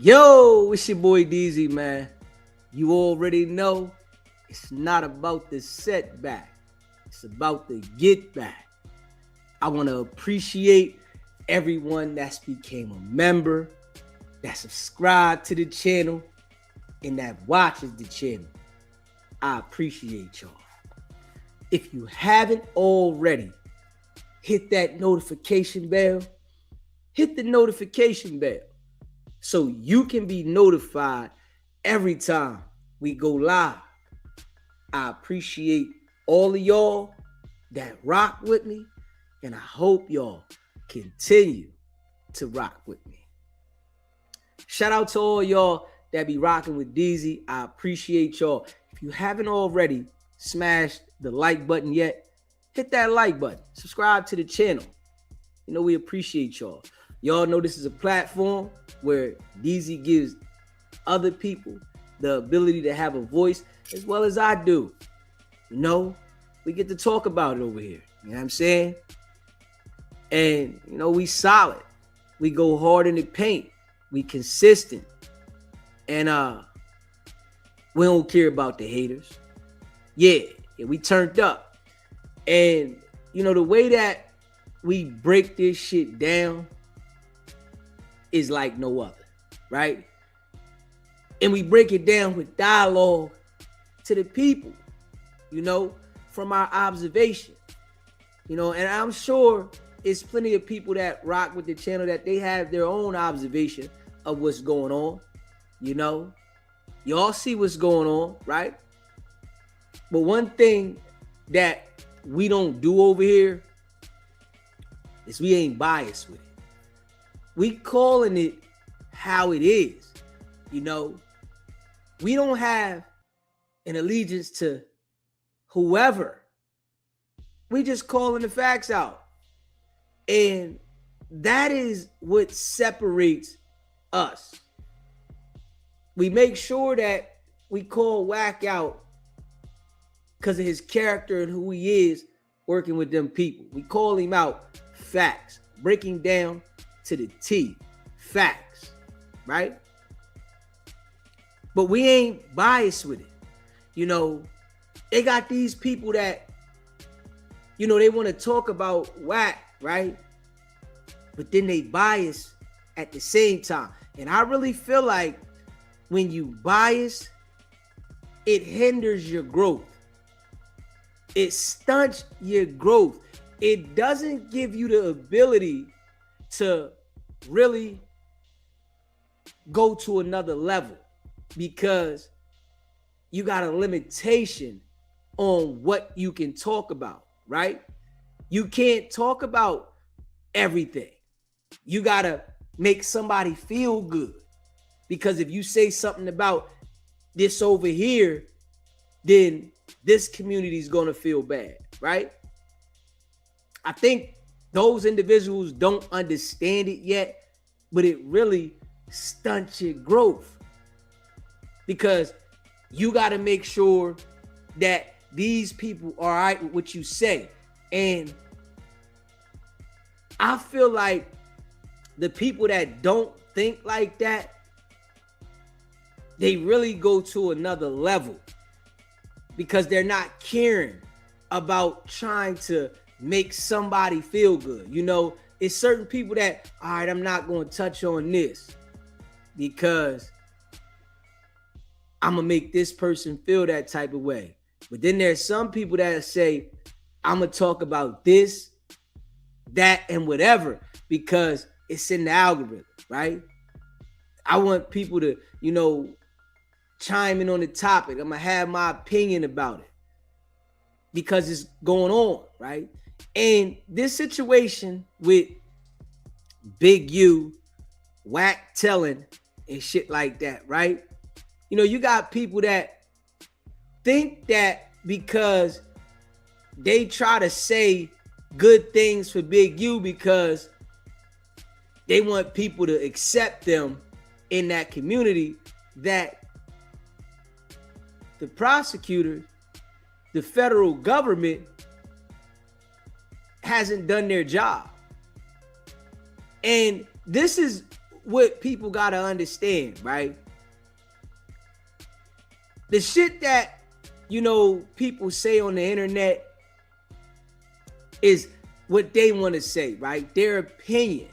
Yo, it's your boy DZ, man. You already know it's not about the setback, it's about the get back. I want to appreciate everyone that's became a member, that subscribed to the channel, and that watches the channel. I appreciate y'all. If you haven't already, hit that notification bell. Hit the notification bell so you can be notified every time we go live. I appreciate all of y'all that rock with me, and I hope y'all continue to rock with me. Shout out to all y'all that be rocking with DZ. I appreciate y'all. If you haven't already smashed the like button yet, hit that like button. Subscribe to the channel. You know we appreciate y'all. Y'all know this is a platform where DZ gives other people the ability to have a voice as well as I do. You know, we get to talk about it over here. You know what I'm saying? And, you know, we solid. We go hard in the paint. We consistent. And we don't care about the haters. Yeah, we turned up. And, you know, the way that we break this shit down is like no other, right? And we break it down with dialogue to the people, you know, from our observation, you know, and I'm sure it's plenty of people that rock with the channel that they have their own observation of what's going on, you know. Y'all see what's going on, right? But one thing that we don't do over here is we ain't biased with it. We calling it how it is, you know. We don't have an allegiance to whoever. We just calling the facts out. And that is what separates us. We make sure that we call WACK out because of his character and who he is working with them people. We call him out facts, breaking down to the T, facts, right? But we ain't biased with it. You know, they got these people that, you know, they want to talk about WACK, right? But then they bias at the same time. And I really feel like when you bias, it hinders your growth. It stunts your growth. It doesn't give you the ability to really go to another level because you got a limitation on what you can talk about, right? You can't talk about everything. You got to make somebody feel good, because if you say something about this over here, then this community is going to feel bad, right? I think those individuals don't understand it yet, but it really stunts your growth because you got to make sure that these people are all right with what you say. And I feel like the people that don't think like that, they really go to another level because they're not caring about trying to make somebody feel good. You know, it's certain people that, all right, I'm not going to touch on this because I'm going to make this person feel that type of way. But then there's some people that say, I'm going to talk about this, that, and whatever because it's in the algorithm, right? I want people to, you know, chime in on the topic. I'm going to have my opinion about it because it's going on, right? And this situation with Big U, WACK telling and shit like that, right? You know, you got people that think that because they try to say good things for Big U because they want people to accept them in that community, that the prosecutors, the federal government hasn't done their job. And this is what people gotta understand, right? The shit that, you know, people say on the internet is what they want to say, right? Their opinion.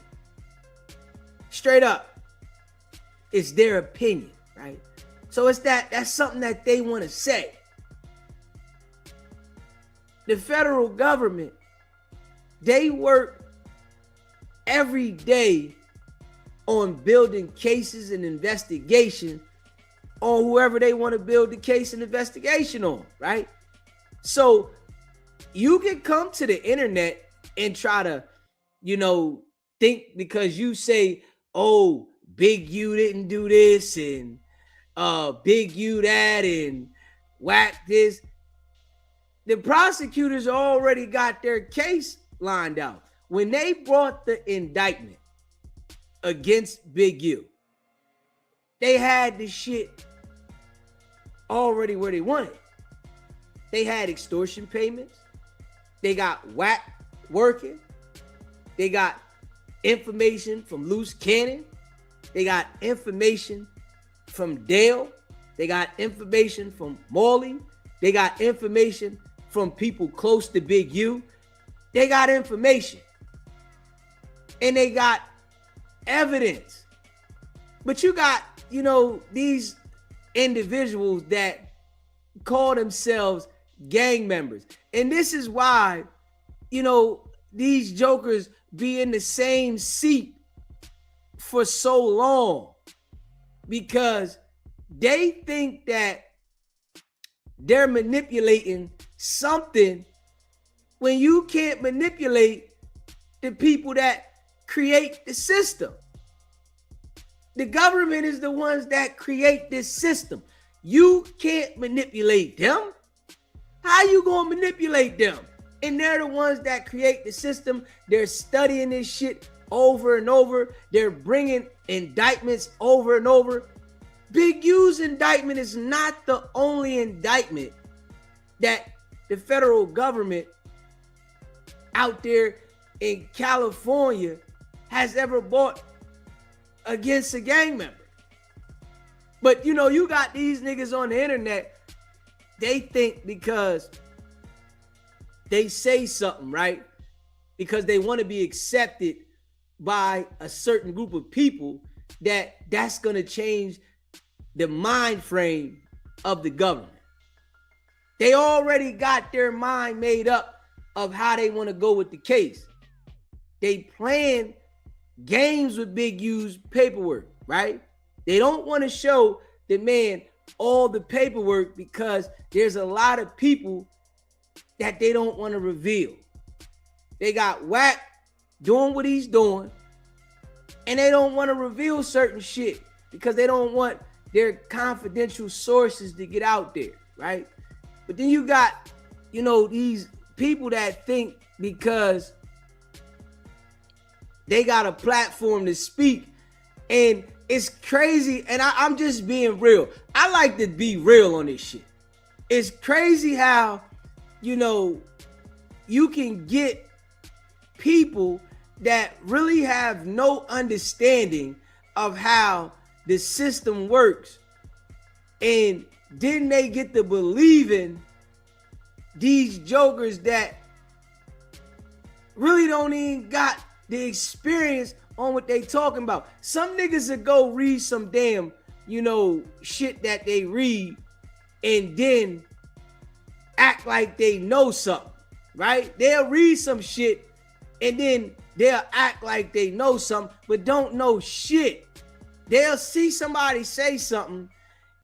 Straight up. It's their opinion, right? So it's that's something that they want to say. The federal government, they work every day on building cases and investigation on whoever they want to build the case and investigation on, right? So you can come to the internet and try to, you know, think because you say, oh, Big U didn't do this and Big U that and whack this. The prosecutors already got their case lined out. When they brought the indictment against Big U, they had the shit already where they wanted. They had extortion payments. They got WACK working. They got information from Loose Cannon. They got information from Dale. They got information from Morley. They got information from people close to Big U. They got information. And they got evidence. But you got, you know, these individuals that call themselves gang members. And this is why, you know, these jokers be in the same seat for so long, because they think that they're manipulating something when you can't manipulate the people that create the system. The government is the ones that create this system. You can't manipulate them. How you gonna manipulate them? And they're the ones that create the system. They're studying this shit over and over. They're bringing indictments over and over. Big U's indictment is not the only indictment that the federal government out there in California has ever brought against a gang member. But you know, you got these niggas on the internet, they think because they say something, right? Because they want to be accepted by a certain group of people, that's going to change the mind frame of the government. They already got their mind made up of how they want to go with the case. They playing games with Big U's paperwork, right? They don't want to show the man all the paperwork because there's a lot of people that they don't want to reveal. They got WACK doing what he's doing, and they don't want to reveal certain shit because they don't want their confidential sources to get out there, right? But then you got, you know, these people that think because they got a platform to speak, and it's crazy, and I'm just being real. I like to be real on this shit. It's crazy how, you know, you can get people that really have no understanding of how the system works, and then they get to believing these jokers that really don't even got the experience on what they talking about. Some niggas that go read some damn, you know, shit that they read and then act like they know something, right? They'll read some shit and then they'll act like they know something, but don't know shit. They'll see somebody say something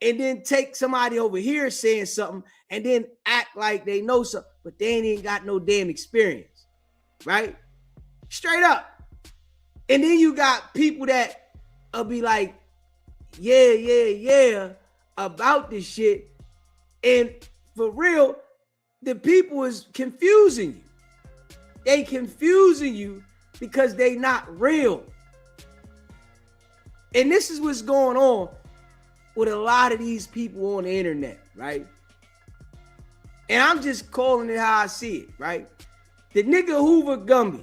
and then take somebody over here saying something and then act like they know something, but they ain't even got no damn experience, right? Straight up. And then you got people that will be like, yeah, about this shit. And for real, the people is confusing you. They confusing you because they not real. And this is what's going on with a lot of these people on the internet, right? And I'm just calling it how I see it, right? The nigga Hoover Gumby,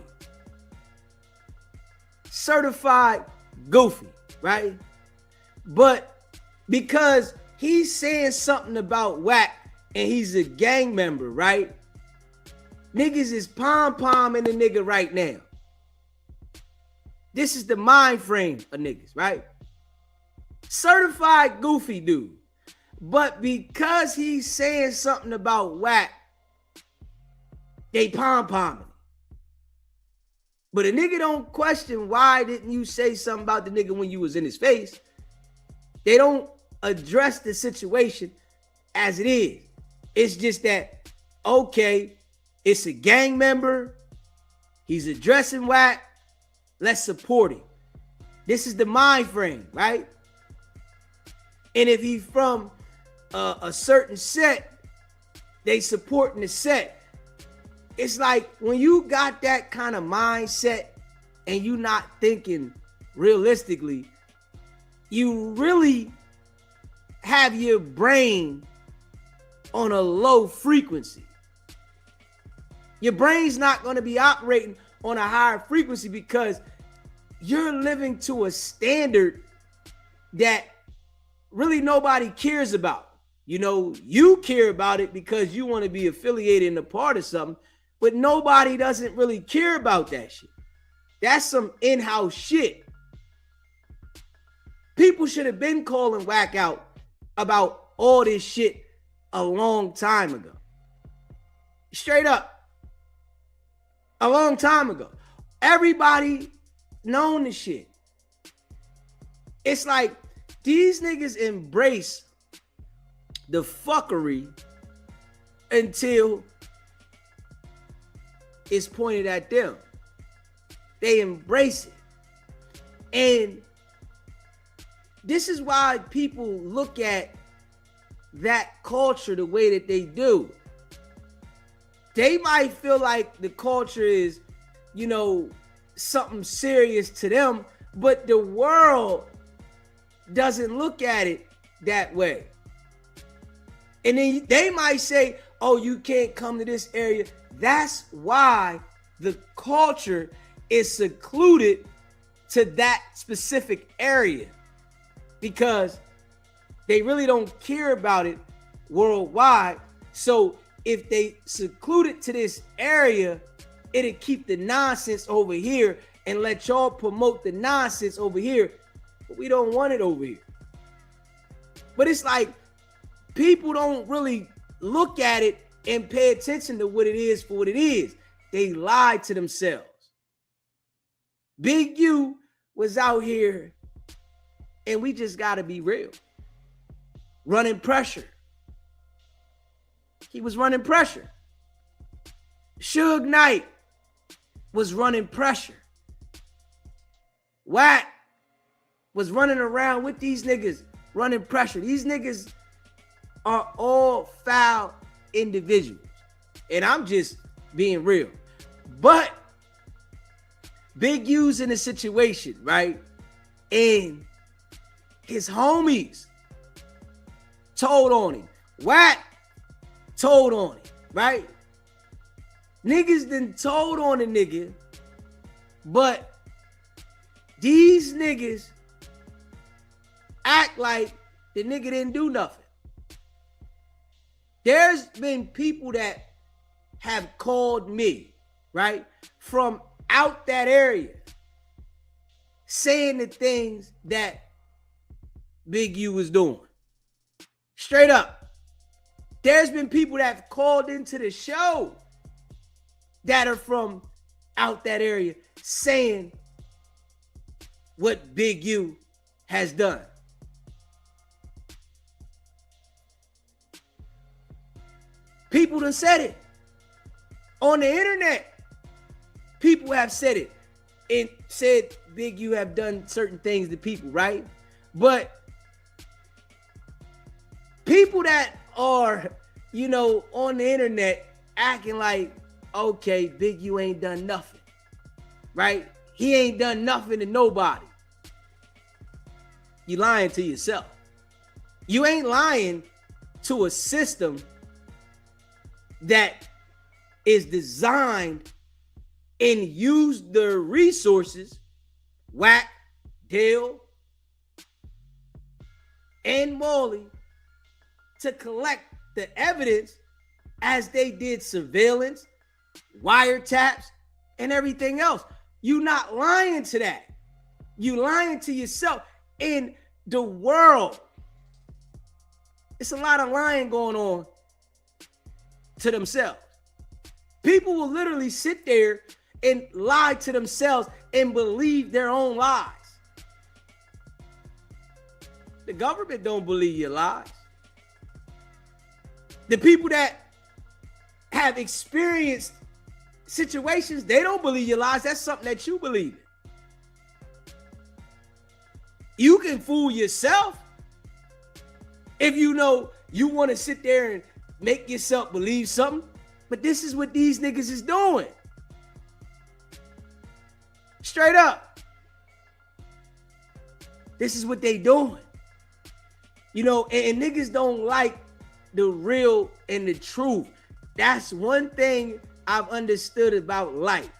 certified goofy, right? But because he's saying something about WACK and he's a gang member, right? Niggas is pom-pomming the nigga right now. This is the mind frame of niggas, right? Certified goofy dude. But because he's saying something about WACK, they pom-pomming. But a nigga don't question why didn't you say something about the nigga when you was in his face. They don't address the situation as it is. It's just that, okay, it's a gang member. He's addressing WACK. Let's support him. This is the mind frame, right? And if he's from a certain set, they supporting the set. It's like when you got that kind of mindset and you not thinking realistically, you really have your brain on a low frequency. Your brain's not going to be operating on a higher frequency because you're living to a standard that really nobody cares about. You know, you care about it because you want to be affiliated and a part of something, but nobody doesn't really care about that shit. That's some in-house shit. People should have been calling WACK out about all this shit a long time ago. Straight up. A long time ago. Everybody known this shit. It's like these niggas embrace the fuckery until it's pointed at them. They embrace it. And this is why people look at that culture the way that they do. They might feel like the culture is, you know, something serious to them, but the world doesn't look at it that way. And then they might say, oh, you can't come to this area. That's why the culture is secluded to that specific area, because they really don't care about it worldwide. So if they seclude it to this area, it'll keep the nonsense over here and let y'all promote the nonsense over here. But we don't want it over here. But it's like people don't really look at it and pay attention to what it is for what it is. They lie to themselves. Big U was out here, and we just got to be real. Running pressure. He was running pressure. Suge Knight was running pressure. WACK was running around with these niggas running pressure. These niggas are all foul individuals. And I'm just being real. But Big U's in a situation, right? And his homies told on him. WACK told on him, right? Niggas done told on a nigga, but these niggas act like the nigga didn't do nothing. There's been people that have called me, right, from out that area, saying the things that Big U was doing. Straight up. There's been people that have called into the show that are from out that area saying what Big U has done. People done said it. On the internet, people have said it and said Big U have done certain things to people, right? But people that are, you know, on the internet acting like, okay, Big U ain't done nothing, right? He ain't done nothing to nobody. You lying to yourself. You ain't lying to a system that is designed and use the resources, WACK, Dale, and morally to collect the evidence as they did surveillance, wiretaps, and everything else. You not lying to that. You lying to yourself. In the world, it's a lot of lying going on to themselves. People will literally sit there and lie to themselves and believe their own lies. The government don't believe your lies. The people that have experienced situations, they don't believe your lies. That's something that you believe in. You can fool yourself if you know you want to sit there and make yourself believe something. But this is what these niggas is doing. Straight up. This is what they doing. You know, and niggas don't like the real and the truth. That's one thing I've understood about life.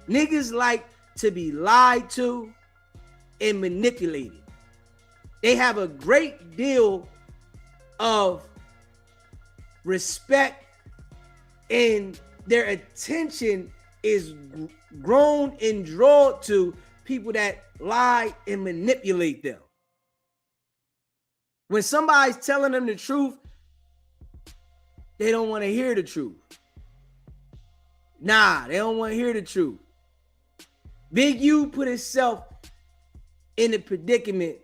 Niggas like to be lied to and manipulated. They have a great deal of respect, and their attention is grown and drawn to people that lie and manipulate them. When somebody's telling them the truth, they don't want to hear the truth. Nah, they don't want to hear the truth. Big U put himself in a predicament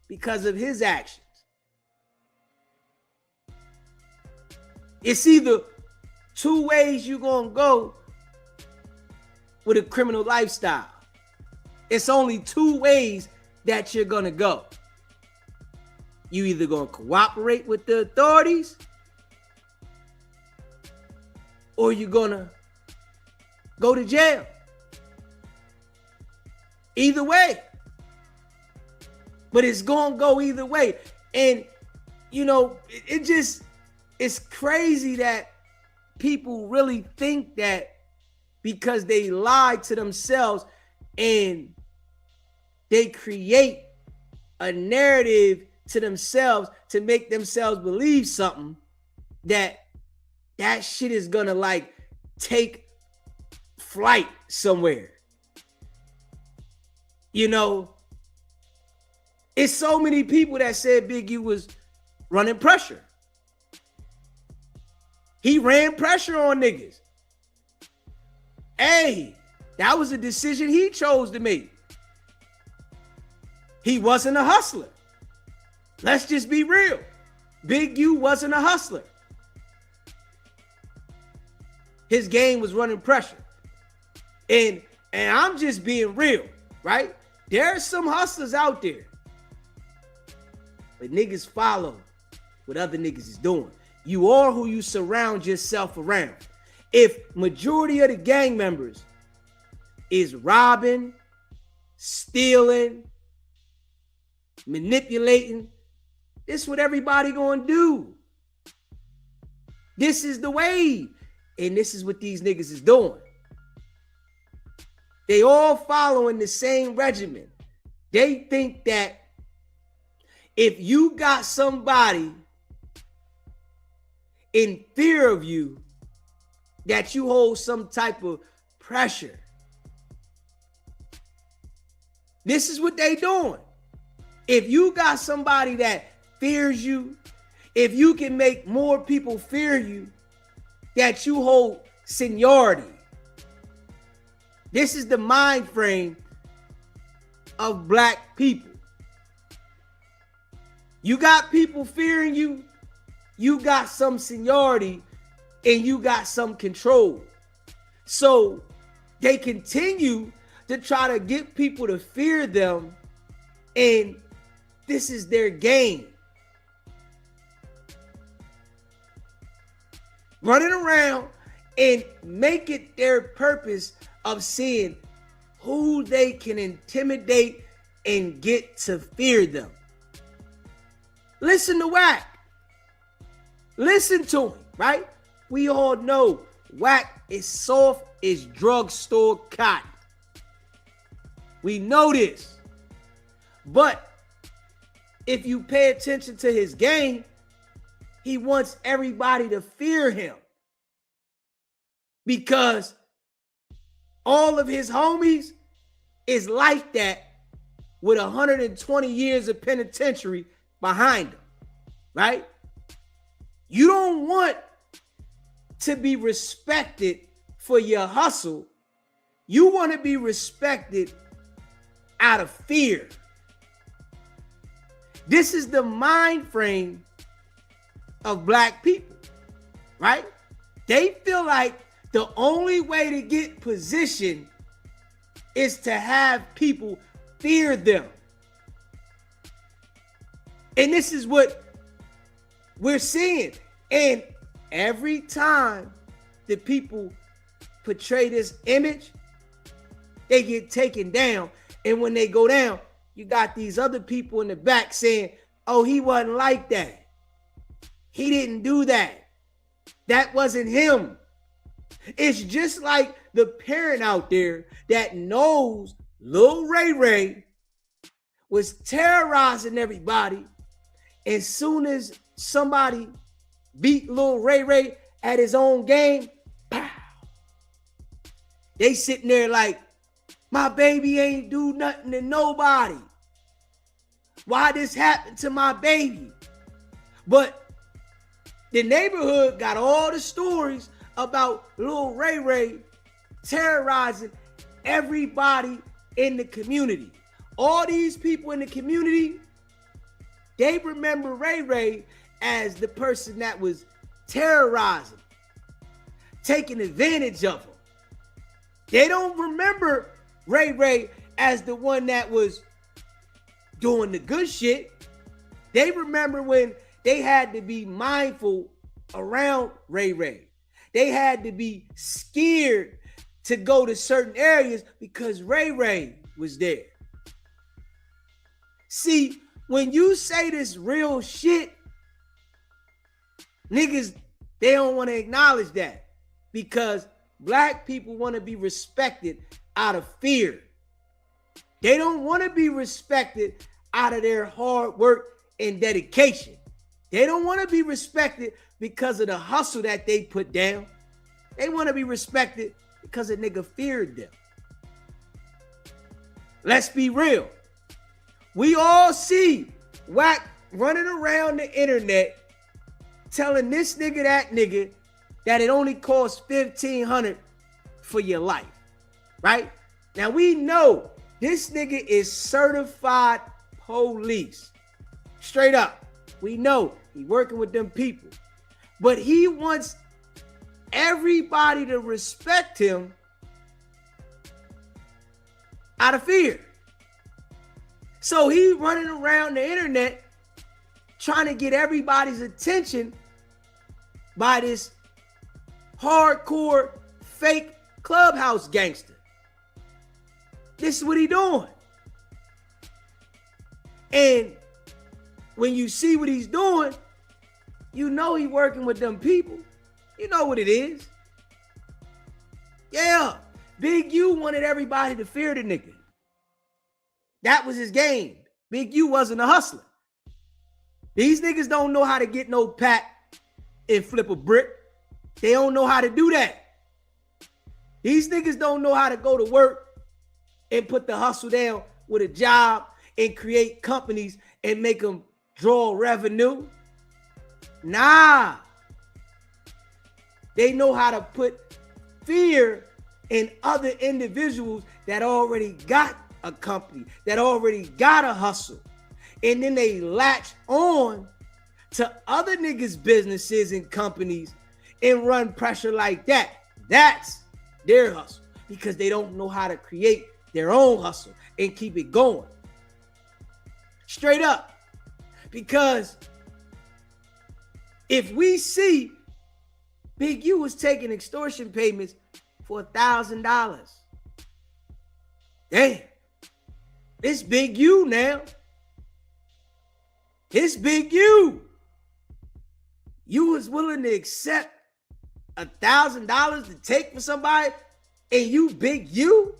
because of his actions. It's either two ways you're going to go with a criminal lifestyle. It's only two ways that you're going to go. You either going to cooperate with the authorities, or you're going to go to jail. Either way. But it's going to go either way. And, you know, it's crazy that people really think that because they lie to themselves and they create a narrative to themselves to make themselves believe something, that shit is gonna like take flight somewhere. You know, it's so many people that said Big U was running pressure. He ran pressure on niggas. Hey, that was a decision he chose to make. He wasn't a hustler. Let's just be real. Big U wasn't a hustler. His game was running pressure. And I'm just being real, right? There are some hustlers out there. But niggas follow what other niggas is doing. You are who you surround yourself around. If majority of the gang members is robbing, stealing, manipulating, this is what everybody gonna do. This is the wave. And this is what these niggas is doing. They all following the same regimen. They think that if you got somebody in fear of you, that you hold some type of pressure. This is what they doing. If you got somebody that fears you, if you can make more people fear you, that you hold seniority. This is the mind frame of black people. You got people fearing you, you got some seniority, and you got some control. So they continue to try to get people to fear them, and this is their game. Running around and make it their purpose of seeing who they can intimidate and get to fear them. Listen to WACK. Listen to him, right? We all know WACK is soft as drugstore cotton. We know this. But if you pay attention to his game, he wants everybody to fear him because all of his homies is like that with 120 years of penitentiary behind him, right? You don't want to be respected for your hustle. You want to be respected out of fear. This is the mind frame of black people, right? They feel like the only way to get position is to have people fear them. And this is what we're seeing. And every time the people portray this image, they get taken down. And when they go down, you got these other people in the back saying, oh, he wasn't like that. He didn't do that. That wasn't him. It's just like the parent out there that knows Lil Ray Ray was terrorizing everybody. As soon as somebody beat Lil Ray Ray at his own game, pow, they sitting there like, my baby ain't do nothing to nobody. Why this happened to my baby? But the neighborhood got all the stories about Lil Ray Ray terrorizing everybody in the community. All these people in the community, they remember Ray Ray as the person that was terrorizing, taking advantage of them. They don't remember Ray Ray as the one that was doing the good shit. They remember when they had to be mindful around Ray Ray. They had to be scared to go to certain areas because Ray Ray was there. See, when you say this real shit, niggas, they don't want to acknowledge that because black people want to be respected out of fear. They don't want to be respected out of their hard work and dedication. They don't want to be respected because of the hustle that they put down. They want to be respected because a nigga feared them. Let's be real. We all see WACK running around the internet telling this nigga, that it only costs $1,500 for your life, right? Now we know this nigga is certified police. Straight up. We know he working with them people. But he wants everybody to respect him out of fear. So he running around the internet trying to get everybody's attention by this hardcore fake clubhouse gangster. This is what he doing. And when you see what he's doing, you know he working with them people. You know what it is. Yeah, Big U wanted everybody to fear the nigga. That was his game. Big U wasn't a hustler. These niggas don't know how to get no pack and flip a brick. They don't know how to do that. These niggas don't know how to go to work and put the hustle down with a job and create companies and make them draw revenue. Nah. They know how to put fear in other individuals that already got a company, that already got a hustle. And then they latch on to other niggas' businesses and companies and run pressure like that. That's their hustle because they don't know how to create their own hustle and keep it going. Straight up. Because if we see Big U was taking extortion payments for $1,000. Damn. It's Big U now. It's Big U. You was willing to accept $1,000 to take for somebody and you Big U?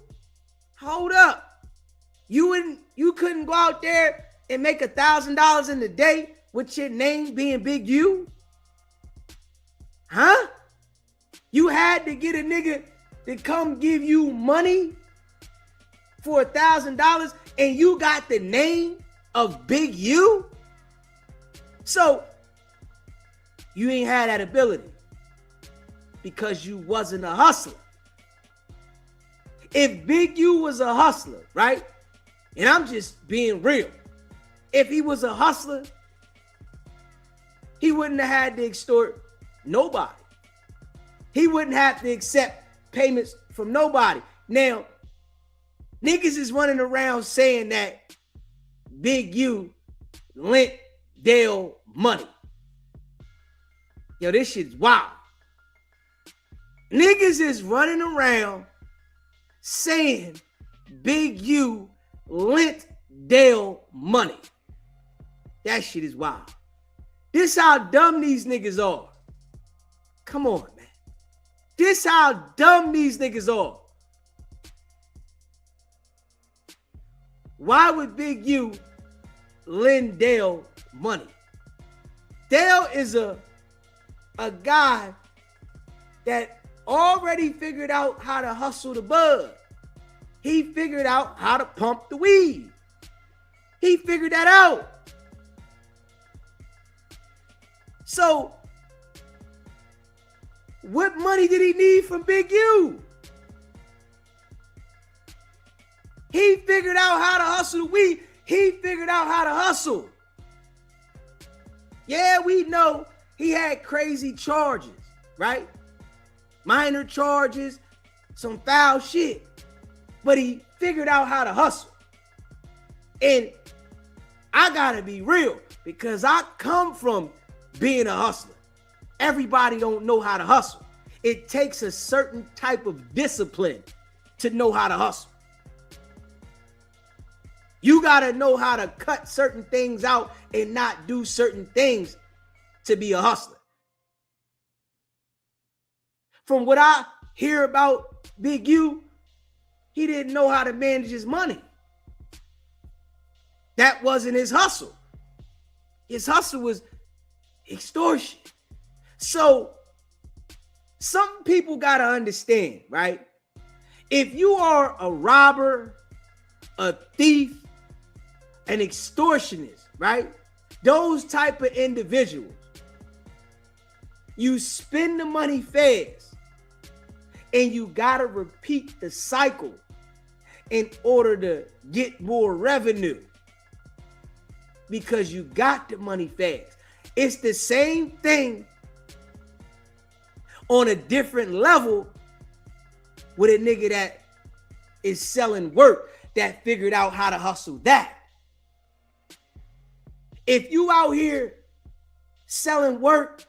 Hold up. You couldn't go out there and make $1,000 in a day with your name being Big U? Huh? You had to get a nigga to come give you money for $1,000 and you got the name of Big U? So you ain't had that ability because you wasn't a hustler. If Big U was a hustler, right? And I'm just being real. If he was a hustler, he wouldn't have had to extort nobody. He wouldn't have to accept payments from nobody. Now, niggas is running around saying that Big U lent Dale money. Yo, this shit's wild. Niggas is running around saying Big U lent Dale money. That shit is wild. This how dumb these niggas are. Come on, man. This how dumb these niggas are. Why would Big U lend Dale money? Dale is a guy that already figured out how to hustle the bud. He figured out how to pump the weed. He figured that out. So, what money did he need from Big U? He figured out how to hustle the weed. He figured out how to hustle. Yeah, we know he had crazy charges, right? Minor charges, some foul shit. But he figured out how to hustle. And I gotta be real because I come from being a hustler. Everybody don't know how to hustle. It takes a certain type of discipline to know how to hustle. You gotta know how to cut certain things out and not do certain things to be a hustler. From what I hear about Big U, he didn't know how to manage his money. That wasn't his hustle. His hustle was extortion. So some people got to understand, right? If you are a robber, a thief, an extortionist, right? Those type of individuals, you spend the money fast and you got to repeat the cycle in order to get more revenue because you got the money fast. It's the same thing on a different level with a nigga that is selling work that figured out how to hustle that. If you out here selling work,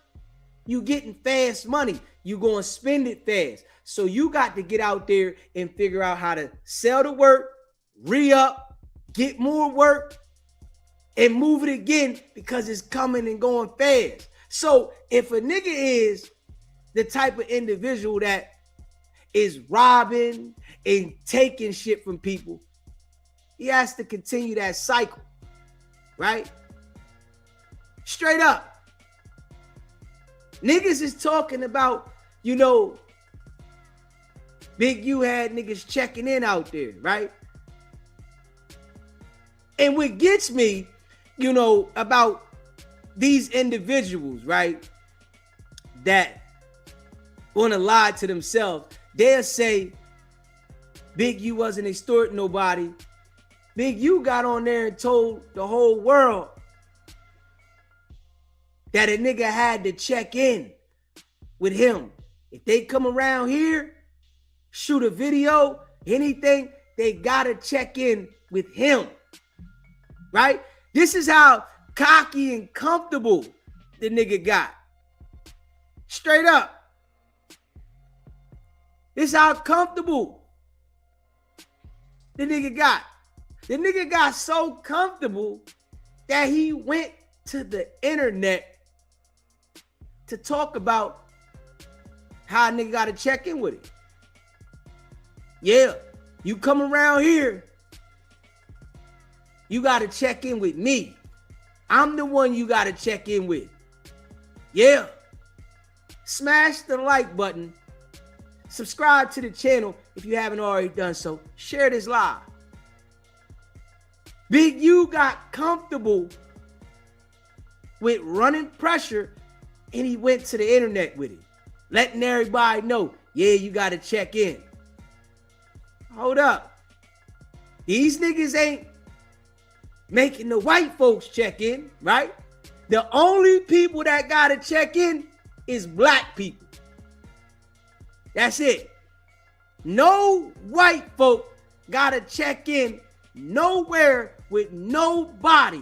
you getting fast money. You gonna spend it fast. So you got to get out there and figure out how to sell the work, re-up, get more work, and move it again because it's coming and going fast. So if a nigga is the type of individual that is robbing and taking shit from people, he has to continue that cycle, right? Straight up. Niggas is talking about, you know, Big U had niggas checking in out there, right? And what gets me, you know, about these individuals, right, that want to lie to themselves, they'll say Big U wasn't extorting nobody. Big U got on there and told the whole world that a nigga had to check in with him. If they come around here, shoot a video, anything, they gotta check in with him, right? This is how cocky and comfortable the nigga got. Straight up. This is how comfortable the nigga got. The nigga got so comfortable that he went to the internet to talk about how a nigga got to check in with it. Yeah, you come around here You got to check in with me. I'm the one you got to check in with. Yeah. Smash the like button. Subscribe to the channel if you haven't already done so. Share this live. Big U got comfortable with running pressure and he went to the internet with it, letting everybody know, yeah, you got to check in. Hold up. These niggas ain't making the white folks check in, right? The only people that got to check in is black people. That's it. No white folk got to check in nowhere with nobody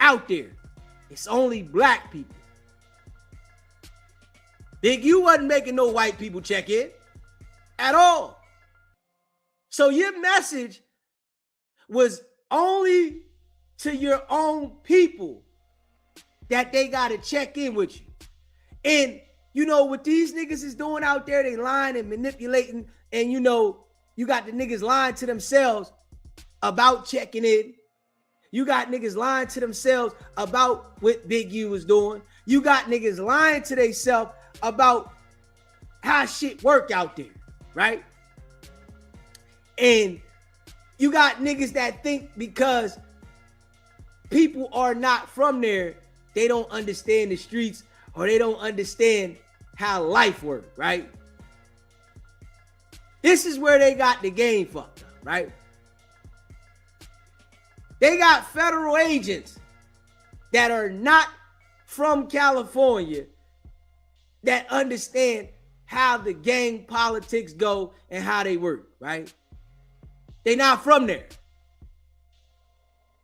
out there. It's only black people. Big U wasn't making no white people check in at all. So your message was only to your own people that they got to check in with you. And you know what these niggas is doing out there, they lying and manipulating, and you know, you got the niggas lying to themselves about checking in. You got niggas lying to themselves about what Big U was doing. You got niggas lying to themselves about how shit work out there, right? And you got niggas that think because people are not from there, they don't understand the streets or they don't understand how life works, right? This is where they got the game fucked up, right? They got federal agents that are not from California that understand how the gang politics go and how they work, right? They not from there.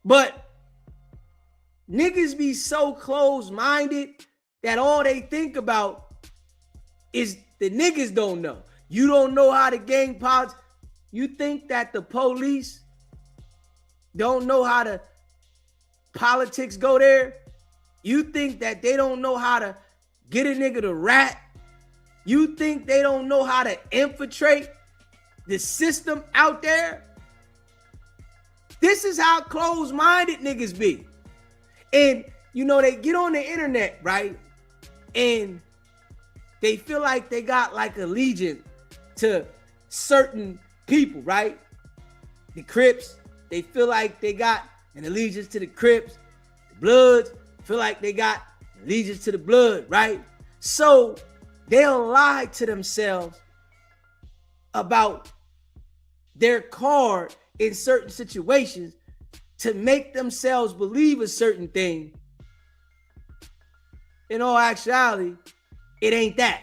But niggas be so closed-minded that all they think about is the niggas don't know. You don't know how the gang politics. You think that the police don't know how the politics go there? You think that they don't know how to get a nigga to rat? You think they don't know how to infiltrate the system out there? This is how closed-minded niggas be. And, you know, they get on the internet, right? And they feel like they got like allegiance to certain people, right? The Crips, they feel like they got an allegiance to the Crips. The Bloods feel like they got allegiance to the Blood, right? So they'll lie to themselves about their card in certain situations to make themselves believe a certain thing. In all actuality, it ain't that.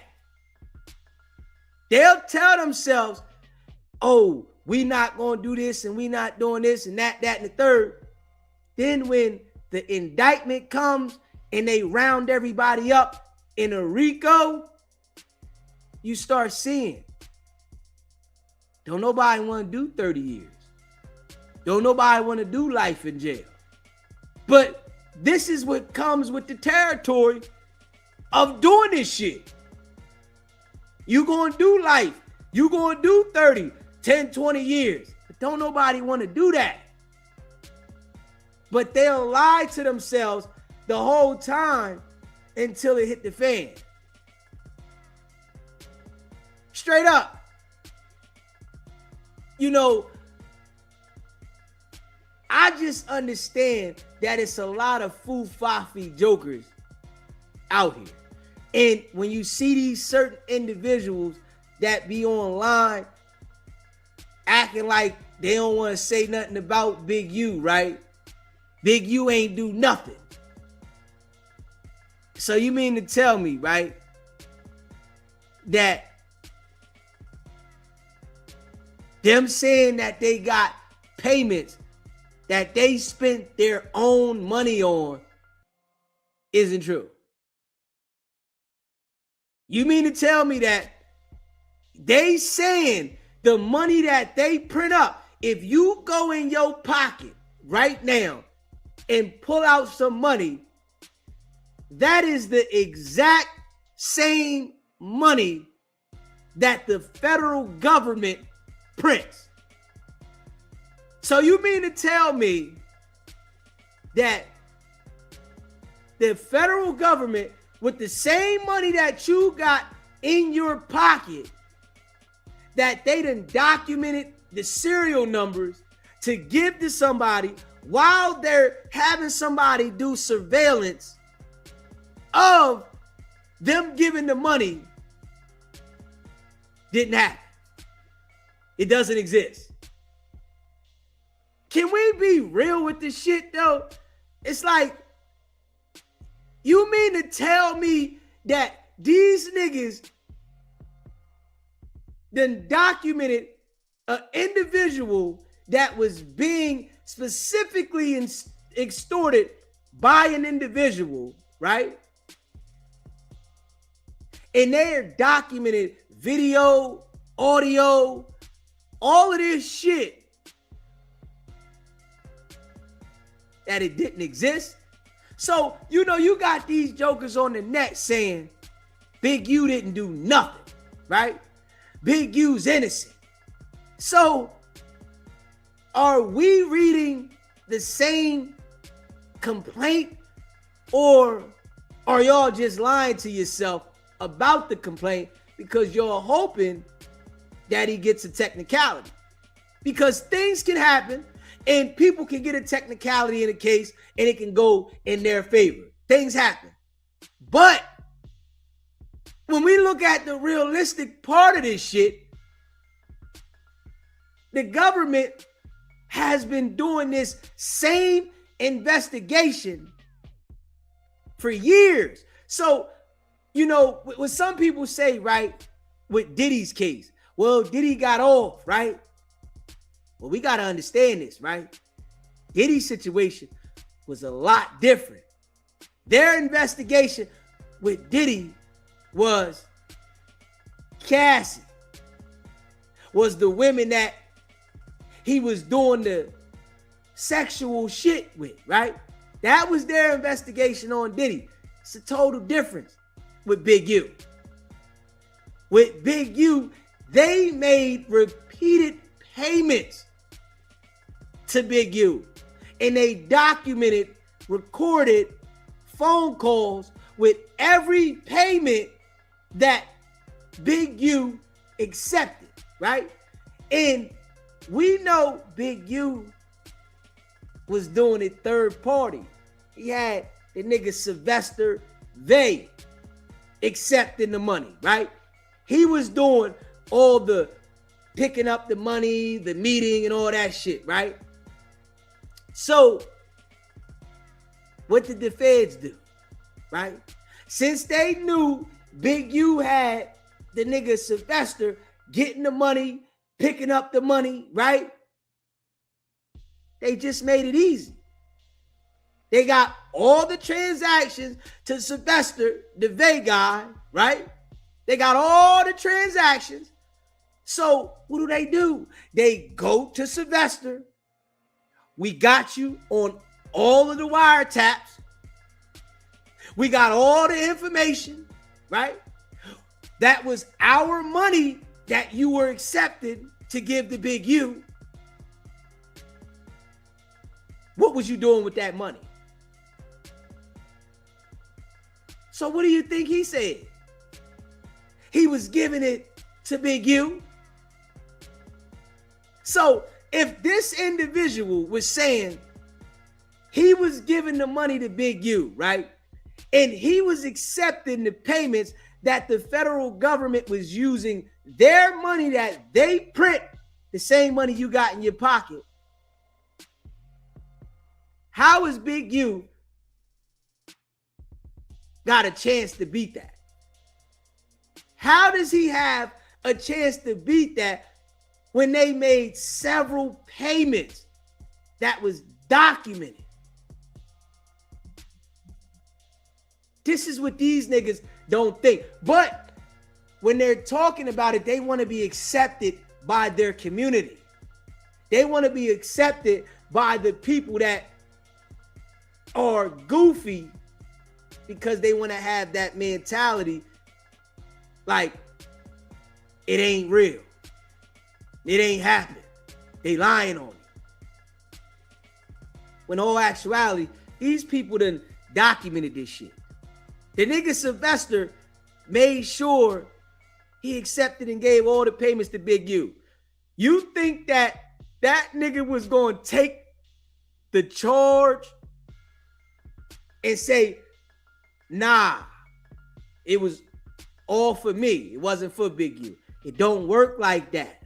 They'll tell themselves, oh, we not going to do this and we not doing this and that, and the third. Then when the indictment comes and they round everybody up in a Rico, you start seeing, don't nobody want to do 30 years. Don't nobody want to do life in jail. But this is what comes with the territory of doing this shit. You going to do life. You going to do 30, 10, 20 years. But don't nobody want to do that. But they'll lie to themselves the whole time until it hit the fan. Straight up. You know, I just understand that it's a lot of foo-faffy jokers out here. And when you see these certain individuals that be online acting like they don't want to say nothing about Big U, right? Big U ain't do nothing. So you mean to tell me, right, that them saying that they got payments that they spent their own money on isn't true? You mean to tell me that they saying the money that they print up, if you go in your pocket right now and pull out some money, that is the exact same money that the federal government prints? So you mean to tell me that the federal government, with the same money that you got in your pocket, that they done documented the serial numbers to give to somebody while they're having somebody do surveillance of them giving the money, didn't happen? It doesn't exist. Can we be real with this shit though? It's like, you mean to tell me that these niggas then documented an individual that was being specifically extorted by an individual, right? And they are documented video, audio, all of this shit, that it didn't exist? So, you know, you got these jokers on the net saying Big U didn't do nothing, right? Big U's innocent. So, are we reading the same complaint, or are y'all just lying to yourself about the complaint because you're hoping that he gets a technicality? Because things can happen and people can get a technicality in a case and it can go in their favor. Things happen. But when we look at the realistic part of this shit, the government has been doing this same investigation for years. So, you know, what some people say, right, with Diddy's case, well, Diddy got off, right? Well, we got to understand this, right? Diddy's situation was a lot different. Their investigation with Diddy was Cassie, was the women that he was doing the sexual shit with, right? That was their investigation on Diddy. It's a total difference with Big U. With Big U, they made repeated payments to Big U. And they documented, recorded phone calls with every payment that Big U accepted, right? And we know Big U was doing it third party. He had the nigga Sylvester Vay accepting the money, right? He was doing all the picking up the money, the meeting, and all that shit, right? So, what did the feds do, right? Since they knew Big U had the nigga Sylvester getting the money, picking up the money, right? They just made it easy. They got all the transactions to Sylvester, the Vay guy, right? They got all the transactions. So what do? They go to Sylvester. We got you on all of the wiretaps. We got all the information, right? That was our money that you were accepted to give to Big U. What was you doing with that money? So what do you think he said? He was giving it to Big U. So if this individual was saying he was giving the money to Big U, right? And he was accepting the payments that the federal government was using their money that they print, the same money you got in your pocket. How is Big U got a chance to beat that? How does he have a chance to beat that when they made several payments that was documented? This is what these niggas don't think. But when they're talking about it, they want to be accepted by their community. They want to be accepted by the people that are goofy because they want to have that mentality like it ain't real. It ain't happening. They lying on it. when all actuality, these people done documented this shit. The nigga Sylvester made sure he accepted and gave all the payments to Big U. You think that nigga was going to take the charge and say, nah, it was all for me. It wasn't for Big U. It don't work like that.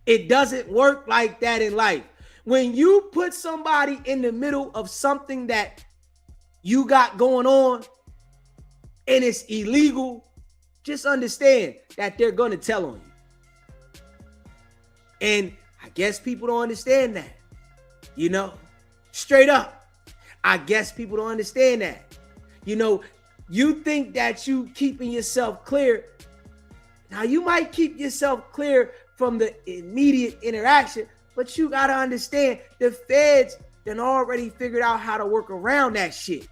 It doesn't work like that in life. When you put somebody in the middle of something that you got going on and it's illegal, just understand that they're going to tell on you. And I guess people don't understand that. You know, straight up. I guess people don't understand that. You know, you think that you keeping yourself clear. Now, you might keep yourself clear from the immediate interaction, but you got to understand the feds done already figured out how to work around that shit.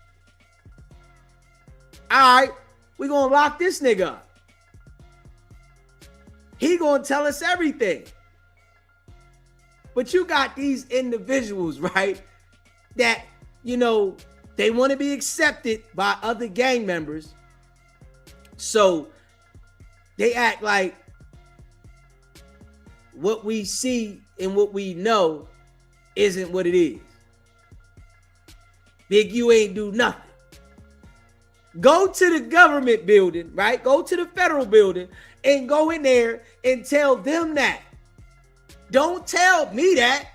All right, we're going to lock this nigga up. He going to tell us everything. But you got these individuals, right, that, you know, they want to be accepted by other gang members. So they act like what we see and what we know isn't what it is. Big U ain't do nothing. Go to the government building, right? Go to the federal building and go in there and tell them that. Don't tell me that.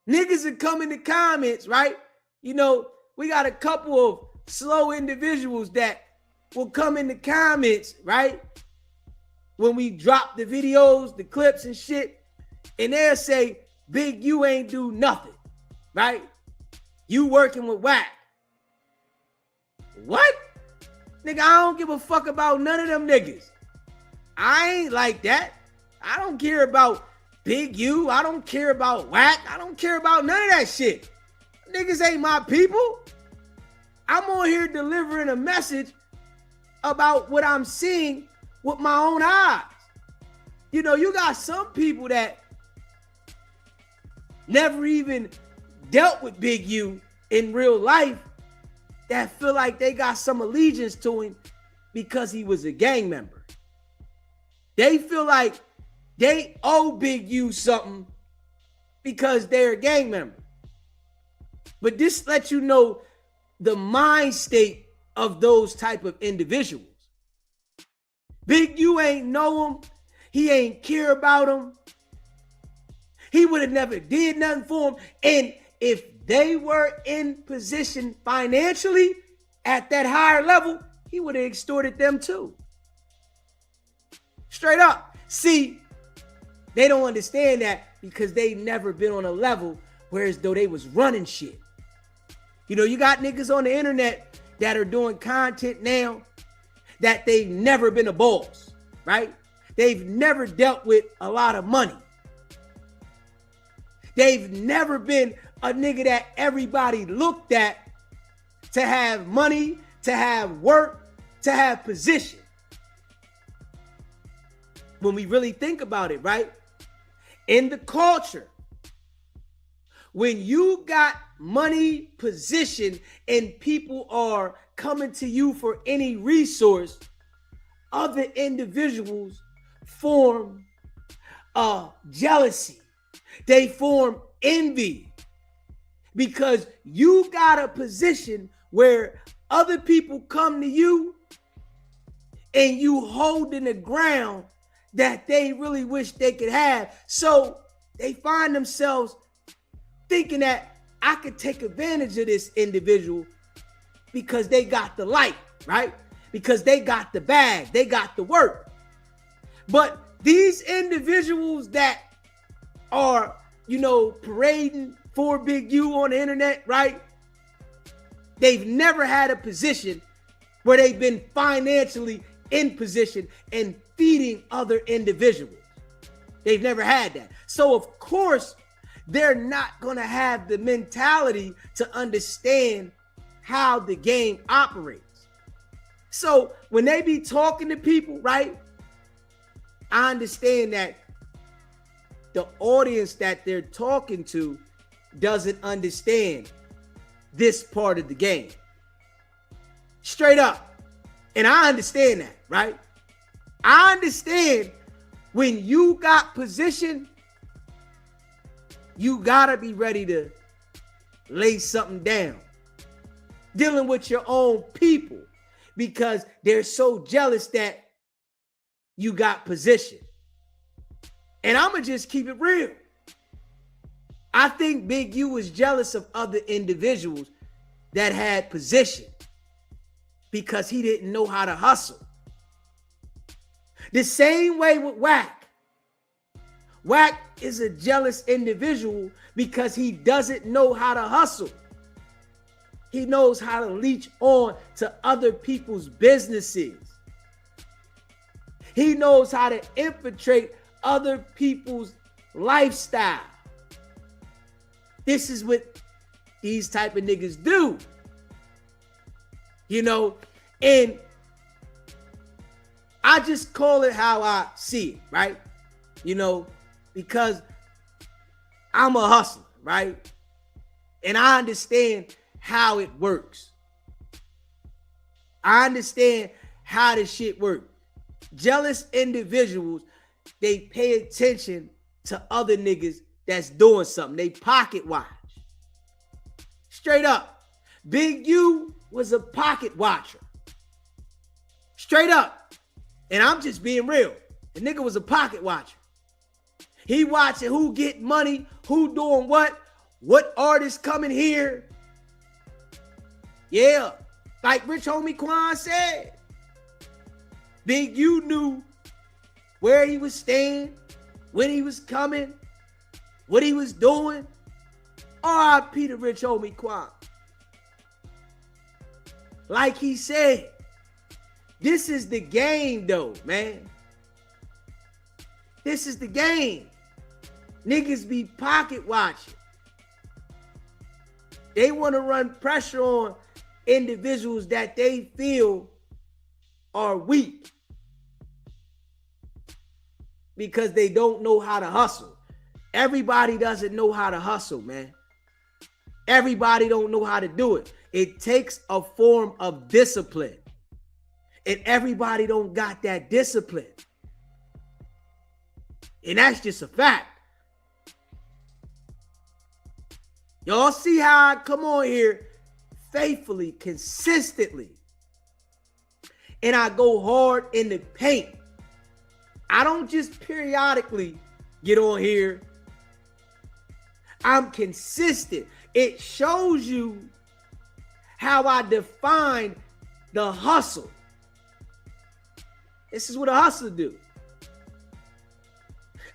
Niggas that come in the comments, right? You know, we got a couple of slow individuals that will come in the comments, right? When we drop the videos, the clips and shit, and they'll say, Big U ain't do nothing, right? You working with WACK. What? Nigga, I don't give a fuck about none of them niggas. I ain't like that. I don't care about Big U. I don't care about WACK. I don't care about none of that shit. Niggas ain't my people. I'm on here delivering a message about what I'm seeing with my own eyes. You know, you got some people that never even dealt with Big U in real life that feel like they got some allegiance to him because he was a gang member. They feel like they owe Big U something because they're a gang member. But this lets you know the mind state of those type of individuals. Big U ain't know him. He ain't care about him. He would have never did nothing for him. And if they were in position financially at that higher level, he would have extorted them too. Straight up. See, they don't understand that because they never been on a level where as though they was running shit. You know, you got niggas on the internet that are doing content now that they've never been a boss, right? They've never dealt with a lot of money. They've never been a nigga that everybody looked at to have money, to have work, to have position. When we really think about it, right? In the culture, when you got money, position, and people are coming to you for any resource, other individuals form jealousy. They form envy because you got a position where other people come to you and you holding the ground that they really wish they could have. So they find themselves thinking that I could take advantage of this individual because they got the light, right? Because they got the bag, they got the work. But these individuals that are, you know, parading for Big U on the internet, right? They've never had a position where they've been financially in position and feeding other individuals. They've never had that. So of course, they're not going to have the mentality to understand how the game operates. So when they be talking to people, right? I understand that the audience that they're talking to doesn't understand this part of the game. Straight up. And I understand that, right? I understand when you got position, you gotta be ready to lay something down. Dealing with your own people because they're so jealous that you got position. And I'ma just keep it real. I think Big U was jealous of other individuals that had position because he didn't know how to hustle. The same way with WACK. WACK is a jealous individual because he doesn't know how to hustle. He knows how to leech on to other people's businesses. He knows how to infiltrate other people's lifestyle. This is what these type of niggas do. You know, and I just call it how I see it, right? You know, because I'm a hustler, right? And I understand how it works. I understand how this shit works. Jealous individuals, they pay attention to other niggas that's doing something. They pocket watch. Straight up. Big U was a pocket watcher. Straight up. And I'm just being real. The nigga was a pocket watcher. He watching who get money, who doing what artists coming here. Yeah. Like Rich Homie Quan said. Big U knew where he was staying, when he was coming, what he was doing. R.I.P. to Rich Homie Quan. Like he said, this is the game though, man. This is the game. Niggas be pocket watching. They want to run pressure on individuals that they feel are weak because they don't know how to hustle. Everybody doesn't know how to hustle, man. Everybody don't know how to do it. It takes a form of discipline. And everybody don't got that discipline. And that's just a fact. Y'all see how I come on here faithfully, consistently. And I go hard in the paint. I don't just periodically get on here. I'm consistent. It shows you how I define the hustle. This is what a hustler do.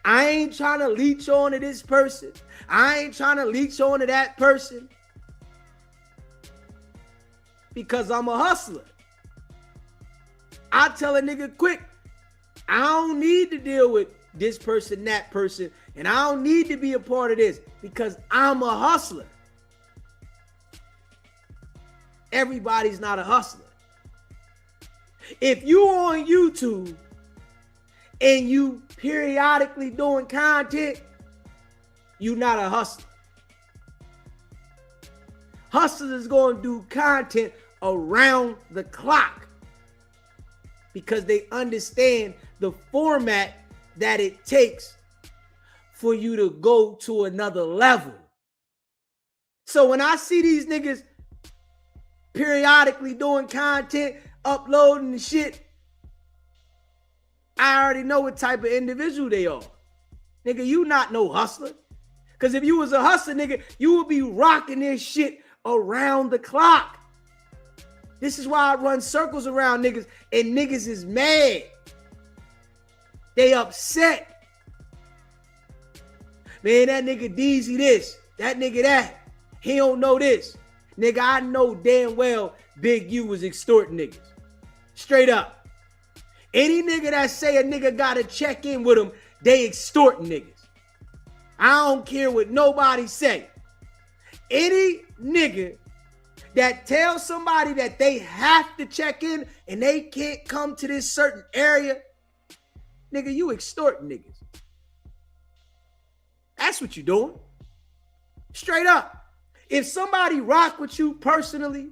I ain't trying to leech on to this person. I ain't trying to leech on to that person. Because I'm a hustler. I tell a nigga quick, I don't need to deal with this person, that person, and I don't need to be a part of this because I'm a hustler. Everybody's not a hustler. If you on YouTube and you periodically doing content, you not a hustler. Hustlers going to do content around the clock because they understand the format that it takes for you to go to another level. So when I see these niggas periodically doing content, uploading the shit, I already know what type of individual they are. Nigga, you not no hustler. Because if you was a hustler, nigga, you would be rocking this shit around the clock. This is why I run circles around niggas, and niggas is mad. They upset. Man, that nigga Deezy this, that nigga that. He don't know this. Nigga, I know damn well Big U was extorting niggas. Straight up. Any nigga that say a nigga gotta check in with him, they extorting niggas. I don't care what nobody say. Any nigga that tells somebody that they have to check in and they can't come to this certain area, nigga, you extort niggas. That's what you're doing. Straight up. If somebody rock with you personally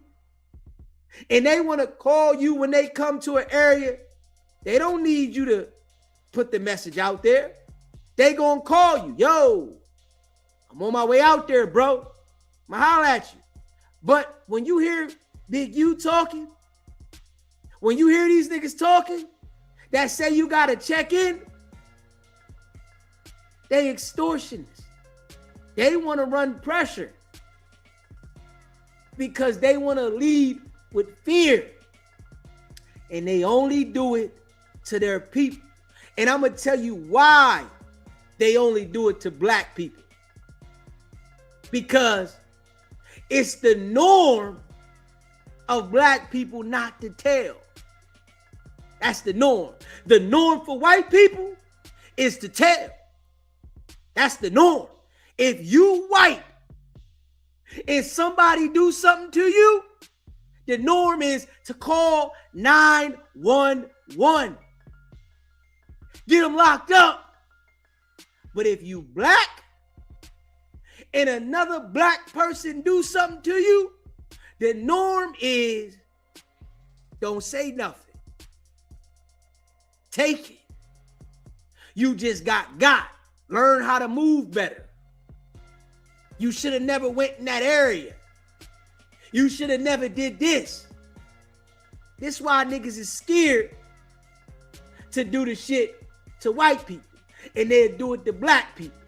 and they want to call you when they come to an area, they don't need you to put the message out there. They gonna call you. Yo, I'm on my way out there, bro. I'ma holler at you. But when you hear Big U talking, when you hear these niggas talking that say you gotta check in, they extortionists. They want to run pressure because they want to lead with fear. And they only do it to their people. And I'm going to tell you why they only do it to black people. Because it's the norm of black people not to tell. That's the norm. The norm for white people is to tell. That's the norm. If you white and somebody do something to you, the norm is to call 911. Get them locked up. But if you black and another black person do something to you, the norm is don't say nothing. Take it. You just got. Learn how to move better. You should have never went in that area. You should have never did this. This why niggas is scared to do the shit to white people. And they'll do it to black people.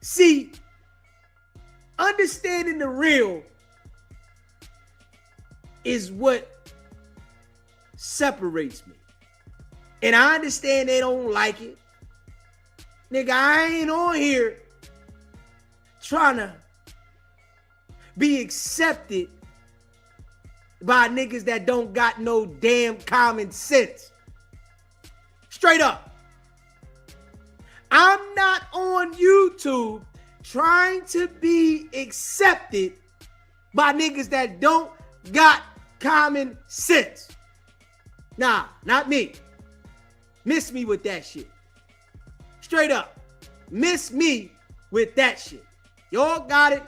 See, understanding the real is what separates me. And I understand they don't like it. Nigga, I ain't on here trying to be accepted by niggas that don't got no damn common sense. Straight up. I'm not on YouTube trying to be accepted by niggas that don't got common sense. Nah, not me. Miss me with that shit. Straight up. Miss me with that shit. Y'all got it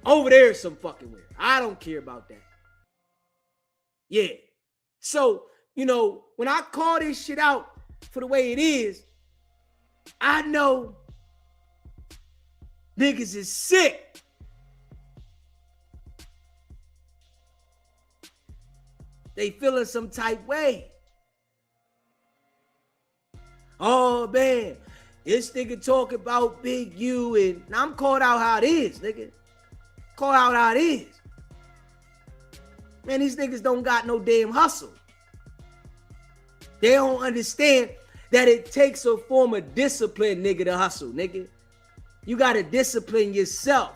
over there some fucking where. I don't care about that. Yeah. So, when I call this shit out for the way it is, I know niggas is sick. They feeling some type way. Oh, man. This nigga talk about Big U and I'm called out how it is, nigga. Call out how it is. Man, these niggas don't got no damn hustle. They don't understand that it takes a form of discipline, nigga, to hustle, nigga. You got to discipline yourself.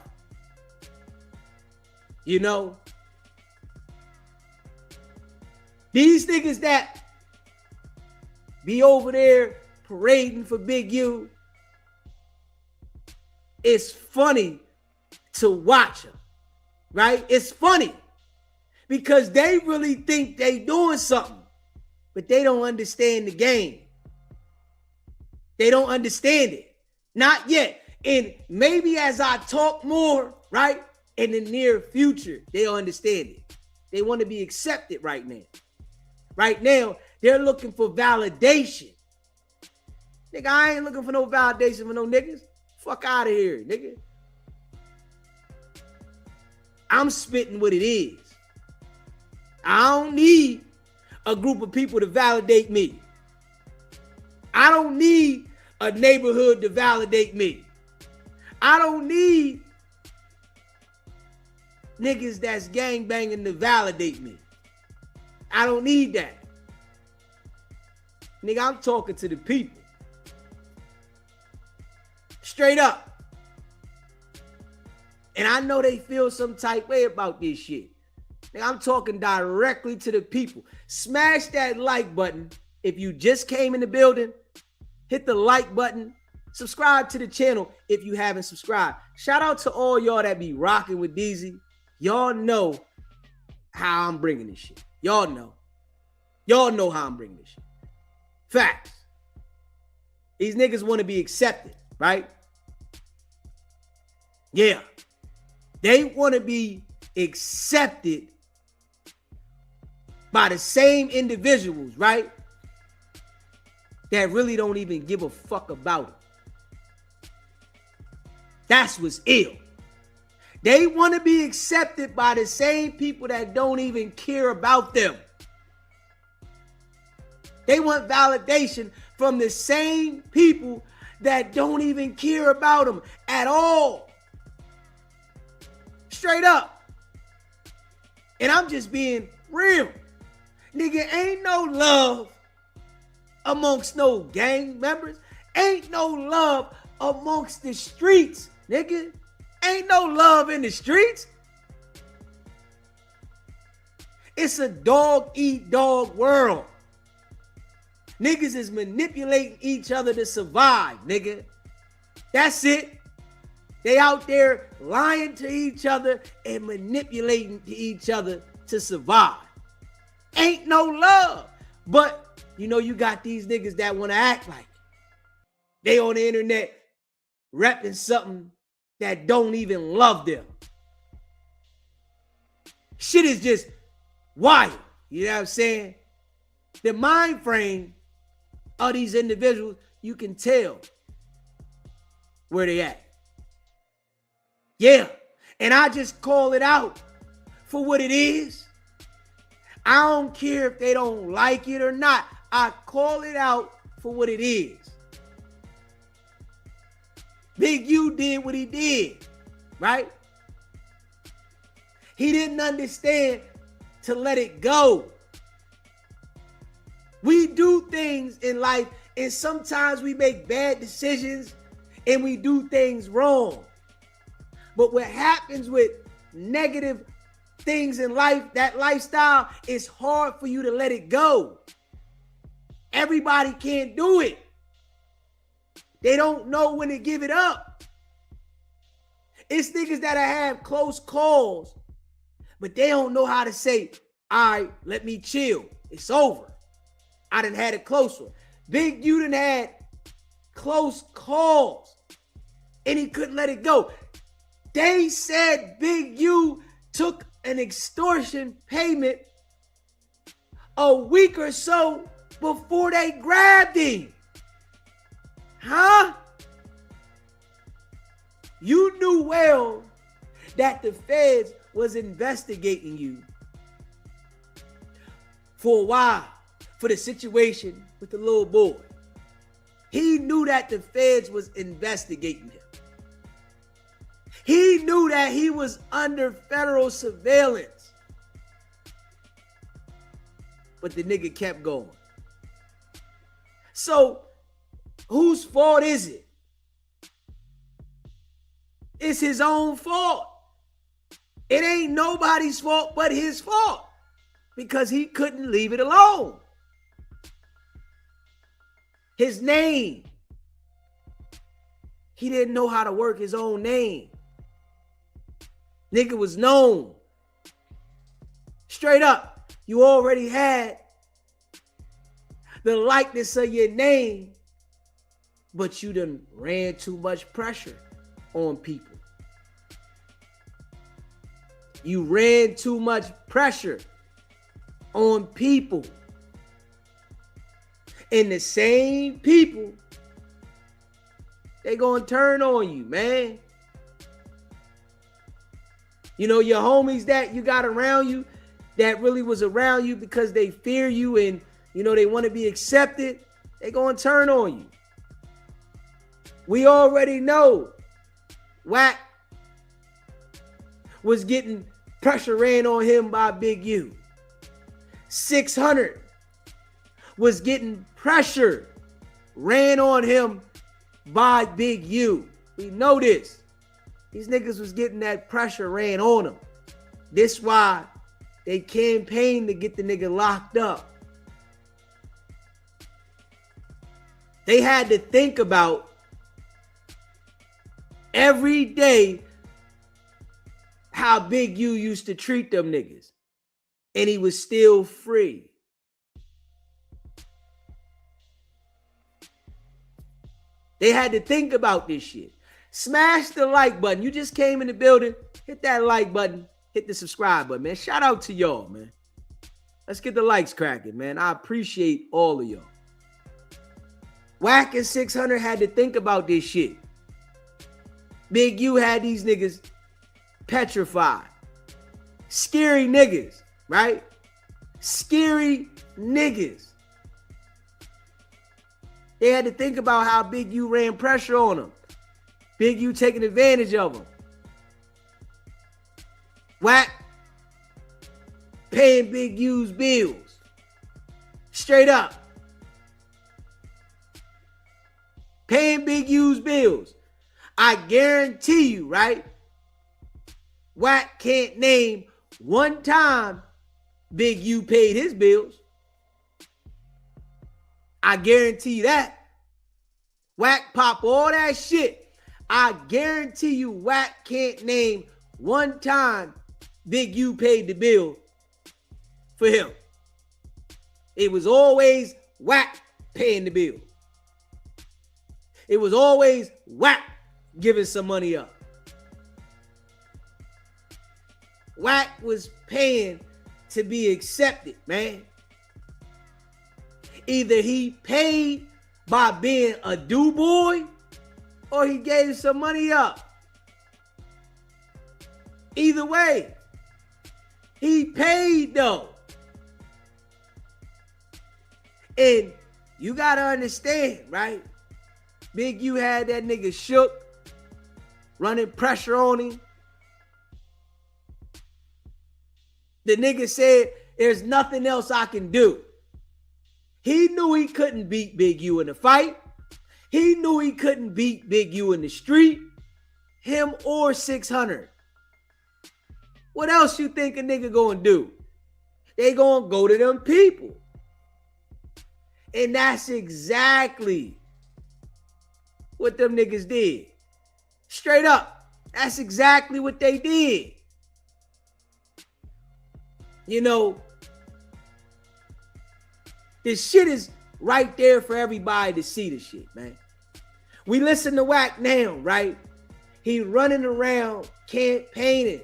These niggas that be over there parading for Big U, it's funny to watch them, right? It's funny because they really think they doing something, but they don't understand the game. They don't understand it. Not yet. And maybe as I talk more, right, in the near future, they'll understand it. They want to be accepted right now. Right now, they're looking for validation. Nigga, I ain't looking for no validation for no niggas. Fuck out of here, nigga. I'm spitting what it is. I don't need a group of people to validate me. I don't need a neighborhood to validate me. I don't need niggas that's gangbanging to validate me. I don't need that. Nigga, I'm talking to the people. Straight up. And I know they feel some type way about this shit. Nigga, I'm talking directly to the people. Smash that like button if you just came in the building. Hit the like button. Subscribe to the channel if you haven't subscribed. Shout out to all y'all that be rocking with DZ. Y'all know how I'm bringing this shit. Y'all know. Y'all know how I'm bringing this shit. Facts. These niggas want to be accepted, right? Yeah. They want to be accepted by the same individuals, right? That really don't even give a fuck about them. That's what's ill. They want to be accepted by the same people that don't even care about them. They want validation from the same people that don't even care about them at all. Straight up. And I'm just being real. Nigga, ain't no love amongst no gang members. Ain't no love amongst the streets, nigga. Ain't no love in the streets. It's a dog-eat-dog world. Niggas is manipulating each other to survive, nigga. That's it. They out there lying to each other and manipulating to each other to survive. Ain't no love. But, you know, you got these niggas that want to act like it. They on the internet repping something that don't even love them. Shit is just wild. You know what I'm saying? The mind frame of these individuals, you can tell where they at. Yeah. And I just call it out for what it is. I don't care if they don't like it or not. I call it out for what it is. Big U did what he did, right? He didn't understand to let it go. We do things in life, and sometimes we make bad decisions and we do things wrong. But what happens with negative things in life, that lifestyle, it's hard for you to let it go. Everybody can't do it. They don't know when to give it up. It's niggas that have close calls, but they don't know how to say, all right, let me chill. It's over. I done had a close one. Big U done had close calls, and he couldn't let it go. They said Big U took an extortion payment a week or so before they grabbed him. Huh? You knew well that the feds was investigating you for a while for the situation with the little boy. He knew that the feds was investigating him. He knew that he was under federal surveillance. But the nigga kept going. So, whose fault is it? It's his own fault. It ain't nobody's fault but his fault. Because he couldn't leave it alone. His name. He didn't know how to work his own name. Nigga was known. Straight up. You already had the likeness of your name, but you done ran too much pressure on people. You ran too much pressure on people. And the same people, they gonna turn on you, man. You know, your homies that you got around you that really was around you because they fear you and, you know, they want to be accepted, they gonna turn on you. We already know WACK was getting pressure ran on him by Big U. 600 was getting pressure ran on him by Big U. We know this. These niggas was getting that pressure ran on them. This why they campaigned to get the nigga locked up. They had to think about every day how Big U used to treat them niggas. And he was still free. They had to think about this shit. Smash the like button. You just came in the building. Hit that like button. Hit the subscribe button, man. Shout out to y'all, man. Let's get the likes cracking, man. I appreciate all of y'all. WACK and 600 had to think about this shit. Big U had these niggas petrified. Scary niggas, right? Scary niggas. They had to think about how Big U ran pressure on them. Big U taking advantage of them. WACK paying Big U's bills. Straight up. Paying Big U's bills. I guarantee you, right? WACK can't name one time Big U paid his bills. I guarantee you that. WACK pop all that shit. I guarantee you WACK can't name one time Big U paid the bill for him. It was always WACK paying the bill. It was always WACK giving some money up. WACK was paying to be accepted, man. Either he paid by being a do boy or he gave some money up. Either way, he paid though. And you gotta understand, right? Big U had that nigga shook, running pressure on him. The nigga said, there's nothing else I can do. He knew he couldn't beat Big U in the fight. He knew he couldn't beat Big U in the street. Him or 600. What else you think a nigga gonna do? They gonna go to them people. And that's exactly what them niggas did. Straight up. That's exactly what they did. You know, this shit is right there for everybody to see this shit, man. We listen to WACK now, right? He running around campaigning.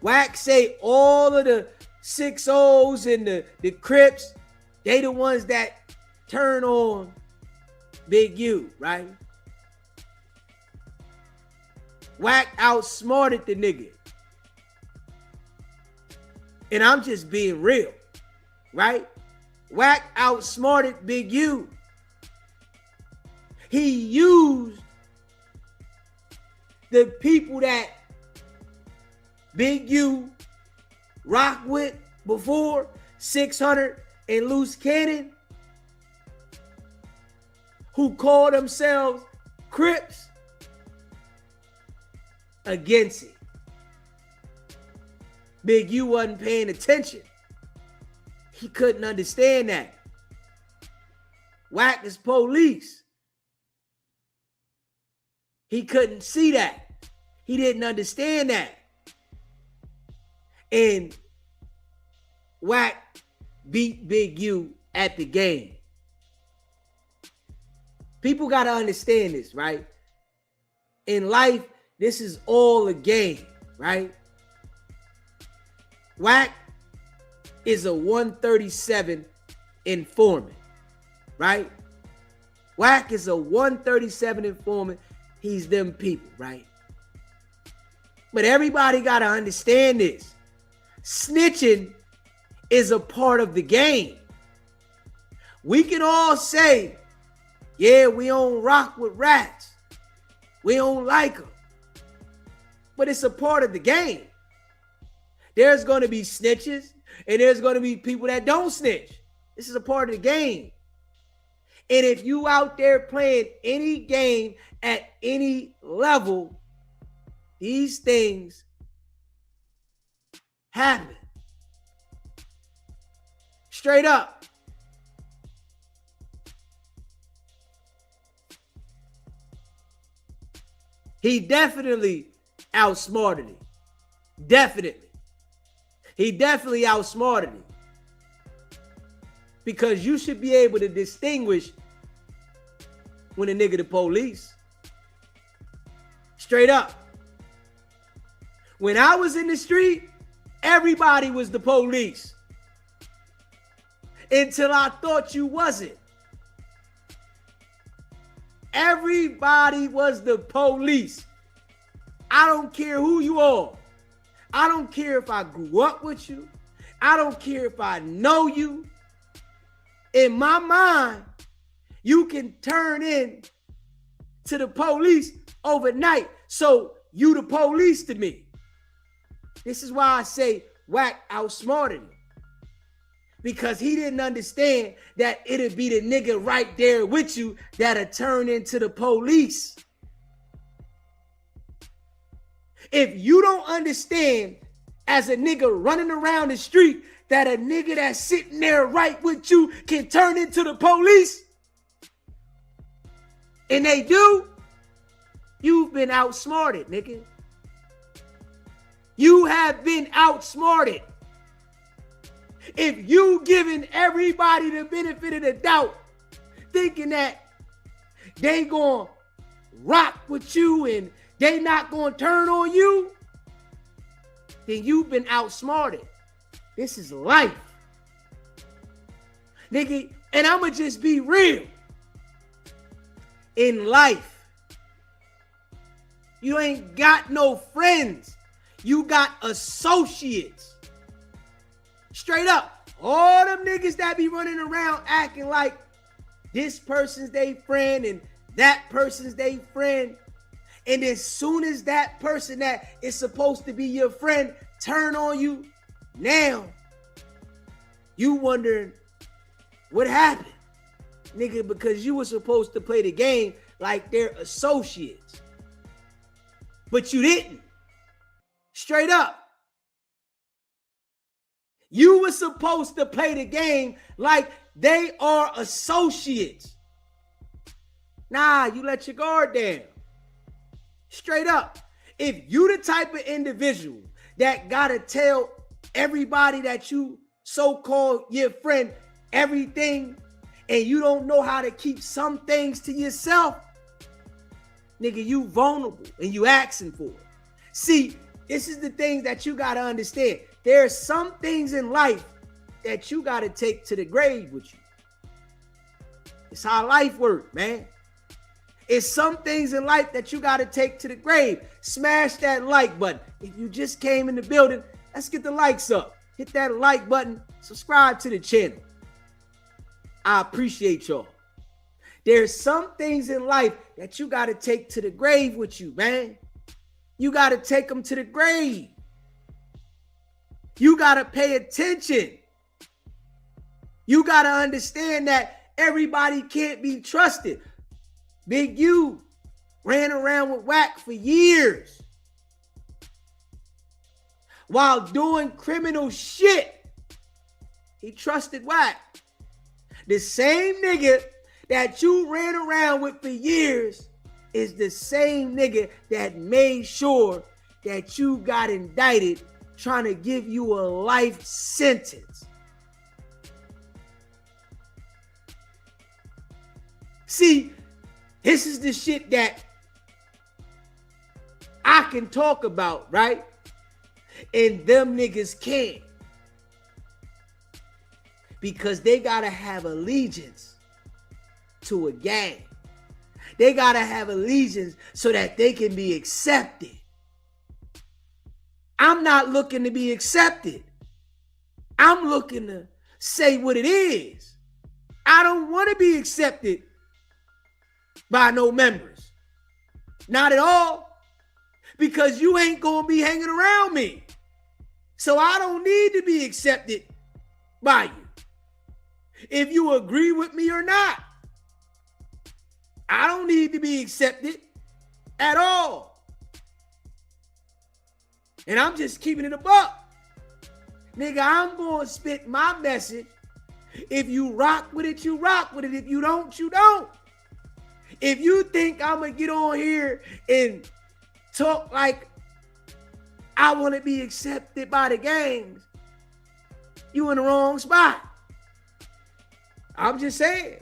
WACK say all of the 6-0s and the Crips, they the ones that turn on Big U, right? WACK outsmarted the nigga. And I'm just being real, right? WACK outsmarted Big U. He used the people that Big U rocked with before, 600 and Loose Cannon, who call themselves Crips, against it. Big U wasn't paying attention. He couldn't understand that. WACK is police. He couldn't see that. He didn't understand that. And WACK beat Big U at the game. People got to understand this, right? In life, this is all a game, right? WACK is a 137 informant, right? WACK is a 137 informant. He's them people, right? But everybody got to understand this. Snitching is a part of the game. We can all say, yeah, we don't rock with rats. We don't like them. But it's a part of the game. There's going to be snitches and there's going to be people that don't snitch. This is a part of the game. And if you out there playing any game at any level, these things happen. Straight up. He definitely outsmarted him. Definitely. He definitely outsmarted him. Because you should be able to distinguish when a nigga the police. Straight up. When I was in the street, everybody was the police. Until I thought you wasn't. Everybody was the police. I don't care who you are. I don't care if I grew up with you. I don't care if I know you. In my mind, you can turn in to the police overnight. So you the police to me. This is why I say Wack outsmarted him. Because he didn't understand that it'd be the nigga right there with you that'll turn into the police. If you don't understand as a nigga running around the street that a nigga that's sitting there right with you can turn into the police, and they do, you've been outsmarted, nigga. You have been outsmarted. If you giving everybody the benefit of the doubt, thinking that they gonna rock with you and they not gonna turn on you, then you've been outsmarted. This is life. Nigga, and I'ma just be real. In life, you ain't got no friends. You got associates. Straight up, all them niggas that be running around acting like this person's they friend and that person's they friend. And as soon as that person that is supposed to be your friend turn on you, now you wondering what happened, nigga, because you were supposed to play the game like they're associates. But you didn't. Straight up. You were supposed to play the game like they are associates. Nah, you let your guard down. Straight up. If you the type of individual that gotta tell everybody that you so-called your friend everything and you don't know how to keep some things to yourself, nigga, you vulnerable and you asking for it. See, this is the things that you gotta understand. There are some things in life that you got to take to the grave with you. It's how life works, man. It's some things in life that you got to take to the grave. Smash that like button. If you just came in the building, let's get the likes up. Hit that like button. Subscribe to the channel. I appreciate y'all. There's some things in life that you got to take to the grave with you, man. You got to take them to the grave. You got to pay attention. You got to understand that everybody can't be trusted. Big U ran around with Wack for years while doing criminal shit. He trusted Wack. The same nigga that you ran around with for years is the same nigga that made sure that you got indicted trying to give you a life sentence. See, this is the shit that I can talk about, right? And them niggas can't. Because they gotta have allegiance to a gang. They gotta have allegiance so that they can be accepted. I'm not looking to be accepted. I'm looking to say what it is. I don't want to be accepted by no members. Not at all. Because you ain't going to be hanging around me. So I don't need to be accepted by you. If you agree with me or not. I don't need to be accepted at all. And I'm just keeping it a buck. Nigga, I'm going to spit my message. If you rock with it, you rock with it. If you don't, you don't. If you think I'm going to get on here and talk like I want to be accepted by the gangs, you in the wrong spot. I'm just saying.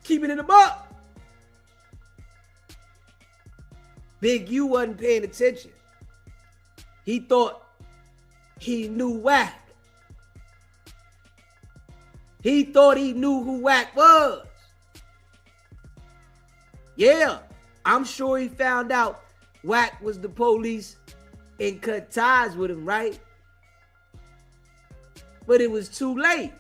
Keeping it a buck. Big U wasn't paying attention. He thought he knew WACK. He thought he knew who WACK was. Yeah, I'm sure he found out WACK was the police and cut ties with him, right? But it was too late.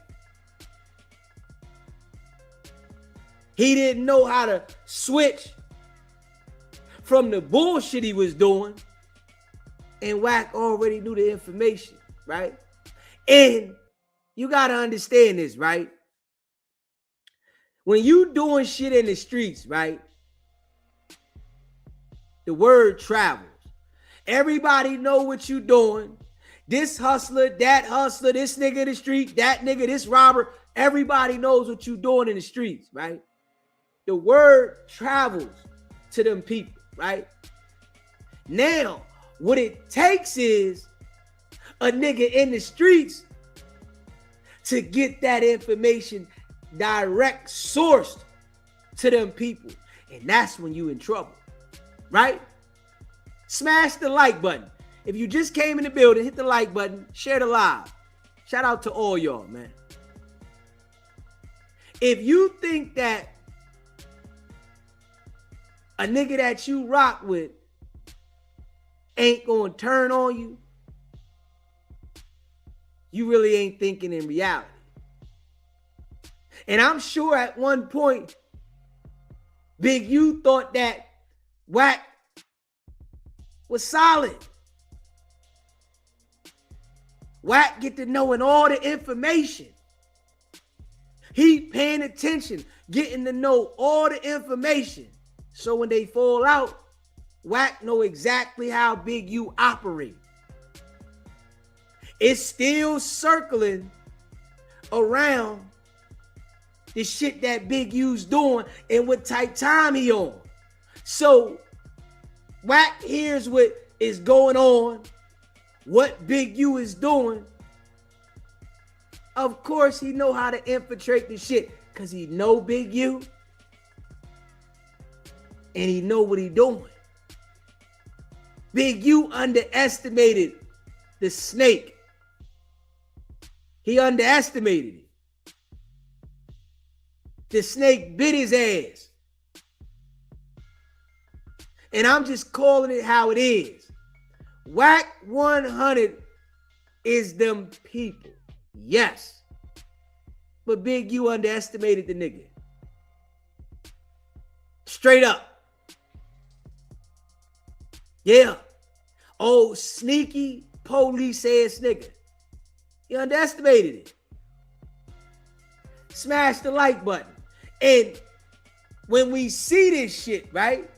He didn't know how to switch from the bullshit he was doing, and WACK already knew the information, right? And you got to understand this, right? When you doing shit in the streets, right? The word travels. Everybody know what you doing. This hustler, that hustler, this nigga in the street, that nigga, this robber. Everybody knows what you doing in the streets, right? The word travels to them people, right? Now, what it takes is a nigga in the streets to get that information direct sourced to them people. And that's when you in trouble, right? Smash the like button. If you just came in the building, hit the like button, share the live. Shout out to all y'all, man. If you think that a nigga that you rock with ain't gonna turn on you, you really ain't thinking in reality. And I'm sure at one point, Big U thought that WACK was solid. WACK get to knowing all the information. He paying attention, getting to know all the information. So when they fall out, WACK know exactly how Big U operate. It's still circling around the shit that Big U's doing and what type time he on. So WACK hears what is going on, what Big U is doing. Of course, he know how to infiltrate the shit because he know Big U and he know what he doing. Big U underestimated the snake. He underestimated it. The snake bit his ass. And I'm just calling it how it is. WACK100 is them people. Yes. But Big U underestimated the nigga. Straight up. Yeah. Oh, sneaky police ass nigga. You underestimated it. Smash the like button. And when we see this shit, right?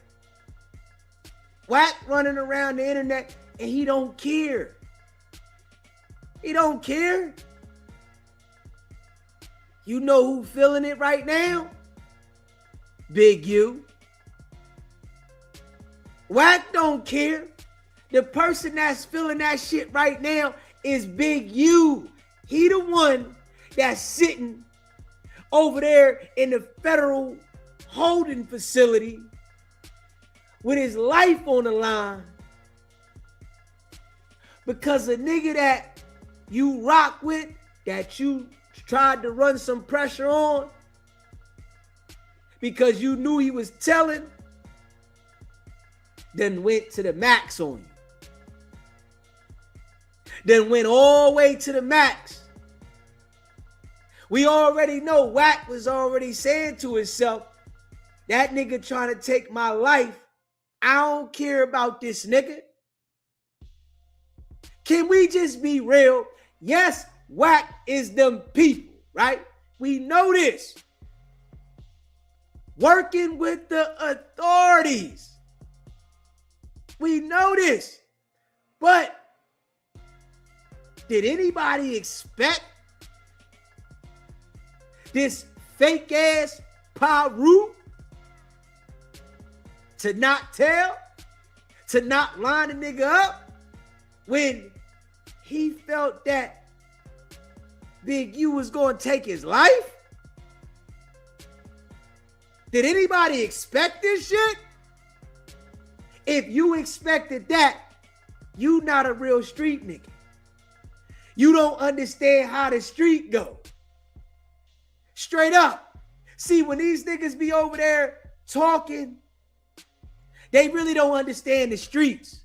WACK running around the internet and he don't care. He don't care. You know who feeling it right now? Big U. WACK don't care. The person that's feeling that shit right now is Big U. He the one that's sitting over there in the federal holding facility with his life on the line because a nigga that you rock with, that you tried to run some pressure on because you knew he was telling, then went to the max on you. Then went all the way to the max. We already know WACK was already saying to himself, that nigga trying to take my life. I don't care about this nigga. Can we just be real? Yes, WACK is them people, right? We know this. Working with the authorities. We know this. But did anybody expect this fake ass Paru to not tell, to not line a nigga up when he felt that Big U was going to take his life? Did anybody expect this shit? If you expected that, you not a real street nigga. You don't understand how the street go. Straight up. See, when these niggas be over there talking, they really don't understand the streets.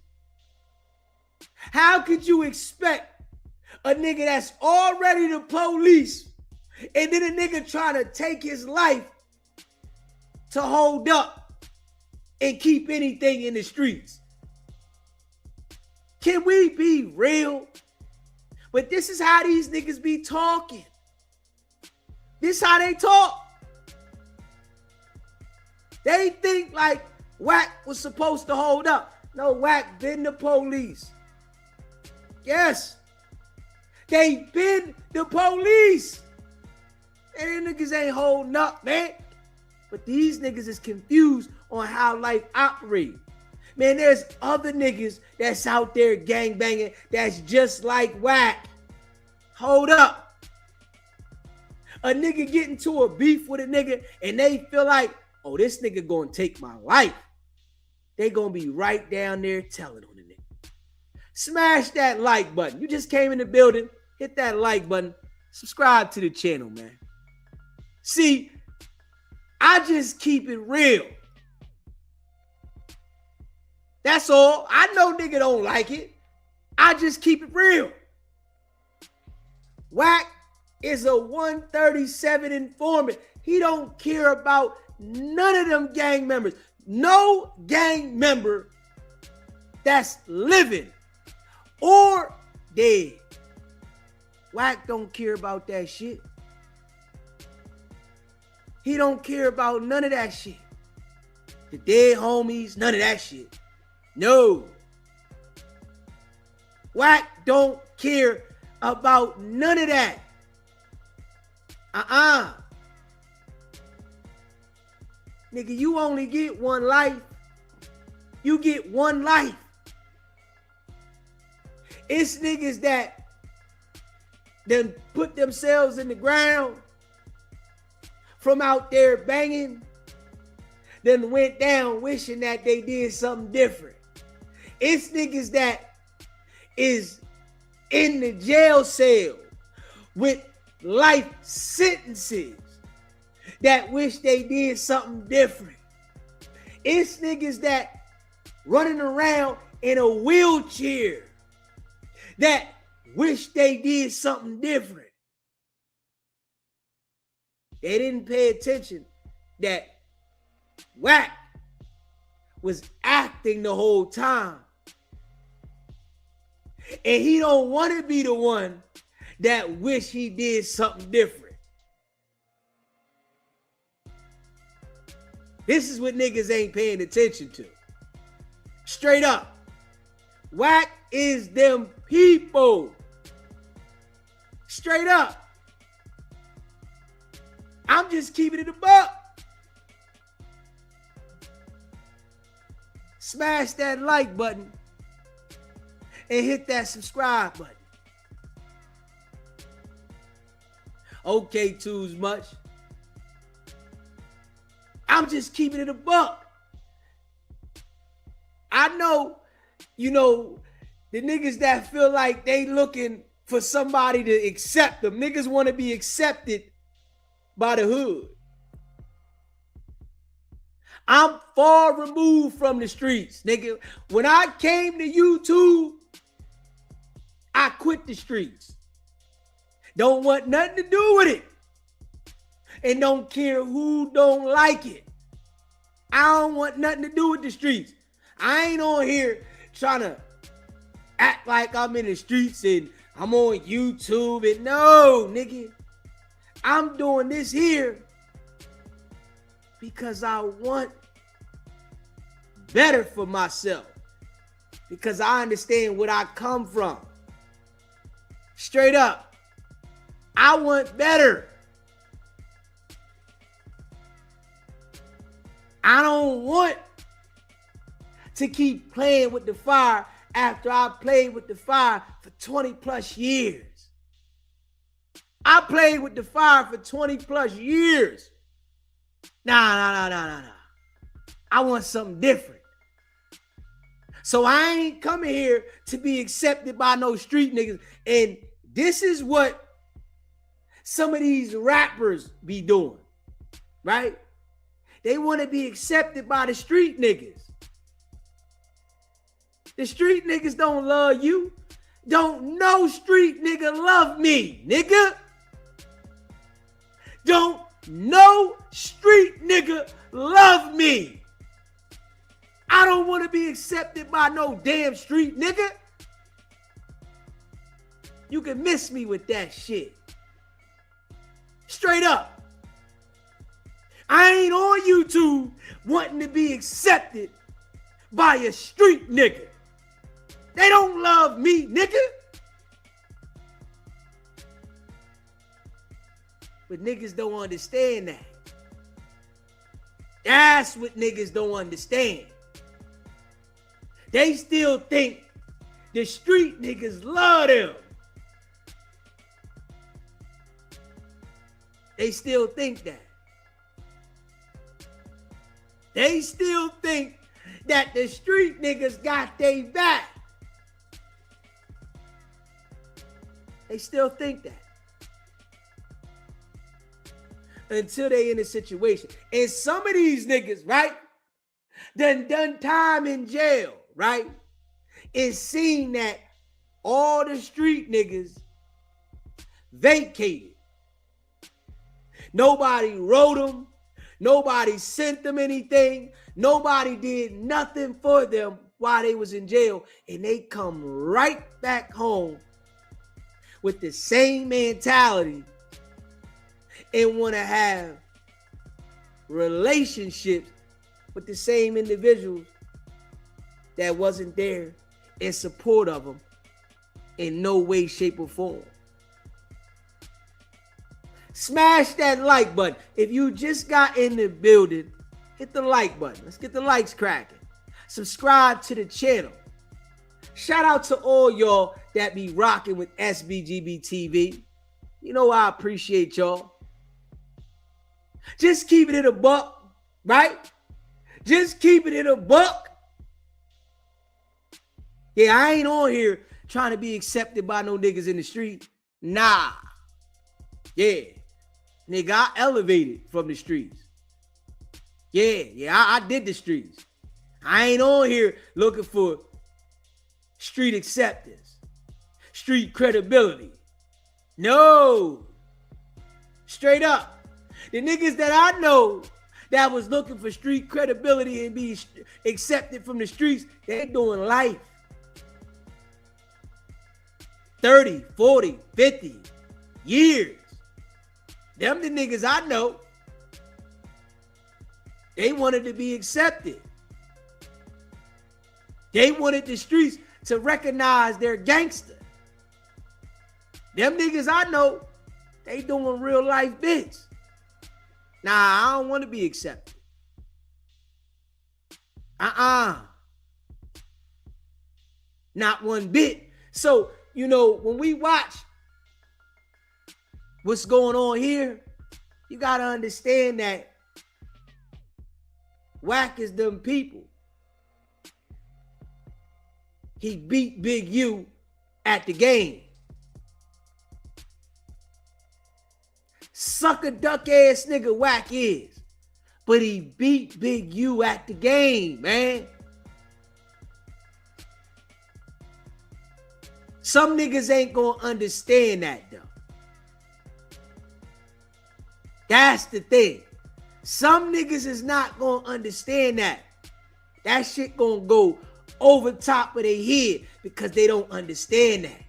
How could you expect a nigga that's already the police and then a nigga trying to take his life to hold up and keep anything in the streets? Can we be real? But this is how these niggas be talking. This how they talk. They think like WACK was supposed to hold up. No, WACK been the police. Yes. They been the police. And niggas ain't holding up, man. But these niggas is confused on how life operates. Man, there's other niggas that's out there gangbanging that's just like WACK. Hold up. A nigga get into a beef with a nigga and they feel like, oh, this nigga gonna take my life. They gonna be right down there telling on the nigga. Smash that like button. You just came in the building. Hit that like button. Subscribe to the channel, man. See, I just keep it real. That's all. I know nigga don't like it. I just keep it real. WACK is a 137 informant. He don't care about none of them gang members. No gang member that's living or dead. WACK don't care about that shit. He don't care about none of that shit. The dead homies, none of that shit. No. WACK don't care about none of that. Nigga, you only get one life. You get one life. It's niggas that then put themselves in the ground from out there banging, then went down wishing that they did something different. It's niggas that is in the jail cell with life sentences that wish they did something different. It's niggas that running around in a wheelchair that wish they did something different. They didn't pay attention that WACK was acting the whole time. And he don't want to be the one that wish he did something different. This is what niggas ain't paying attention to. Straight up. WACK is them people. Straight up. I'm just keeping it a buck. Smash that like button and hit that subscribe button. Okay, too much. I'm just keeping it a buck. I know, the niggas that feel like they looking for somebody to accept them. Niggas want to be accepted by the hood. I'm far removed from the streets, nigga. When I came to YouTube, I quit the streets. Don't want nothing to do with it. And don't care who don't like it. I don't want nothing to do with the streets. I ain't on here trying to act like I'm in the streets and I'm on YouTube. And no, nigga. I'm doing this here because I want better for myself. Because I understand what I come from. Straight up. I want better. I don't want to keep playing with the fire after I played with the fire for 20 plus years. I played with the fire for 20 plus years. Nah. I want something different. So I ain't coming here to be accepted by no street niggas. And this is what some of these rappers be doing, right? They want to be accepted by the street niggas. The street niggas don't love you. Don't no street nigga love me, nigga. Don't no street nigga love me. I don't want to be accepted by no damn street nigga. You can miss me with that shit. Straight up. I ain't on YouTube wanting to be accepted by a street nigga. They don't love me, nigga. But niggas don't understand that. That's what niggas don't understand. They still think the street niggas love them. They still think that. They still think that the street niggas got they back. They still think that. Until they in a situation. And some of these niggas, right, done time in jail, right, is seen that all the street niggas vacated. Nobody wrote them. Nobody sent them anything. Nobody did nothing for them while they was in jail. And they come right back home with the same mentality and want to have relationships with the same individuals that wasn't there in support of them in no way, shape, or form. Smash that like button. If you just got in the building, hit the like button. Let's get the likes cracking. Subscribe to the channel. Shout out to all y'all that be rocking with SBGB TV. You know I appreciate y'all. Just keep it in a buck, right? Just keep it in a buck. Yeah, I ain't on here trying to be accepted by no niggas in the street. Nah. Yeah. Nigga, I elevated from the streets. Yeah, I did the streets. I ain't on here looking for street acceptance, street credibility. No. Straight up. The niggas that I know that was looking for street credibility and be accepted from the streets, they doing life. 30, 40, 50 years. Them the niggas I know. They wanted to be accepted. They wanted the streets to recognize their gangster. Them niggas I know, they doing real life bits. Nah, I don't want to be accepted. Not one bit. So, you know, when we watch what's going on here, you got to understand that WACK is them people. He beat Big U at the game. Sucker duck ass nigga WACK is. But he beat Big U at the game, man. Some niggas ain't gonna understand that though. That's the thing. Some niggas is not gonna understand that. That shit gonna go over top of their head because they don't understand that.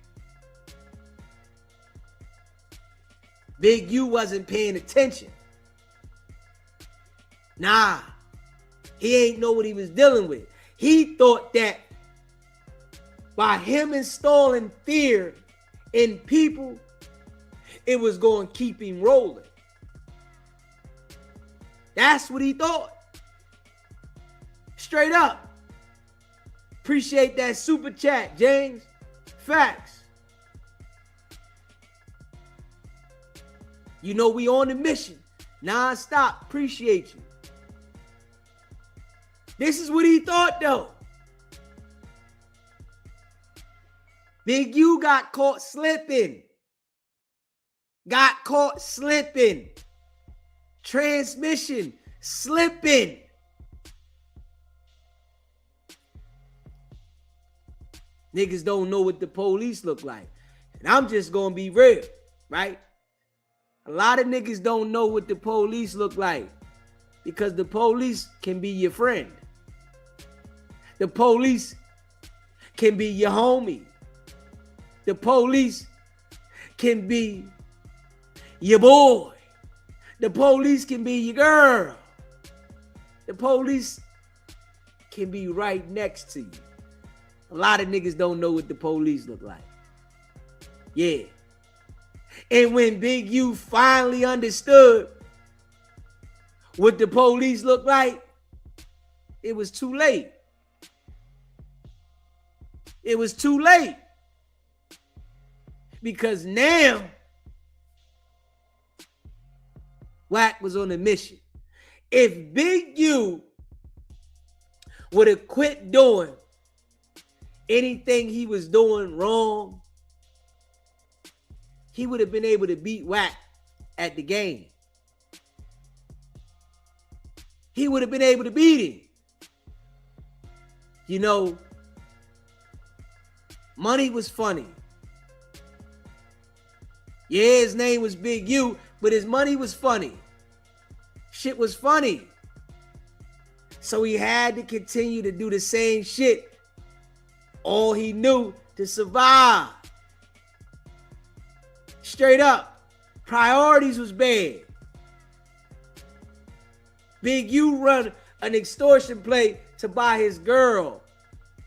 Big U wasn't paying attention. Nah, he ain't know what he was dealing with. He thought that by him installing fear in people, it was going to keep him rolling. That's what he thought. Straight up. Appreciate that super chat, James. Facts. You know we on a mission. Non-stop. Appreciate you. This is what he thought though. Big U got caught slipping. Got caught slipping. Transmission slipping. Niggas don't know what the police look like. And I'm just gonna be real, right? A lot of niggas don't know what the police look like because the police can be your friend. The police can be your homie. The police can be your boy. The police can be your girl. The police can be right next to you. A lot of niggas don't know what the police look like. Yeah. And when Big U finally understood what the police look like, it was too late. It was too late. Because now, WACK was on a mission. If Big U would have quit doing anything he was doing wrong, he would have been able to beat WACK at the game. He would have been able to beat him. You know, money was funny. Yeah, his name was Big U, but his money was funny. Shit was funny. So he had to continue to do the same shit. All he knew to survive. Straight up. Priorities was bad. Big U run an extortion play to buy his girl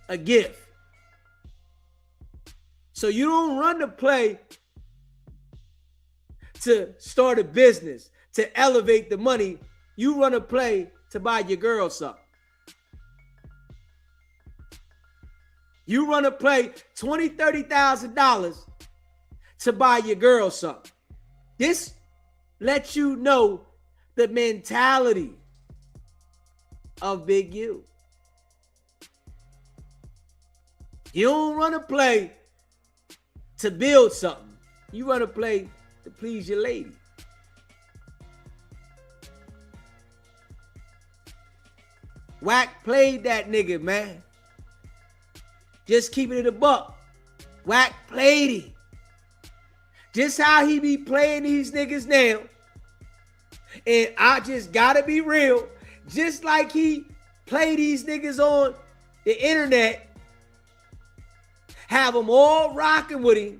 a gift. So you don't run the play to start a business, to elevate the money. You run a play to buy your girl something. You run a play $20,000, $30,000 to buy your girl something. This lets you know the mentality of Big U. You don't run a play to build something. You run a play to please your lady. WACK played that nigga, man. Just keeping it a buck. WACK played him. Just how he be playing these niggas now. And I just gotta be real. Just like he play these niggas on the internet, have them all rocking with him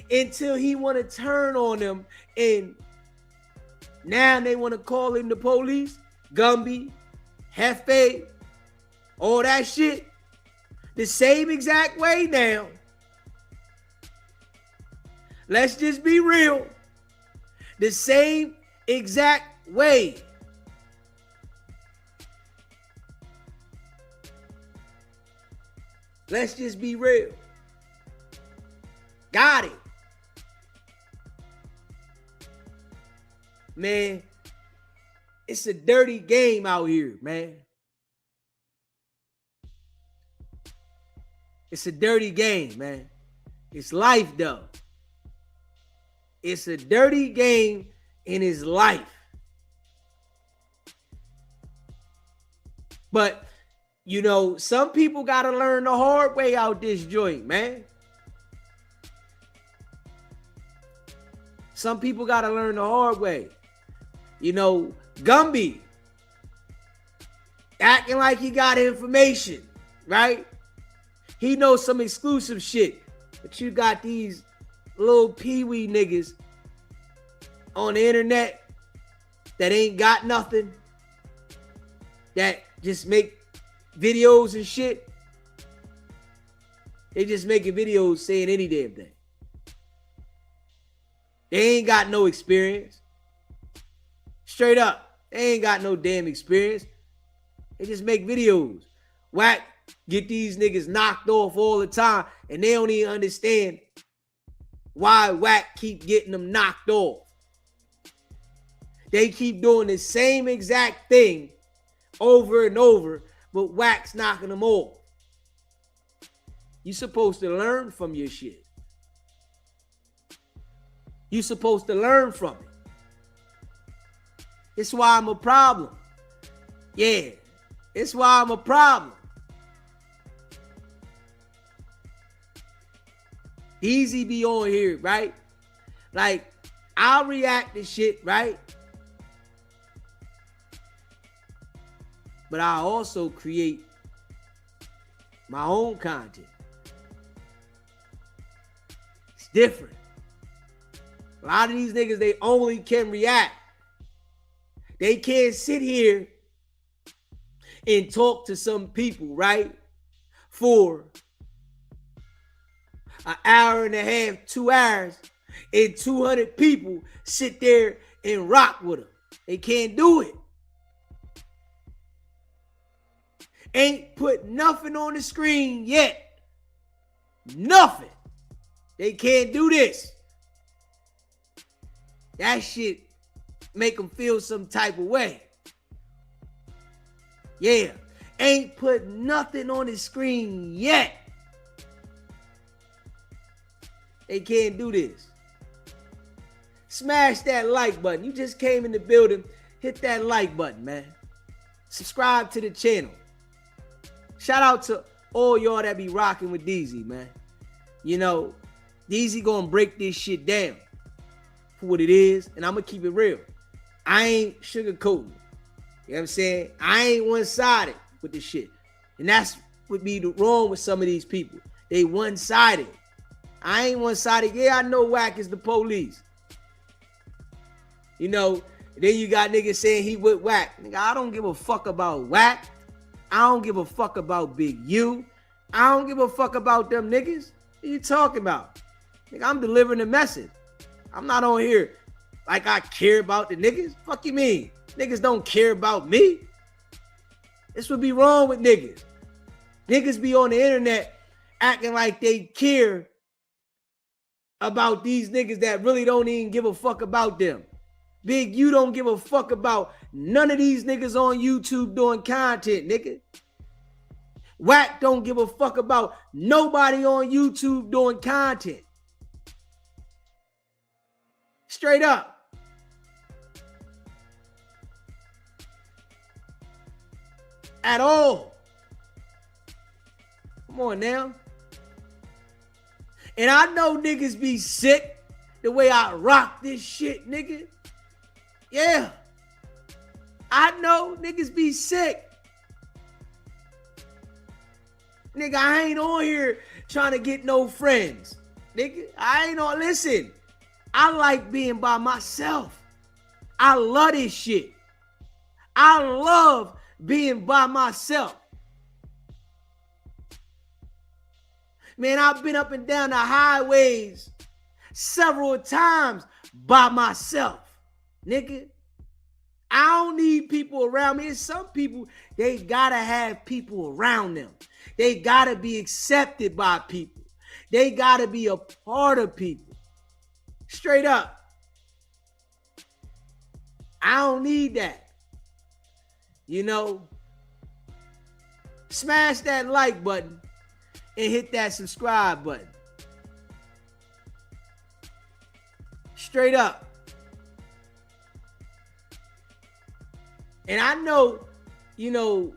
until he want to turn on them, and now they want to call in the police. Gumby, Hefe, all that shit. The same exact way now. Let's just be real. The same exact way. Let's just be real. Got it. Man, it's a dirty game out here, man. It's a dirty game, man. It's life, though. It's a dirty game in his life. But, you know, some people got to learn the hard way out this joint, man. Some people got to learn the hard way. You know, Gumby acting like he got information, right? He knows some exclusive shit. But you got these little peewee niggas on the internet that ain't got nothing, that just make videos and shit. They just making videos saying any damn thing. They ain't got no experience. Straight up. They ain't got no damn experience. They just make videos. WACK get these niggas knocked off all the time, and they don't even understand why WACK keep getting them knocked off. They keep doing the same exact thing over and over, but WACK's knocking them off. You supposed to learn from your shit. You supposed to learn from it. It's why I'm a problem. Yeah, it's why I'm a problem. Easy be on here, right? Like, I'll react to shit, right? But I also create my own content. It's different. A lot of these niggas, they only can react. They can't sit here and talk to some people, right? For an hour and a half, 2 hours, and 200 people sit there and rock with them. They can't do it. Ain't put nothing on the screen yet. Nothing. They can't do this. That shit make them feel some type of way. Yeah. Ain't put nothing on the screen yet. They can't do this. Smash that like button. You just came in the building. Hit that like button, man. Subscribe to the channel. Shout out to all y'all that be rocking with DZ, man. You know, DZ gonna break this shit down for what it is, and I'm gonna keep it real. I ain't sugarcoating. You know what I'm saying? I ain't one-sided with this shit. And that's what be wrong with some of these people. They one-sided. I ain't one-sided. Yeah, I know WACK is the police. You know, then you got niggas saying he with WACK. Nigga, I don't give a fuck about WACK. I don't give a fuck about Big U. I don't give a fuck about them niggas. What you talking about? Nigga, I'm delivering a message. I'm not on here like I care about the niggas. Fuck you mean? Niggas don't care about me. This would be wrong with niggas. Niggas be on the internet acting like they care about these niggas that really don't even give a fuck about them. Big, you don't give a fuck about none of these niggas on YouTube doing content, nigga. WACK don't give a fuck about nobody on YouTube doing content. Straight up. At all. Come on now. And I know niggas be sick the way I rock this shit, nigga. Yeah. I know niggas be sick. Nigga, I ain't on here trying to get no friends. Nigga, I ain't on, listen. I like being by myself. I love this shit. I love being by myself. Man, I've been up and down the highways several times by myself, nigga. I don't need people around me. It's some people, they gotta have people around them. They gotta be accepted by people. They gotta be a part of people. Straight up. I don't need that. You know, smash that like button and hit that subscribe button. Straight up. And I know, you know,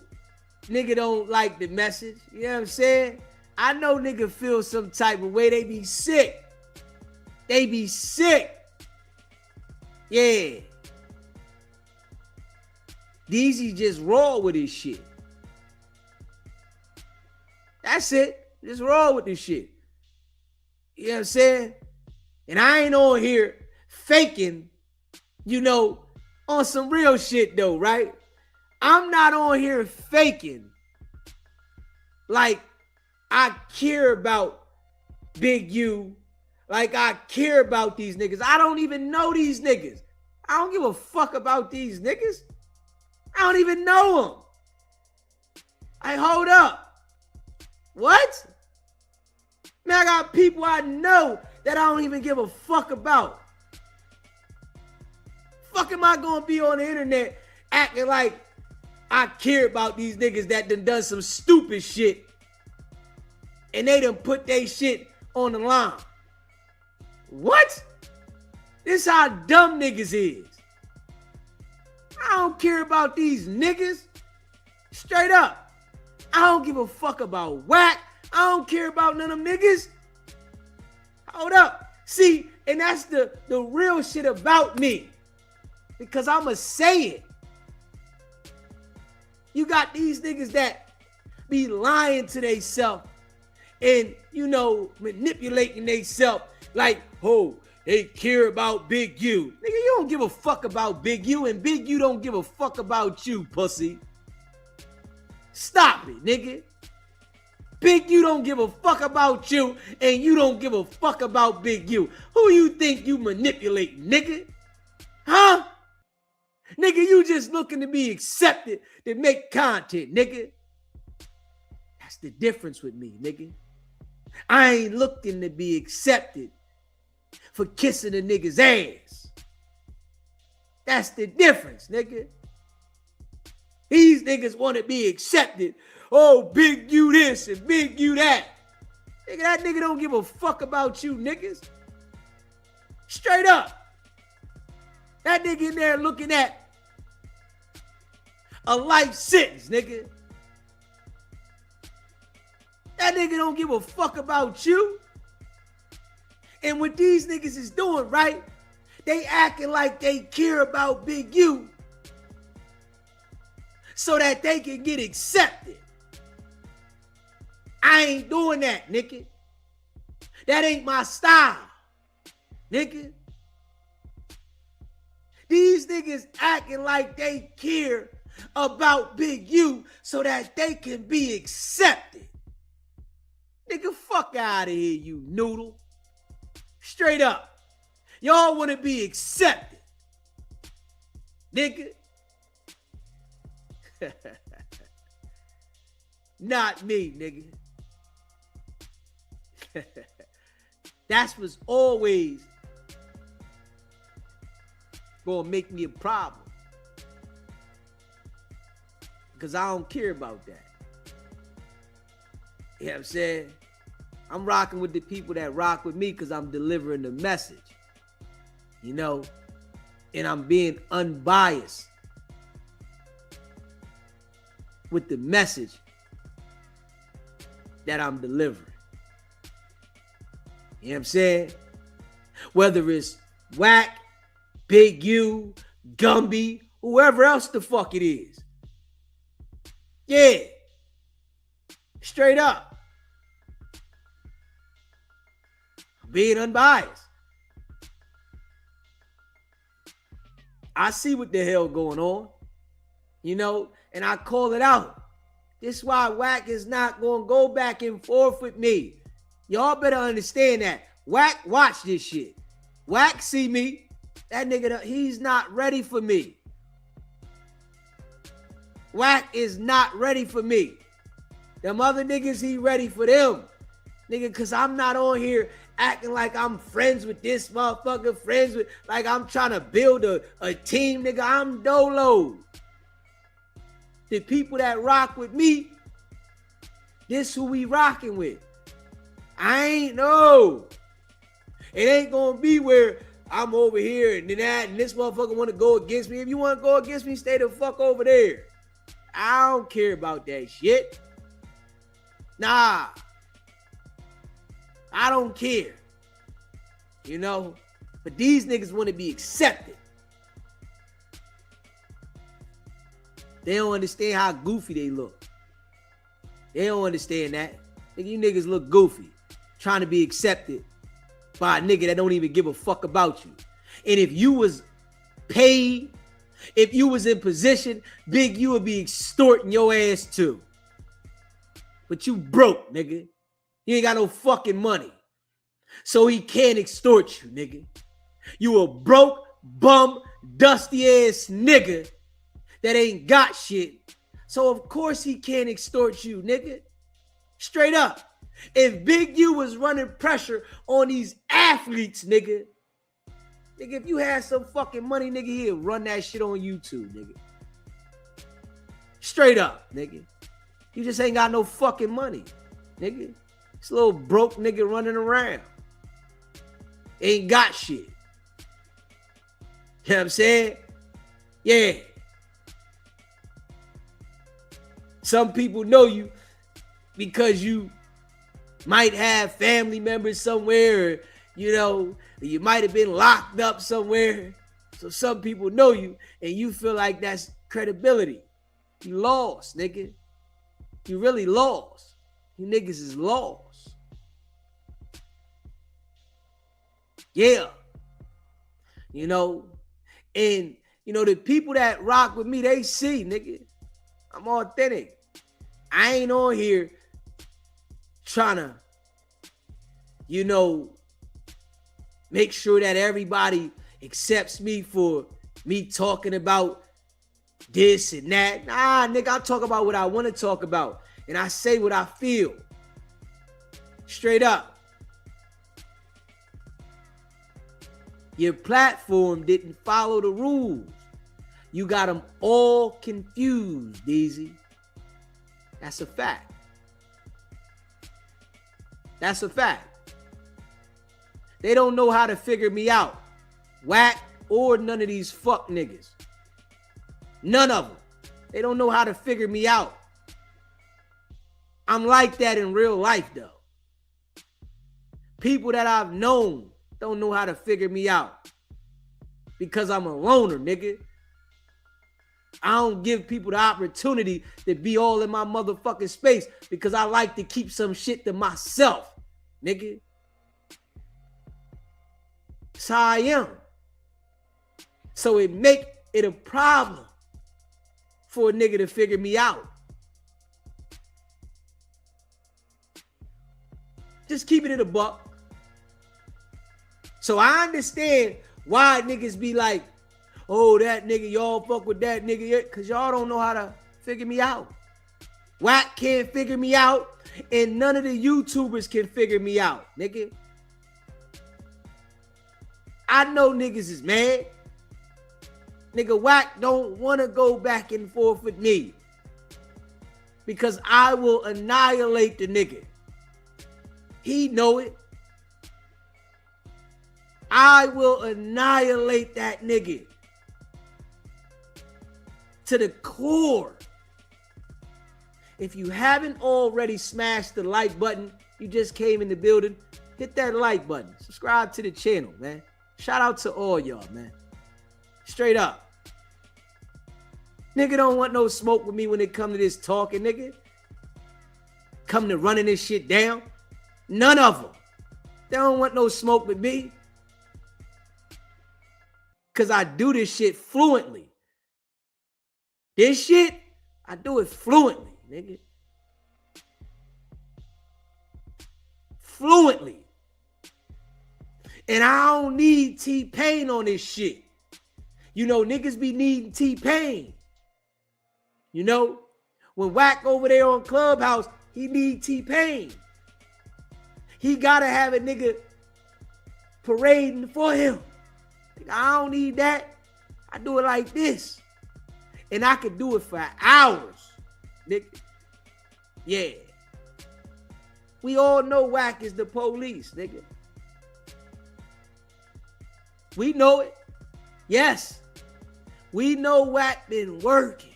nigga don't like the message. You know what I'm saying? I know nigga feel some type of way. They be sick. They be sick. Yeah. DZ just raw with his shit. That's it. Just roll with this shit. You know what I'm saying? And I ain't on here faking, you know, on some real shit though, right? I'm not on here faking like I care about Big U, like I care about these niggas. I don't even know these niggas. I don't give a fuck about these niggas. I don't even know them. Hey, hold up. What? Man, I got people I know that I don't even give a fuck about. Fuck am I gonna be on the internet acting like I care about these niggas that done some stupid shit and they done put they shit on the line? What? This how dumb niggas is. I don't care about these niggas. Straight up. I don't give a fuck about whack. I don't care about none of them niggas. Hold up. See, and that's the real shit about me. Because I'ma say it. You got these niggas that be lying to theyself and, manipulating theyself like, oh, they care about Big U. Nigga, you don't give a fuck about Big U, and Big U don't give a fuck about you, pussy. Stop it, nigga. Big U don't give a fuck about you, and you don't give a fuck about Big U. Who you think you manipulate, nigga? Huh? Nigga, you just looking to be accepted to make content, nigga. That's the difference with me, nigga. I ain't looking to be accepted for kissing a nigga's ass. That's the difference, nigga. These niggas want to be accepted. Oh, Big U this and Big U that. Nigga, that nigga don't give a fuck about you niggas. Straight up. That nigga in there looking at a life sentence, nigga. That nigga don't give a fuck about you. And what these niggas is doing, right? They acting like they care about Big U so that they can get accepted. I ain't doing that, nigga. That ain't my style, nigga. These niggas acting like they care about Big U so that they can be accepted. Nigga, fuck out of here, you noodle. Straight up. Y'all want to be accepted. Nigga. Not me, nigga. That's what's always gonna make me a problem. Because I don't care about that. You know what I'm saying? I'm rocking with the people that rock with me because I'm delivering the message. And I'm being unbiased with the message that I'm delivering. You know what I'm saying? Whether it's Whack, Big U, Gumby, whoever else the fuck it is. Yeah. Straight up. Being unbiased. I see what the hell going on. And I call it out. This is why Whack is not going to go back and forth with me. Y'all better understand that. Whack watch this shit. Whack see me. That nigga, he's not ready for me. Whack is not ready for me. Them other niggas, he ready for them. Nigga, because I'm not on here acting like I'm friends with this motherfucker, like I'm trying to build a team, nigga. I'm dolo. The people that rock with me, this who we rocking with. I ain't know. It ain't gonna be where I'm over here and that and this motherfucker want to go against me. If you want to go against me, stay the fuck over there. I don't care about that shit. Nah. I don't care. But these niggas want to be accepted. They don't understand how goofy they look. They don't understand that. Nigga, you niggas look goofy. Trying to be accepted by a nigga that don't even give a fuck about you. And if you was paid, if you was in position, Big U would be extorting your ass too. But you broke, nigga. You ain't got no fucking money. So he can't extort you, nigga. You a broke, bum, dusty ass nigga that ain't got shit. So of course he can't extort you, nigga. Straight up. If Big U was running pressure on these athletes, nigga, if you had some fucking money, nigga, he'll run that shit on YouTube, nigga. Straight up, nigga. You just ain't got no fucking money, nigga. This little broke nigga running around. Ain't got shit. You know what I'm saying? Yeah. Some people know you because you might have family members somewhere, or, you know, you might have been locked up somewhere. So some people know you and you feel like that's credibility. You lost, nigga. You really lost. You niggas is lost. Yeah. You know, and, you know, the people that rock with me, they see, nigga, I'm authentic. I ain't on here trying to, you know, make sure that everybody accepts me for me talking about this and that. Nah, nigga, I talk about what I want to talk about. And I say what I feel. Straight up. Your platform didn't follow the rules. You got them all confused, Deezy. That's a fact. That's a fact. They don't know how to figure me out. Whack or none of these fuck niggas. None of them. They don't know how to figure me out. I'm like that in real life, though. People that I've known don't know how to figure me out. Because I'm a loner, nigga. I don't give people the opportunity to be all in my motherfucking space because I like to keep some shit to myself, nigga. That's how I am. So it make it a problem for a nigga to figure me out. Just keep it in a buck. So I understand why niggas be like, oh, that nigga, y'all fuck with that nigga, because y'all don't know how to figure me out. Wack can't figure me out, and none of the YouTubers can figure me out, nigga. I know niggas is mad. Nigga, Wack don't want to go back and forth with me because I will annihilate the nigga. He know it. I will annihilate that nigga to the core. If you haven't already smashed the like button, you just came in the building, hit that like button. Subscribe to the channel, man. Shout out to all y'all, man. Straight up. Nigga don't want no smoke with me when it come to this talking, nigga. Come to running this shit down. None of them. They don't want no smoke with me. Because I do this shit fluently. This shit, I do it fluently, nigga. Fluently. And I don't need T-Pain on this shit. You know, niggas be needing T-Pain. You know, when Wack over there on Clubhouse, he need T-Pain. He gotta have a nigga parading for him. I don't need that. I do it like this. And I could do it for hours, nigga. Yeah. We all know Wack is the police, nigga. We know it. Yes. We know Wack been working.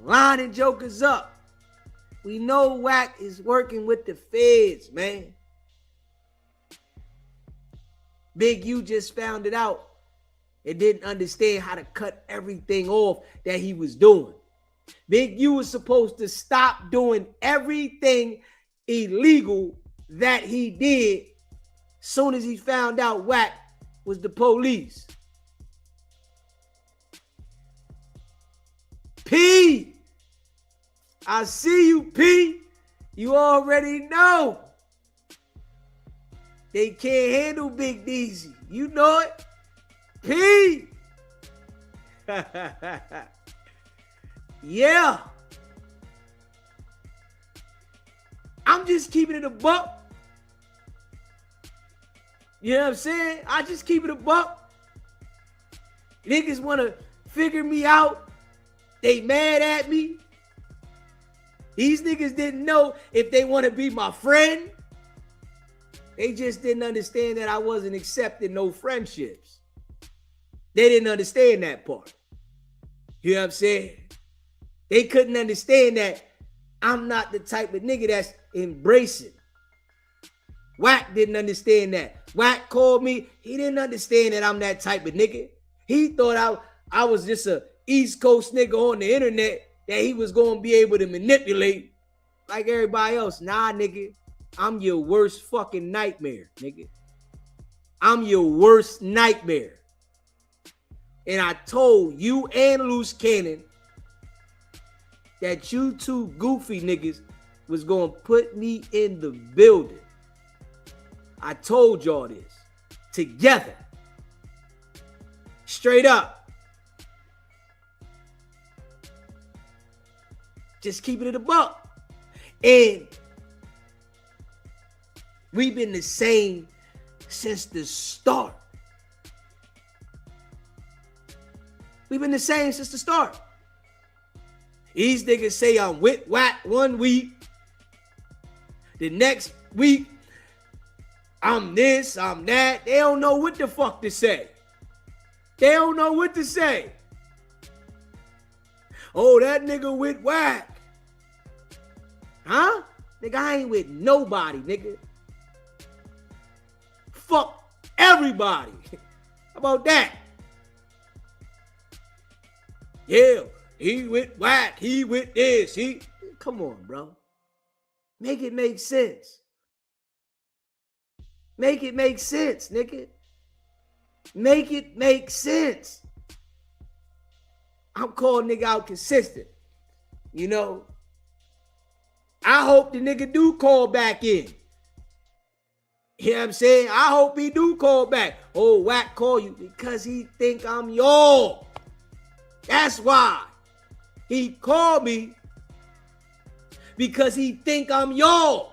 Lining jokers up. We know Wack is working with the feds, man. Big U just found it out and didn't understand how to cut everything off that he was doing. Big U was supposed to stop doing everything illegal that he did soon as he found out Wack was the police. P, I see you, P. You already know. They can't handle Big Deezy. You know it. P. Yeah. I'm just keeping it a buck. You know what I'm saying? I just keep it a buck. Niggas want to figure me out. They mad at me. These niggas didn't know if they want to be my friend. They just didn't understand that I wasn't accepting no friendships. They didn't understand that part. You know what I'm saying? They couldn't understand that I'm not the type of nigga that's embracing. WACK didn't understand that. WACK called me. He didn't understand that I'm that type of nigga. He thought I was just a East Coast nigga on the internet that he was going to be able to manipulate like everybody else. Nah, nigga. I'm your worst fucking nightmare, nigga. I'm your worst nightmare. And I told you and Loose Cannon that you two goofy niggas was going to put me in the building. I told y'all this. Together. Straight up. Just keep it in the buck. And we've been the same since the start. We've been the same since the start. These niggas say I'm with WACK 1 week. The next week, I'm this, I'm that. They don't know what the fuck to say. They don't know what to say. Oh, that nigga with WACK. Huh? Nigga, I ain't with nobody, nigga. Fuck everybody. How about that? Yeah, he with WACK, he with this, Come on, bro. Make it make sense. Make it make sense, nigga. Make it make sense. I'm calling nigga out consistent. You know, I hope the nigga do call back in. You know what I'm saying? I hope he do call back. Oh, WACK call you because he think I'm y'all. That's why. He called me because he think I'm y'all.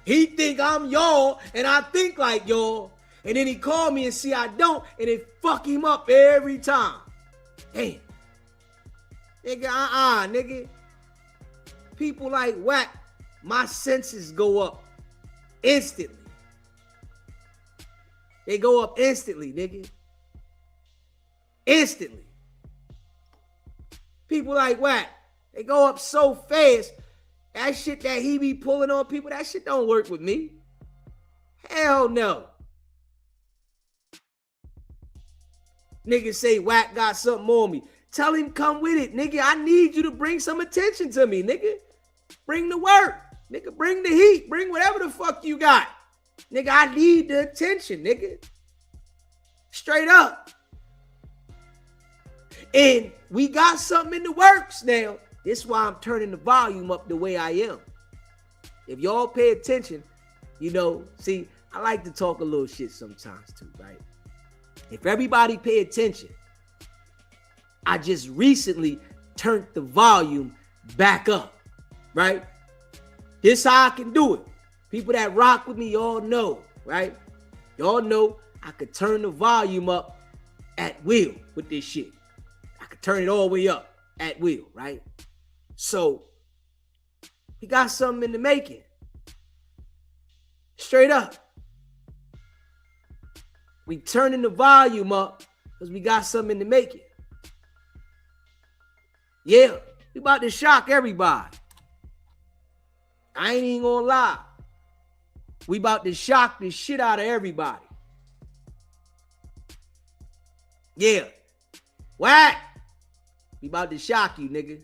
He think I'm y'all and I think like y'all. And then he called me and see I don't, and it fuck him up every time. Damn. Nigga, nigga. People like WACK, my senses go up instantly. They go up instantly, nigga. Instantly. People like WACK, they go up so fast. That shit that he be pulling on people, that shit don't work with me. Hell no. Niggas say WACK got something on me. Tell him come with it, nigga. I need you to bring some attention to me, nigga. Bring the work. Nigga, bring the heat. Bring whatever the fuck you got. Nigga, I need the attention, nigga. Straight up. And we got something in the works now. This is why I'm turning the volume up the way I am. If y'all pay attention, you know, see, I like to talk a little shit sometimes too, right? If everybody pay attention, I just recently turned the volume back up, right? This how I can do it. People that rock with me, y'all know, right? Y'all know I could turn the volume up at will with this shit. I could turn it all the way up at will, right? So, we got something in the making. Straight up. We turning the volume up because we got something in the making. Yeah, we about to shock everybody. I ain't even gonna lie. We about to shock the shit out of everybody. Yeah. WACK. We about to shock you, nigga.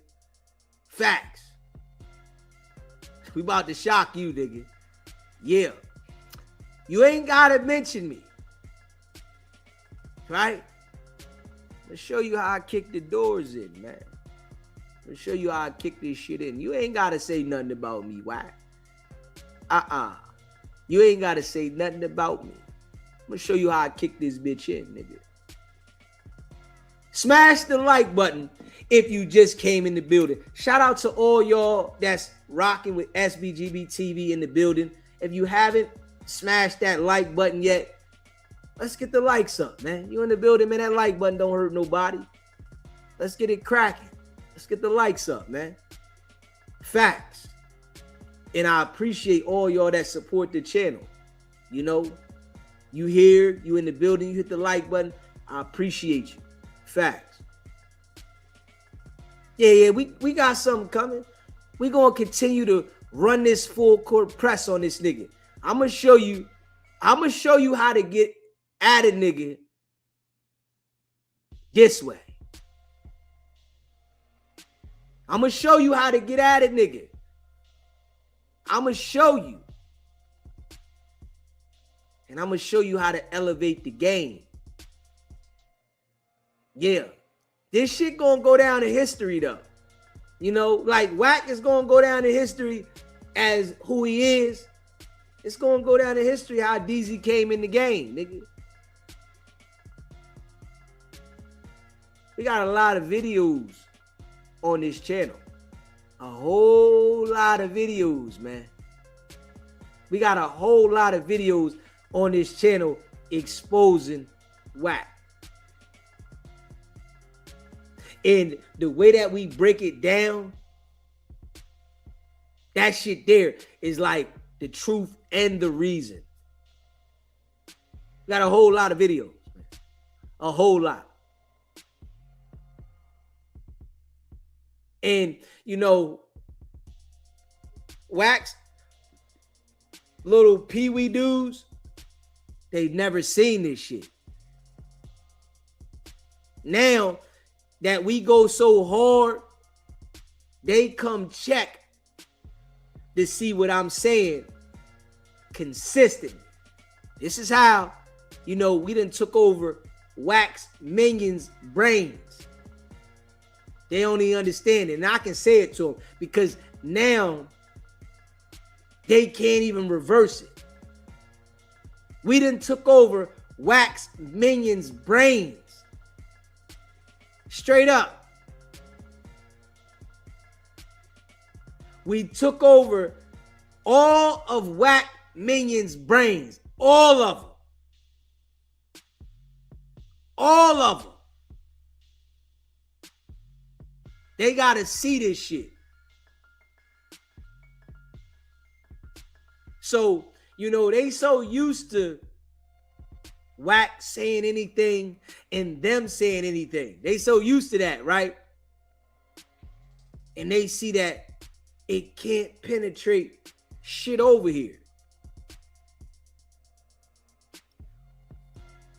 Facts. We about to shock you, nigga. Yeah. You ain't gotta mention me. Right? I'll show you how I kick the doors in, man. I'll show you how I kick this shit in. You ain't gotta say nothing about me, WACK. You ain't gotta say nothing about me. I'm gonna show you how I kick this bitch in, nigga. Smash the like button if you just came in the building. Shout out to all y'all that's rocking with SBGB TV in the building. If you haven't smashed that like button yet, let's get the likes up, man. You in the building, man. That like button don't hurt nobody. Let's get it cracking. Let's get the likes up, man. Facts. And I appreciate all y'all that support the channel. You know, You here, you in the building, you hit the like button. I appreciate you. Facts. Yeah, we got something coming. We gonna continue to run this full court press on this nigga. I'm gonna show you how to get at a nigga this way. I'm gonna show you how to get at a nigga. I'm gonna show you. And I'm gonna show you how to elevate the game. Yeah. This shit gonna go down in history though. You know, like WACK is gonna go down in history as who he is. It's gonna go down in history how DZ came in the game, nigga. We got a lot of videos on this channel. A whole lot of videos, man. We got a whole lot of videos on this channel exposing WACK. And the way that we break it down, that shit there is like the truth and the reason. We got a whole lot of videos. A whole lot. And, you know, WACK's little peewee dudes, they've never seen this shit. Now that we go so hard, they come check to see what I'm saying consistently. This is how, you know, we done took over WACK's minions' brains. They only understand it. And I can say it to them because now they can't even reverse it. We done took over WACK's minions' brains. Straight up. We took over all of WACK minions' brains. All of them. All of them. They gotta see this shit. So, you know, they so used to WACK saying anything and them saying anything. They so used to that, right? And they see that it can't penetrate shit over here.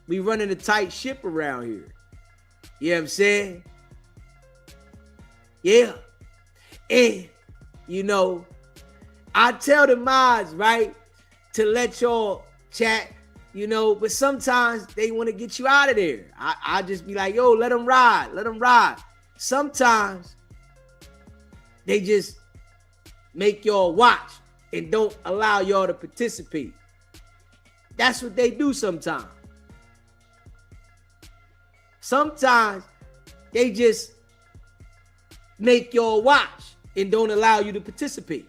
We running a tight ship around here. You know what I'm saying? Yeah. And, you know, I tell the mods, right, to let y'all chat, you know, but sometimes they want to get you out of there. I just be like, yo, let them ride. Let them ride. Sometimes they just make y'all watch and don't allow y'all to participate. That's what they do sometimes. Sometimes they just make y'all watch and don't allow you to participate,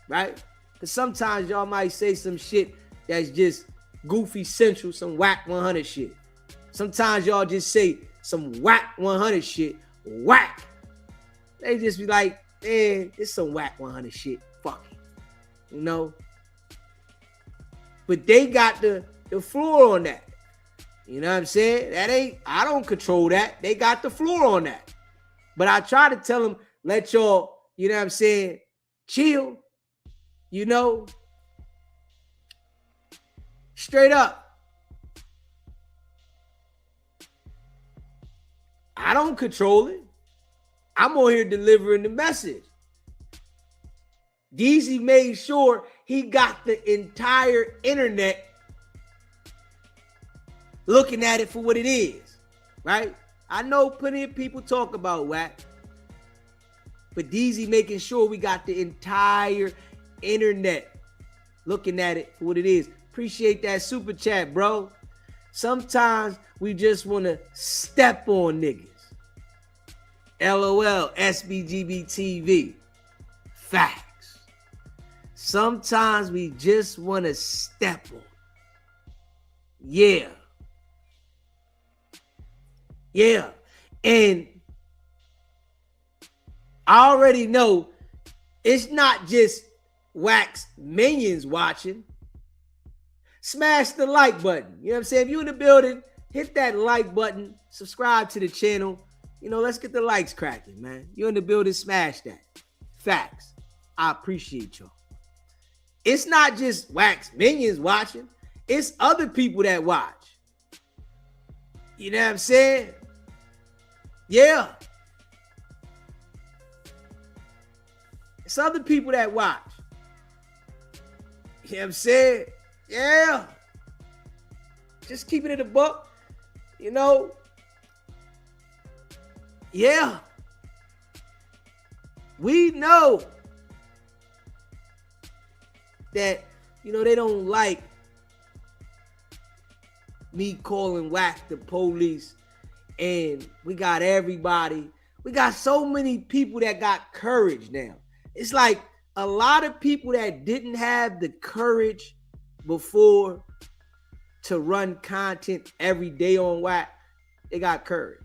right? Because sometimes y'all might say some shit that's just goofy central, some WACK100 shit. Sometimes y'all just say some WACK100 shit, whack. They just be like, man, it's some WACK100 shit, fuck it, you know? But they got the floor on that. You know what I'm saying? I don't control that. They got the floor on that. But I try to tell them, let y'all, you know what I'm saying, chill, you know, straight up. I don't control it. I'm on here delivering the message. DZ made sure he got the entire internet looking at it for what it is, right? I know plenty of people talk about WACK, but DZ making sure we got the entire internet looking at it for what it is. Appreciate that super chat, bro. Sometimes we just want to step on niggas. LOL, SBGB TV. Facts. Sometimes we just want to step on. Yeah. Yeah. And I already know it's not just WACK's minions watching. smash the like button. You know what I'm saying? If you're in the building, hit that like button, subscribe to the channel. You know, let's get the likes cracking, man. You're in the building, smash that. Facts. I appreciate y'all. It's not just Wax Minions watching. It's other people that watch. You know what I'm saying? Yeah. It's other people that watch. You know what I'm saying? Yeah. Just keeping it a buck. You know? Yeah. We know that, you know, they don't like me calling Wack the police, and we got everybody. We got so many people that got courage now. It's like a lot of people that didn't have the courage before to run content every day on Wack, they got courage.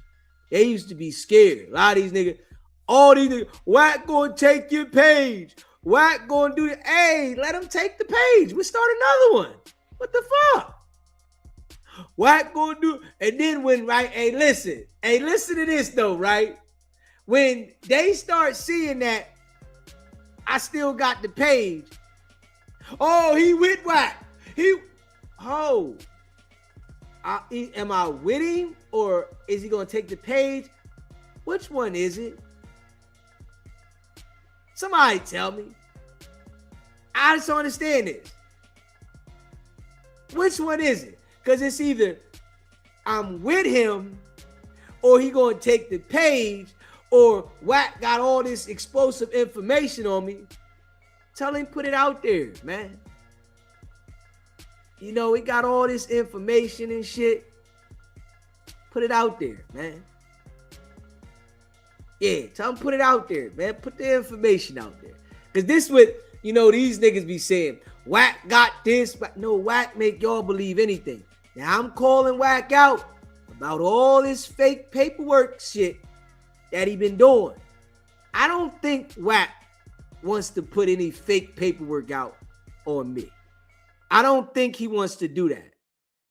They used to be scared. A lot of these niggas, all these niggas, Wack gonna take your page. Wack gonna do it. Hey, let him take the page. We start another one. What the fuck? Wack gonna do, and then when, right, hey, listen to this though, right? When they start seeing that I still got the page, oh, he with Wack. Am I with him, or is he gonna take the page? Which one is it? Somebody tell me. I just don't understand this. Which one is it? Because it's either I'm with him, or he gonna take the page, or Wack got all this explosive information on me. Tell him put it out there, man. You know, he got all this information and shit. Put it out there, man. Yeah, tell him put it out there, man. Put the information out there. Because this what, you know, these niggas be saying, Wack got this. No, Wack make y'all believe anything. Now I'm calling Wack out about all this fake paperwork shit that he been doing. I don't think Wack wants to put any fake paperwork out on me. I don't think he wants to do that,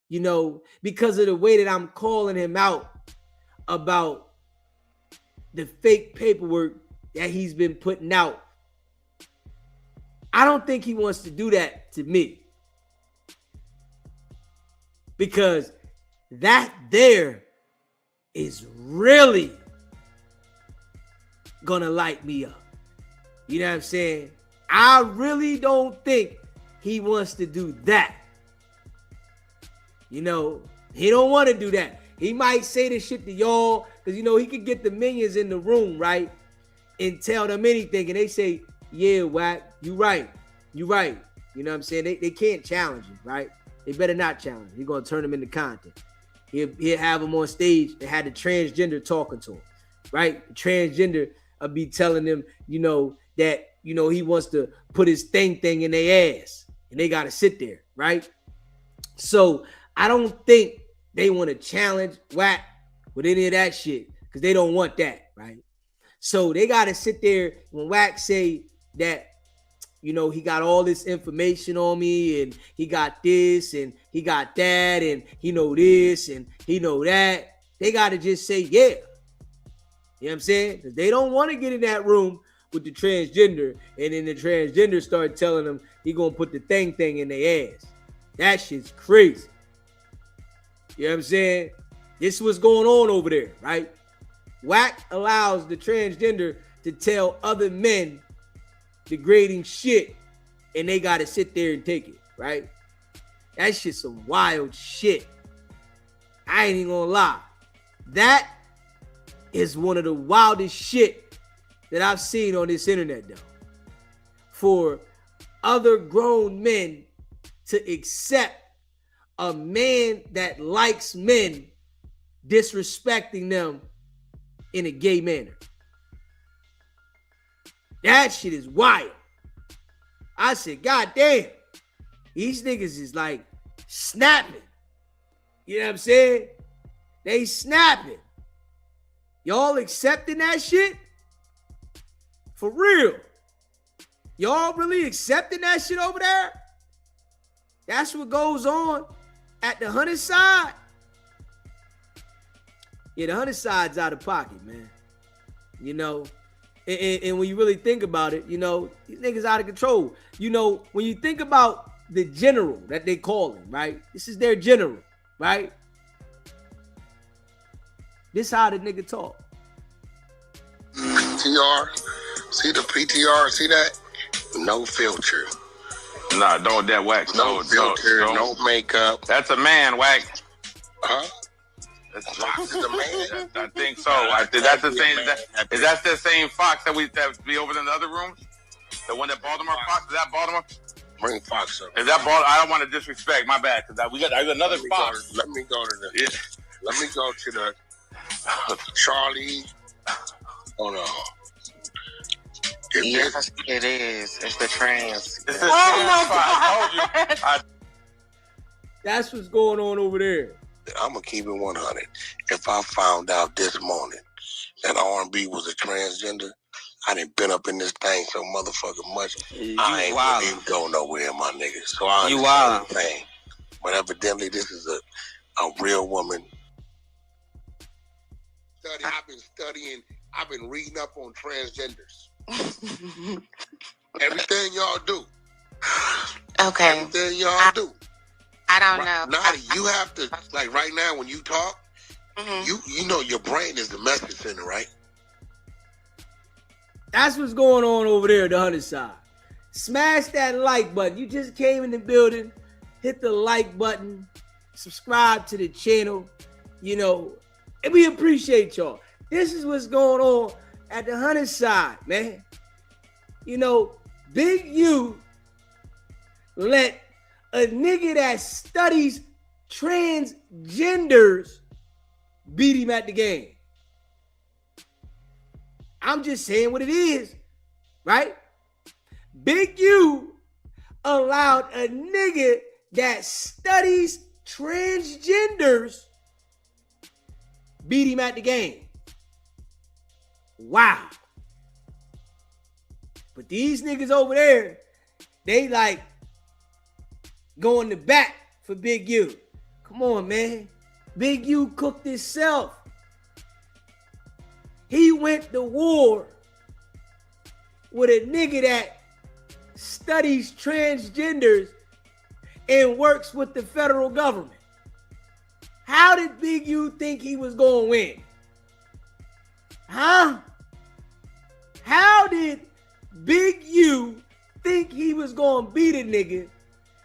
you know, because of the way that I'm calling him out about the fake paperwork that he's been putting out. I don't think he wants to do that to me, because that there is really gonna light me up. You know what I'm saying? I really don't think he wants to do that. You know, he don't want to do that. He might say this shit to y'all because, you know, he could get the minions in the room, right? And tell them anything. And they say, yeah, Wack, you right. You right. You know what I'm saying? They can't challenge him, right? They better not challenge him. He's going to turn them into content. He'll have him on stage. They had the transgender talking to him, right? The transgender will be telling them, you know, that, you know, he wants to put his thing in their ass. And they got to sit there, right? So I don't think they want to challenge Wack with any of that shit because they don't want that, right? So they got to sit there when Wack say that, you know, he got all this information on me and he got this and he got that and he know this and he know that. They got to just say, yeah. You know what I'm saying? Because they don't want to get in that room with the transgender, and then the transgender started telling them he gonna put the thing in their ass. That shit's crazy. You know what I'm saying? This is what's going on over there, right? Wack allows the transgender to tell other men degrading shit, and they gotta sit there and take it, right? That shit's some wild shit. I ain't even gonna lie. That is one of the wildest shit that I've seen on this internet, though. For other grown men to accept a man that likes men disrespecting them in a gay manner. That shit is wild. I said, God damn, these niggas is like snapping. You know what I'm saying? They snapping. Y'all accepting that shit? For real. Y'all really accepting that shit over there? That's what goes on at the 100 side. Yeah, the 100 side's out of pocket, man. You know, and when you really think about it, you know, these niggas out of control. You know, when you think about the general that they call him, right? This is their general, right? This how the nigga talk. PTR, see the PTR, see that? No filter. Nah, don't that wax. No filter, no makeup. That's a man, wax. Huh? Fox is a man? I think so. That's the same. Is that the same Fox that be over in the other rooms? The one that Baltimore Fox? Is that Baltimore? Bring Fox up. Is that Baltimore? I don't want to disrespect. My bad. Cause I got another Fox. Let me go to the Charlie. Hold on. Yes, it is. It's the trans. It's the my God. I told you. That's what's going on over there. I'm going to keep it 100. If I found out this morning that R&B was a transgender, I done been up in this thing so motherfucking much. I ain't really even go nowhere, my nigga. So I understand the thing. But evidently, this is a real woman. I've been studying. I've been reading up on transgenders. Everything y'all do. Okay. Everything y'all do. I don't know. Nadi, you have to, like right now when you talk, you know your brain is the message center, right? That's what's going on over there at the 100 side. Smash that like button. You just came in the building. Hit the like button. Subscribe to the channel. You know, and we appreciate y'all. This is what's going on at the 100 side, man. You know, Big U let a nigga that studies transgenders beat him at the game. I'm just saying what it is, right? Big U allowed a nigga that studies transgenders beat him at the game. Wow. But these niggas over there, they like going to bat for Big U. Come on, man. Big U cooked himself. He went to war with a nigga that studies transgenders and works with the federal government. How did Big U think he was going to win? Huh? How did Big U think he was going to beat a nigga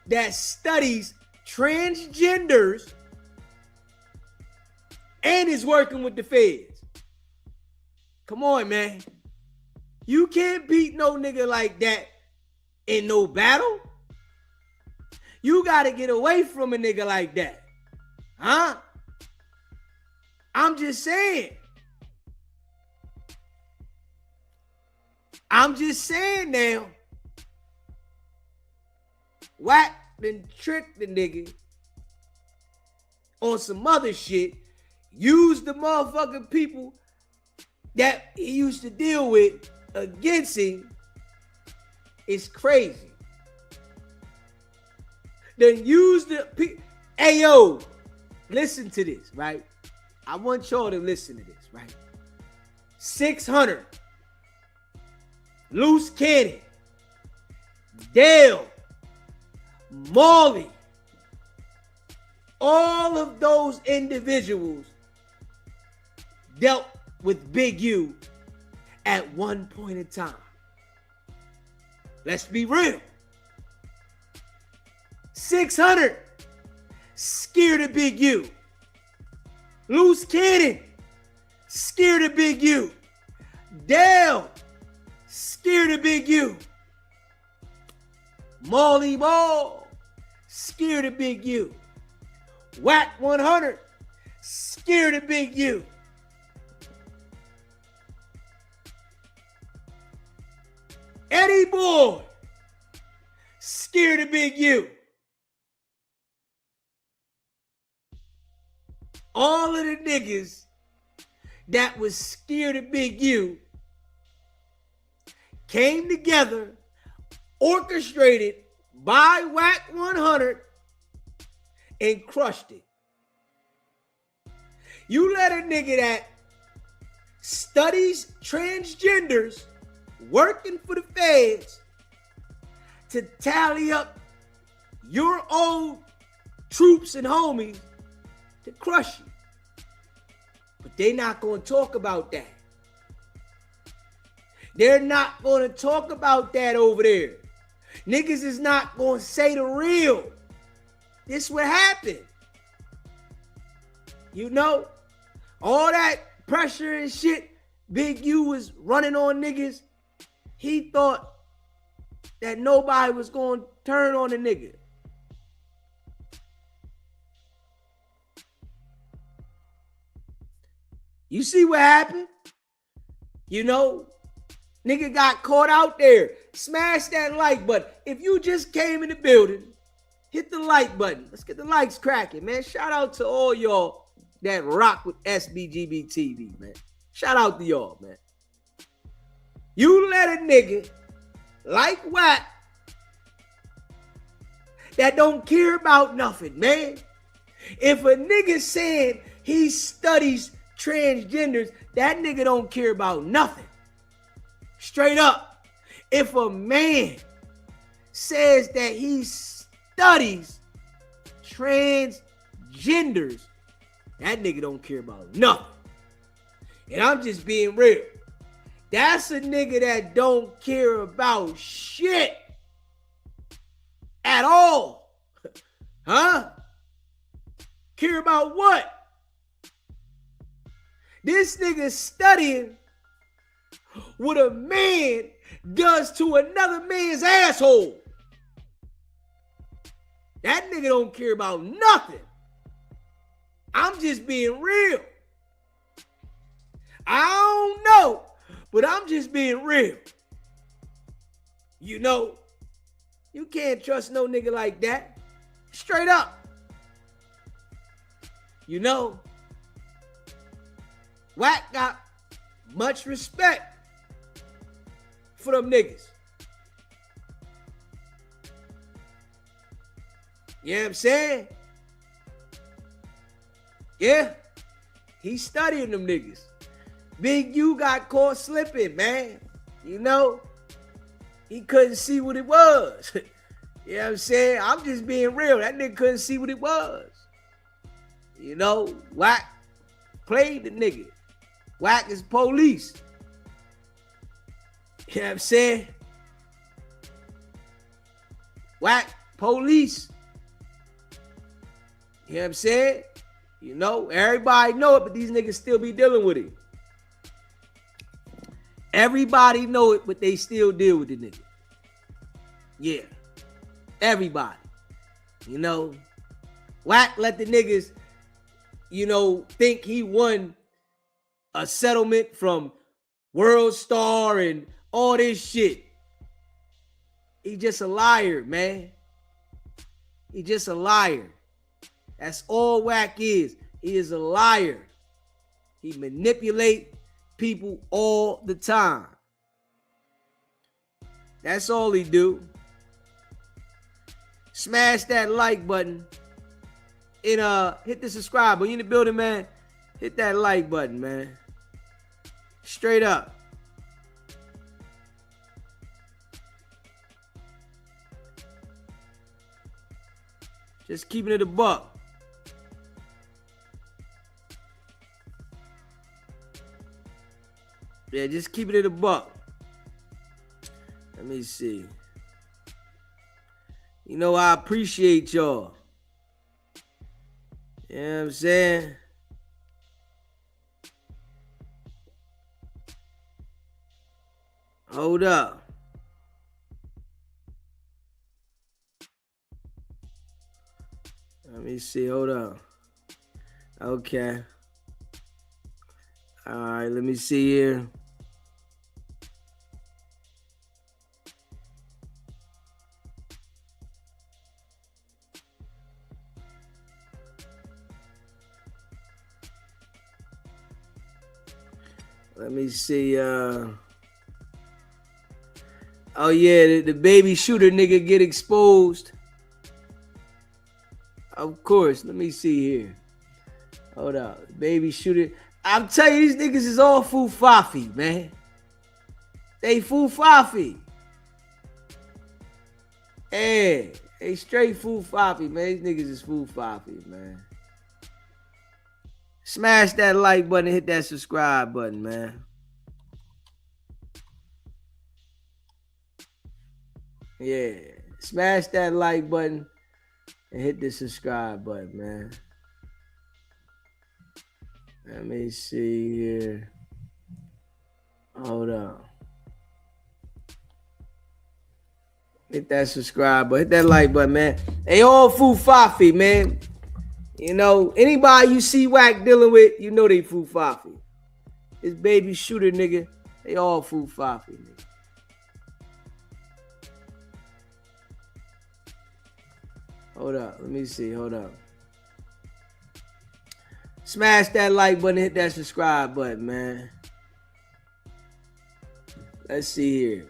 that studies transgenders and is working with the feds? Come on, man. You can't beat no nigga like that in no battle. You got to get away from a nigga like that. Huh? I'm just saying. I'm just saying now. WACK then tricked the nigga on some other shit. Used the motherfucking people that he used to deal with against him. It's crazy. Then use the people. Hey, yo, listen to this, right? I want y'all to listen to this, right? 600. Loose Cannon. Dale. Molly. All of those individuals dealt with Big U at one point in time. Let's be real. 600 scared of Big U. Loose Cannon scared of Big U. Dale scared of Big U. Molly Ball scared of Big U. WACK100 scared of Big U. Eddie Boy scared of Big U. All of the niggas that was scared of Big U came together, orchestrated by WACK100 and crushed it. You let a nigga that studies transgenders working for the feds to tally up your old troops and homies to crush you. But they're not going to talk about that. They're not going to talk about that over there. Niggas is not going to say the real. This what happened. You know, all that pressure and shit Big U was running on niggas, he thought that nobody was going to turn on the nigga. You see what happened? You know, nigga got caught out there. Smash that like button. If you just came in the building, hit the like button. Let's get the likes cracking, man. Shout out to all y'all that rock with SBGB TV, man. Shout out to y'all, man. You let a nigga like WACK that don't care about nothing, man. If a nigga saying he studies transgenders, that nigga don't care about nothing. Straight up. If a man says that he studies transgenders, that nigga don't care about nothing. And I'm just being real. That's a nigga that don't care about shit at all. Huh? Care about what? This nigga studying what a man does to another man's asshole. That nigga don't care about nothing. I'm just being real. I don't know, but I'm just being real. You know, you can't trust no nigga like that. Straight up. You know, WACK got much respect for them niggas. You know what I'm saying? Yeah, he's studying them niggas. Big U got caught slipping, man. You know, he couldn't see what it was. You know what I'm saying? I'm just being real. That nigga couldn't see what it was. You know, WACK played the nigga. WACK is police. You know what I'm saying? WACK police. You know what I'm saying? You know, everybody know it, but these niggas still be dealing with it. Everybody know it, but they still deal with the nigga. Yeah. Everybody. You know, WACK let the niggas, you know, think he won a settlement from World Star and all this shit. He just a liar, man. He just a liar. That's all WACK is. He is a liar. He manipulate people all the time. That's all he do. Smash that like button and hit the subscribe. When you in the building, man, hit that like button, man. Straight up. Just keeping it a buck. Yeah, just keeping it a buck. Let me see. You know, I appreciate y'all. You know what I'm saying? Hold up. Let me see. Hold up. Okay. All right, let me see here. Let me see. Oh yeah, the baby shooter nigga get exposed. Of course. Let me see here. Hold up. Baby shooter. I'm telling you, these niggas is all foo-fafi, man. They foo-fafi. Hey, they straight foo-fafi, man. These niggas is foo-fafi, man. Smash that like button and hit that subscribe button, man. Yeah. Smash that like button and hit the subscribe button, man. Let me see here. Hold on. Hit that subscribe button. Hit that like button, man. They all foo-fafi, man. You know, anybody you see WACK dealing with, you know they foo-fafi. This baby shooter nigga, they all foo-fafi, nigga. Hold up. Let me see. Hold up. Smash that like button, hit that subscribe button, man. Let's see here.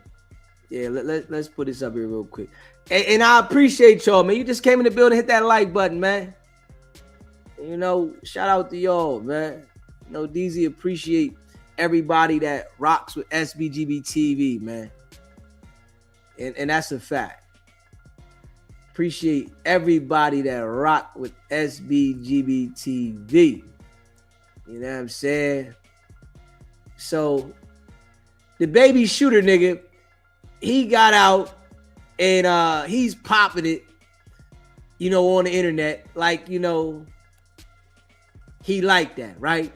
Yeah, let's put this up here real quick. And I appreciate y'all, man. You just came in the building, hit that like button, man. You know, shout out to y'all, man. You know, DZ appreciate everybody that rocks with SBGB TV, man. And that's a fact. Appreciate everybody that rock with SBGB TV. You know what I'm saying? So, the baby shooter nigga, he got out and he's popping it, you know, on the internet. Like, you know, he like that, right?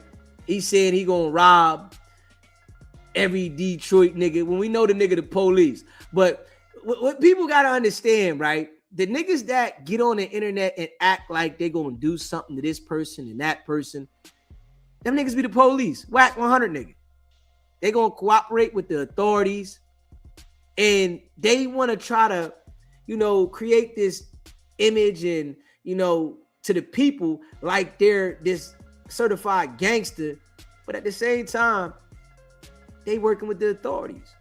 He said he gonna rob every Detroit nigga when we know the nigga the police. But what people gotta understand, right? The niggas that get on the internet and act like they gonna do something to this person and that person, them niggas be the police. WACK100 nigga. They gonna cooperate with the authorities and they wanna try to, you know, create this image and, you know, to the people like they're this certified gangster, but at the same time, they working with the authorities.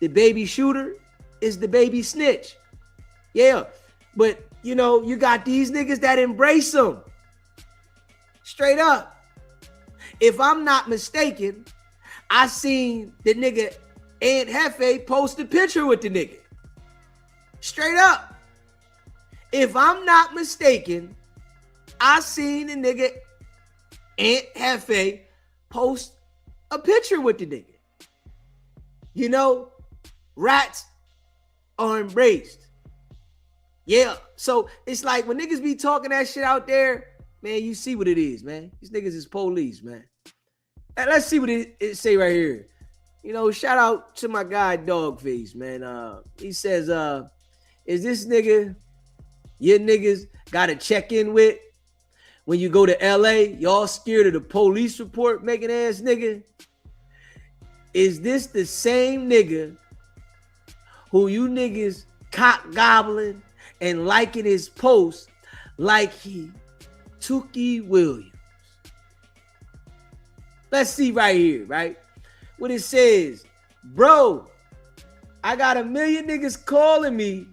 The baby shooter is the baby snitch. Yeah, but you know, you got these niggas that embrace them. Straight up. If I'm not mistaken, I seen the nigga Aunt Hefe post a picture with the nigga. Straight up. If I'm not mistaken, I seen the nigga Aunt Hefe post a picture with the nigga. You know, rats are embraced. Yeah, so it's like when niggas be talking that shit out there, man, you see what it is, man. These niggas is police, man. And let's see what it say right here. You know, shout out to my guy Dogface, man. He says, is this nigga your niggas gotta check in with when you go to LA? Y'all scared of the police report making ass nigga? Is this the same nigga who you niggas cock gobbling and liking his post like he Tookie Williams? Let's see right here, right? What it says, bro, I got 1 million niggas calling me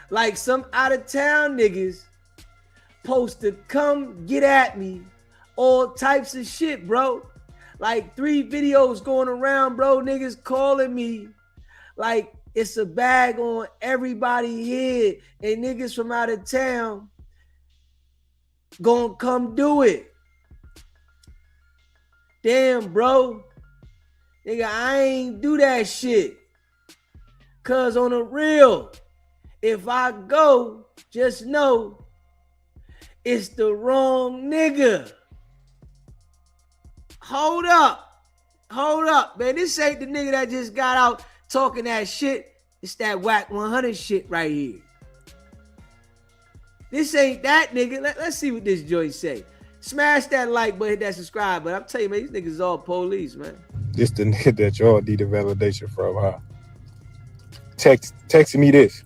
like some out of town niggas supposed to come get at me, all types of shit, bro. Like 3 videos going around, bro, niggas calling me like it's a bag on everybody here and niggas from out of town gonna come do it. Damn, bro. Nigga, I ain't do that shit. Cause on the real, if I go, just know it's the wrong nigga. Hold up, man. This ain't the nigga that just got out talking that shit. It's that WACK100 shit right here. This ain't that nigga. Let's see what this joint say. Smash that like button, hit that subscribe button. I'm telling you, man, these niggas is all police, man. This the nigga that y'all need the validation from, huh? Texting me this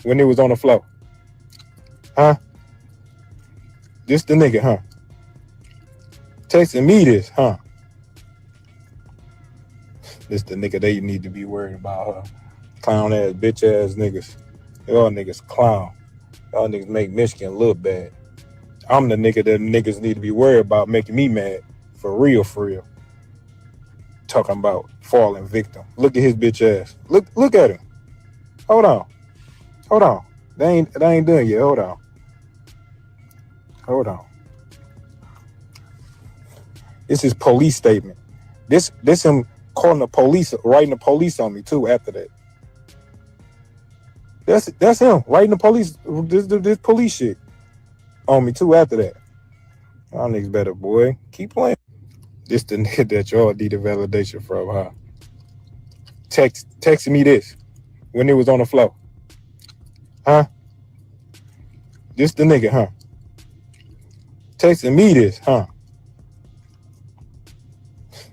when it was on the floor. Huh? This the nigga, huh? Texting me this, huh? This the nigga they need to be worried about, huh? Clown ass, bitch ass niggas. Y'all niggas clown. Y'all niggas make Michigan look bad. I'm the nigga that niggas need to be worried about making me mad. For real, for real. Talking about falling victim. Look at his bitch ass. Look at him. Hold on. They ain't done yet. Hold on. This is police statement. This him calling the police, writing the police on me too after that. That's him writing the police, this police shit on me too after that. Y'all niggas better, boy. Keep playing. This the nigga that y'all need a validation from, huh? Texting me this when it was on the floor. Huh? This the nigga, huh? Texting me this, huh?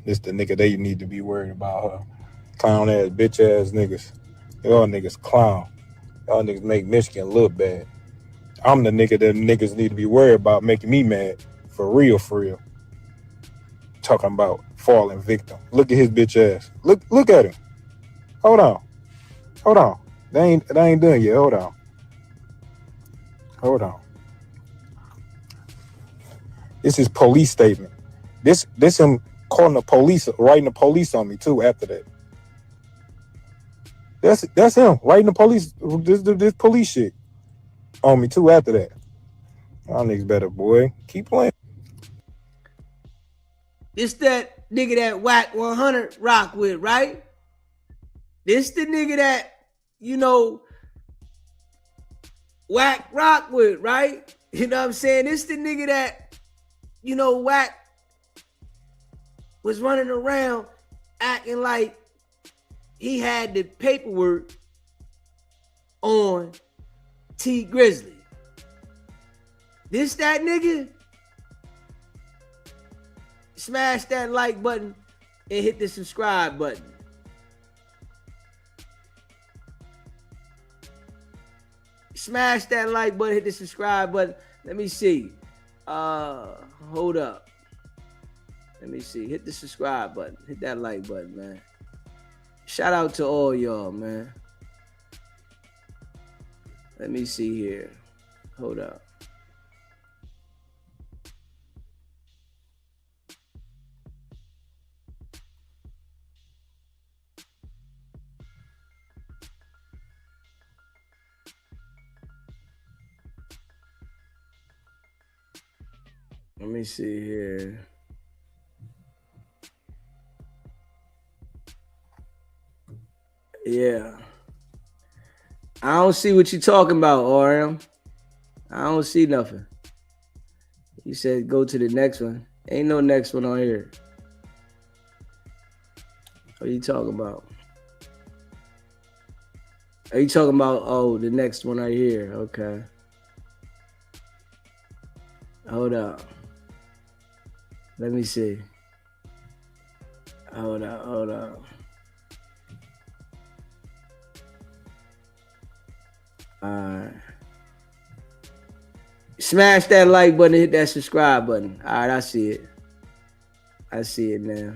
This the nigga they need to be worried about, huh? Clown ass, bitch ass niggas. Y'all niggas clown. Y'all niggas make Michigan look bad. I'm the nigga that niggas need to be worried about making me mad. For real, for real. Talking about falling victim. Look at his bitch ass. Look at him. Hold on. They ain't done yet. Hold on. This is police statement. This him calling the police, writing the police on me too after that. That's him writing the police, this police shit on me too after that. Y'all niggas better, boy. Keep playing. This that nigga that WACK100 rock with, right? This the nigga that, you know, WACK rock with, right? You know what I'm saying? This the nigga that, you know, WACK was running around acting like he had the paperwork on T Grizzly. This that nigga? Smash that like button and hit the subscribe button. Smash that like button, hit the subscribe button. Let me see. Hold up. Let me see. Hit the subscribe button. Hit that like button, man. Shout out to all y'all, man. Let me see here. Hold up. Let me see here. Yeah. I don't see what you're talking about, RM. I don't see nothing. You said go to the next one. Ain't no next one on here. What are you talking about? Are you talking about, oh, the next one right here? Okay. Hold up. Let me see. Hold up. Alright. Smash that like button and hit that subscribe button. Alright, I see it. I see it now.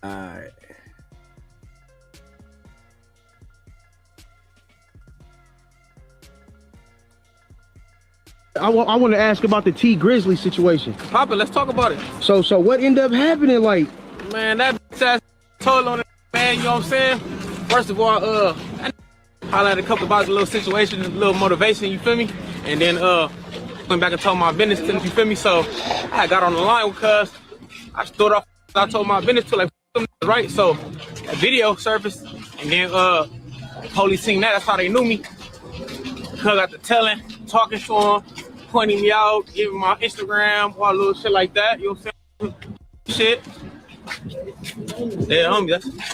Alright. I want to ask about the T Grizzly situation. Papa, let's talk about it. So what ended up happening? Like, Man, that ass told on it, man, you know what I'm saying? First of all, I highlighted a couple about the little situation, a little motivation, you feel me? And then went back and told my business to him, you feel me? So I got on the line because I stood off, I told my business to like, right? So a video surfaced, and then police seen that, that's how they knew me. Cause I got the telling, talking to him, pointing me out, giving my Instagram, all little shit like that, you know what I'm saying? Shit. Yeah, homie,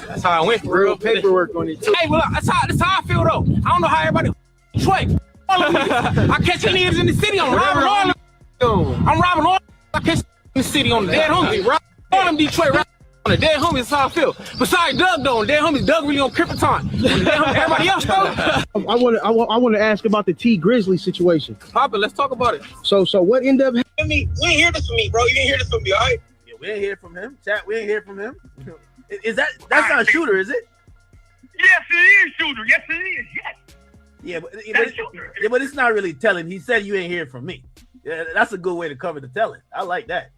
that's how I went for real. paperwork on it too. Hey, well, that's how I feel though. I don't know how everybody Detroit. I catch any niggas in the city, I'm robbing all them. I'm robbing all them. I catch in the city on the dead homie. All them Detroit on the dead homies, that's how I feel. Besides Doug though, on the dead homies, Doug really on Krypton. Everybody else though. I want to ask about the T Grizzly situation. Papa, let's talk about it. So what ended up happening? You ain't hear this from me, bro. You ain't hear this from me, all right? Yeah, we ain't hear from him. Chat, we ain't hear from him. That's not a shooter, is it? Yes, it is, shooter. Yes, it is. Yes. Yeah, but it's not really telling. He said you ain't hear from me. Yeah, that's a good way to cover the telling. I like that.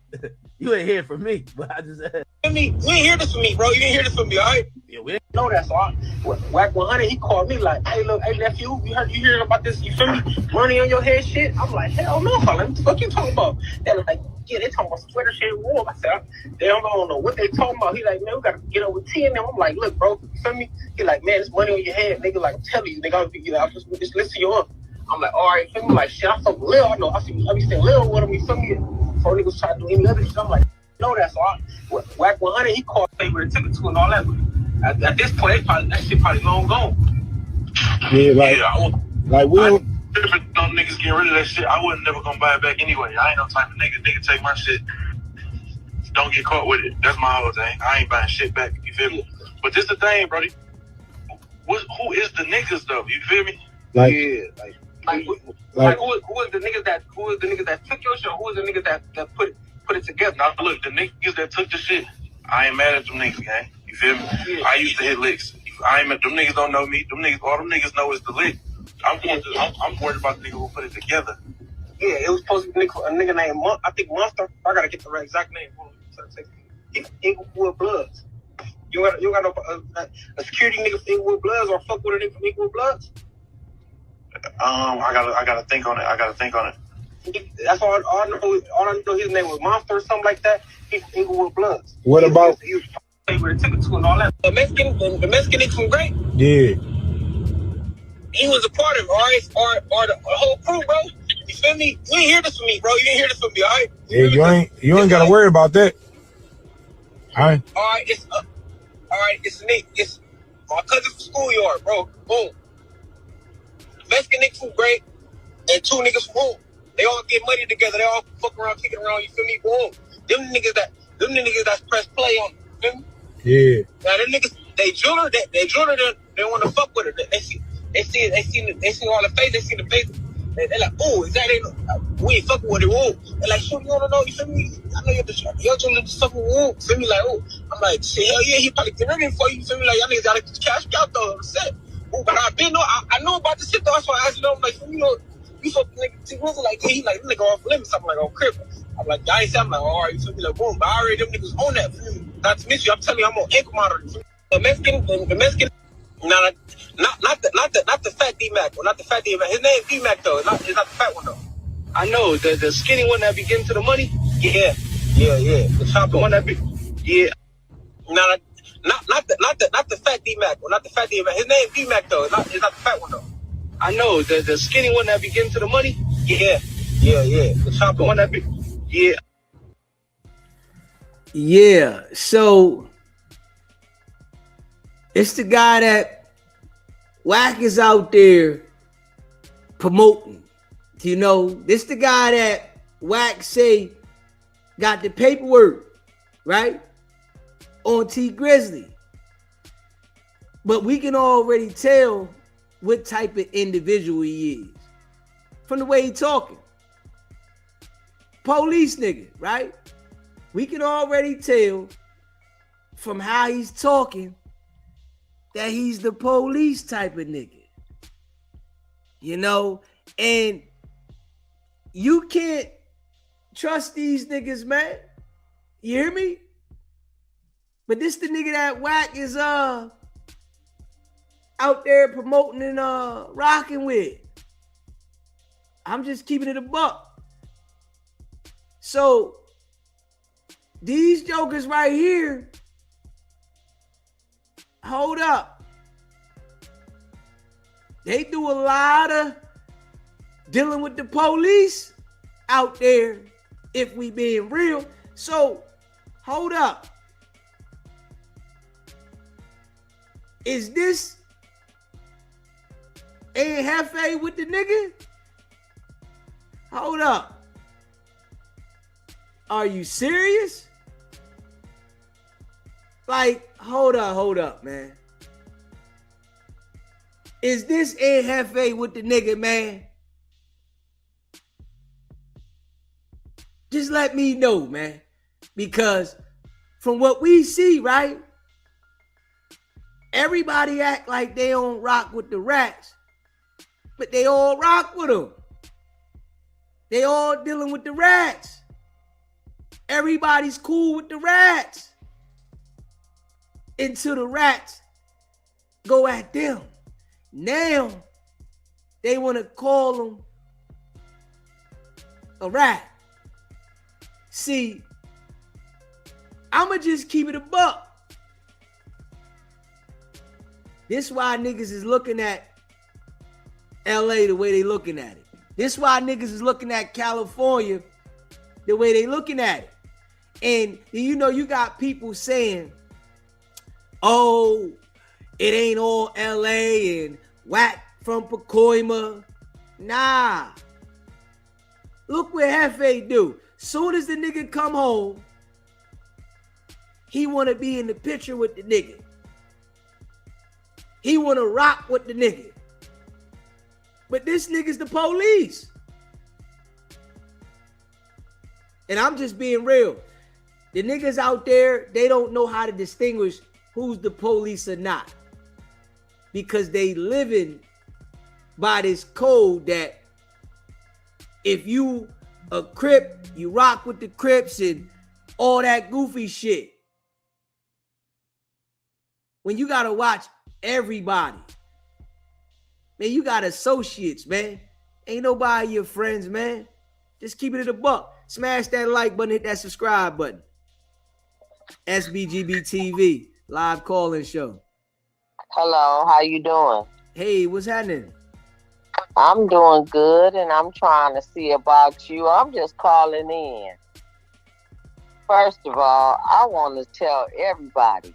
You ain't hear from me, but I just You ain't hear this from me, bro. You ain't hear this from me, all right? yeah, we Know that, so WACK100, he called me like, hey, look, hey, nephew, you heard about this, you feel me? Money on your head shit? I'm like, hell no, like, what the fuck you talking about? They're like, yeah, they talking about sweater shit warm. I said, they don't know what they talking about. He like, man, we gotta get over 10 now. I'm like, look, bro, you feel me? He like, man, it's money on your head. Nigga, like, I'm telling you, nigga, I'll just listen to you up. I'm like, all right, feel me? Like, shit, I fuck with Lil. I know, I be saying Lil with him, you feel me? Before niggas try to do any other shit, I'm like, know that, so WACK100, he called me with a ticket to and all that. At this point, that shit probably long gone. Yeah, like we don't. Different dumb niggas getting rid of that shit. I wasn't never gonna buy it back anyway. I ain't no type of nigga. Nigga take my shit. Don't get caught with it. That's my whole thing. I ain't buying shit back. You feel me? But this the thing, brody. Who is the niggas though? You feel me? Like, who is the niggas that took your shit? Who is the niggas that put it together? Now look, the niggas that took the shit, I ain't mad at them niggas, gang. You feel me? Yeah. I used to hit licks. Them niggas don't know me. All them niggas know is the lick. I'm worried about the nigga who put it together. Yeah, it was supposed to be a nigga named I think Monster. I gotta get the right exact name. Inglewood Bloods. You got no a security nigga from Inglewood Bloods or fuck with a nigga from Inglewood Bloods? I gotta think on it. That's all I know. All I know his name was Monster or something like that. He's from Inglewood Bloods. What about? He was with a ticket to and all that. The Mexican nigga from Great. Yeah. He was a part of it, or the whole crew, bro. You feel me? You ain't hear this from me, bro. You ain't hear this from me, all right? Yeah, you ain't gotta worry about that. All right. It's Nick. It's my cousin from schoolyard, bro. Boom. Mexican niggas from Great and two niggas from Hoover. They all get money together. They all fuck around, kicking around. You feel me? Boom. Them niggas that press play on. You feel me? Yeah. Now them niggas, they jeweler. They want to fuck with it. They see all the face. They see the face. They're like, oh, is that we ain't fucking with it. Whoa. They're like, shoot, you wanna know? You feel me? I know you're jeweler just fucking with. Feel me? Like, oh, I'm like, shit, hell yeah, he probably get rid of it for you. Feel me? Like, y'all niggas gotta cash out though. Set. Oh, but I know about the shit though. That's why I asked you. I'm like, you know, you fucking nigga T Grizzly like he like nigga off limits. I'm like, oh crip. I'm like, I ain't saying. I'm like, all right, you feel me? Like, boom. But I already them niggas on that. Feel me? Not to miss you. I'm telling you, I'm on ankle monitor. The Mexican. Not the fat D-Mac, or not the fat D-Mac. His name D-Mac though. It's not the fat one though. I know the skinny one that be getting to the money. Yeah. The chopper one that be. Yeah. Not the fat D-Mac, or not the fat D-Mac. His name D-Mac though. It's not the fat one though. I know the skinny one that be getting to the money. Yeah. The chopper one that be. Yeah. Yeah. So it's the guy that WACK is out there promoting. You know, this the guy that WACK say got the paperwork, right? On T Grizzly. But we can already tell what type of individual he is from the way he talking. Police nigga, right? We can already tell from how he's talking that he's the police type of nigga. You know, and you can't trust these niggas, man. You hear me? But this the nigga that WACK is out there promoting and rocking with. I'm just keeping it a buck. So these jokers right here, hold up. They do a lot of dealing with the police out there, if we being real. So hold up. Is this a Hefe with the nigga? Hold up. Are you serious? Like, hold up, man. Is this a Hefe with the nigga, man? Just let me know, man. Because from what we see, right? Everybody act like they don't rock with the rats, but they all rock with them. They all dealing with the rats. Everybody's cool with the rats. Until the rats go at them. Now, they want to call them a rat. See, I'ma just keep it a buck. This why niggas is looking at LA the way they looking at it. This why niggas is looking at California the way they looking at it. And you know, you got people saying, oh, it ain't all LA and WACK from Pacoima. Nah. Look what Hefe do. Soon as the nigga come home, he want to be in the picture with the nigga. He want to rock with the nigga. But this nigga's the police. And I'm just being real. The niggas out there, they don't know how to distinguish who's the police or not. Because they living by this code that if you a Crip, you rock with the Crips and all that goofy shit. When you gotta watch everybody. Man, you got associates, man. Ain't nobody your friends, man. Just keep it at a buck. Smash that like button, hit that subscribe button. SBGB TV, live call-in show. Hello, how you doing? Hey, what's happening? I'm doing good, and I'm trying to see about you. I'm just calling in. First of all, I want to tell everybody,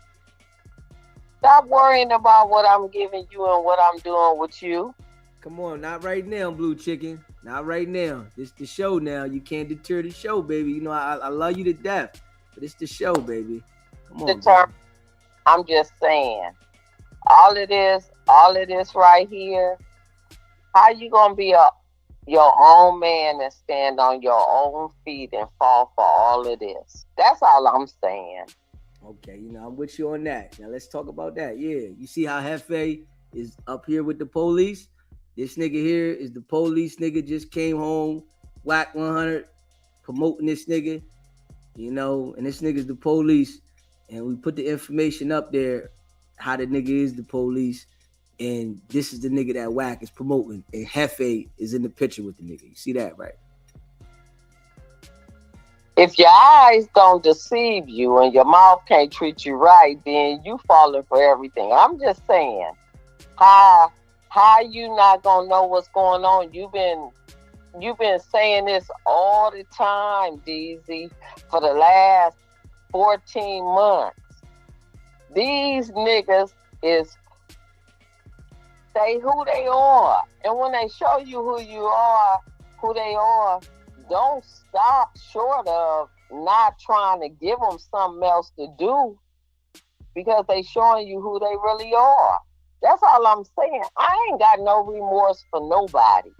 stop worrying about what I'm giving you and what I'm doing with you. Come on, not right now, Blue Chicken. Not right now. It's the show now. You can't deter the show, baby. You know, I love you to death, but it's the show, baby. Come on. I'm just saying, all it is right here, how you gonna be your own man and stand on your own feet and fall for all of this? That's all I'm saying. Okay, you know, I'm with you on that. Now let's talk about that. Yeah, you see how Hefe is up here with the police? This nigga here is the police nigga, just came home, WACK100, promoting this nigga, you know, and this nigga's the police. And we put the information up there, how the nigga is the police. And this is the nigga that WACK is promoting. And Hefe is in the picture with the nigga. You see that, right? If your eyes don't deceive you and your mouth can't treat you right, then you falling for everything. I'm just saying, how you not gonna know what's going on? You've been saying this all the time, DZ, for the last 14 months. These niggas is say who they are. And when they show you who you are, who they are, don't stop short of not trying to give them something else to do, because they showing you who they really are. That's all I'm saying. I ain't got no remorse for nobody.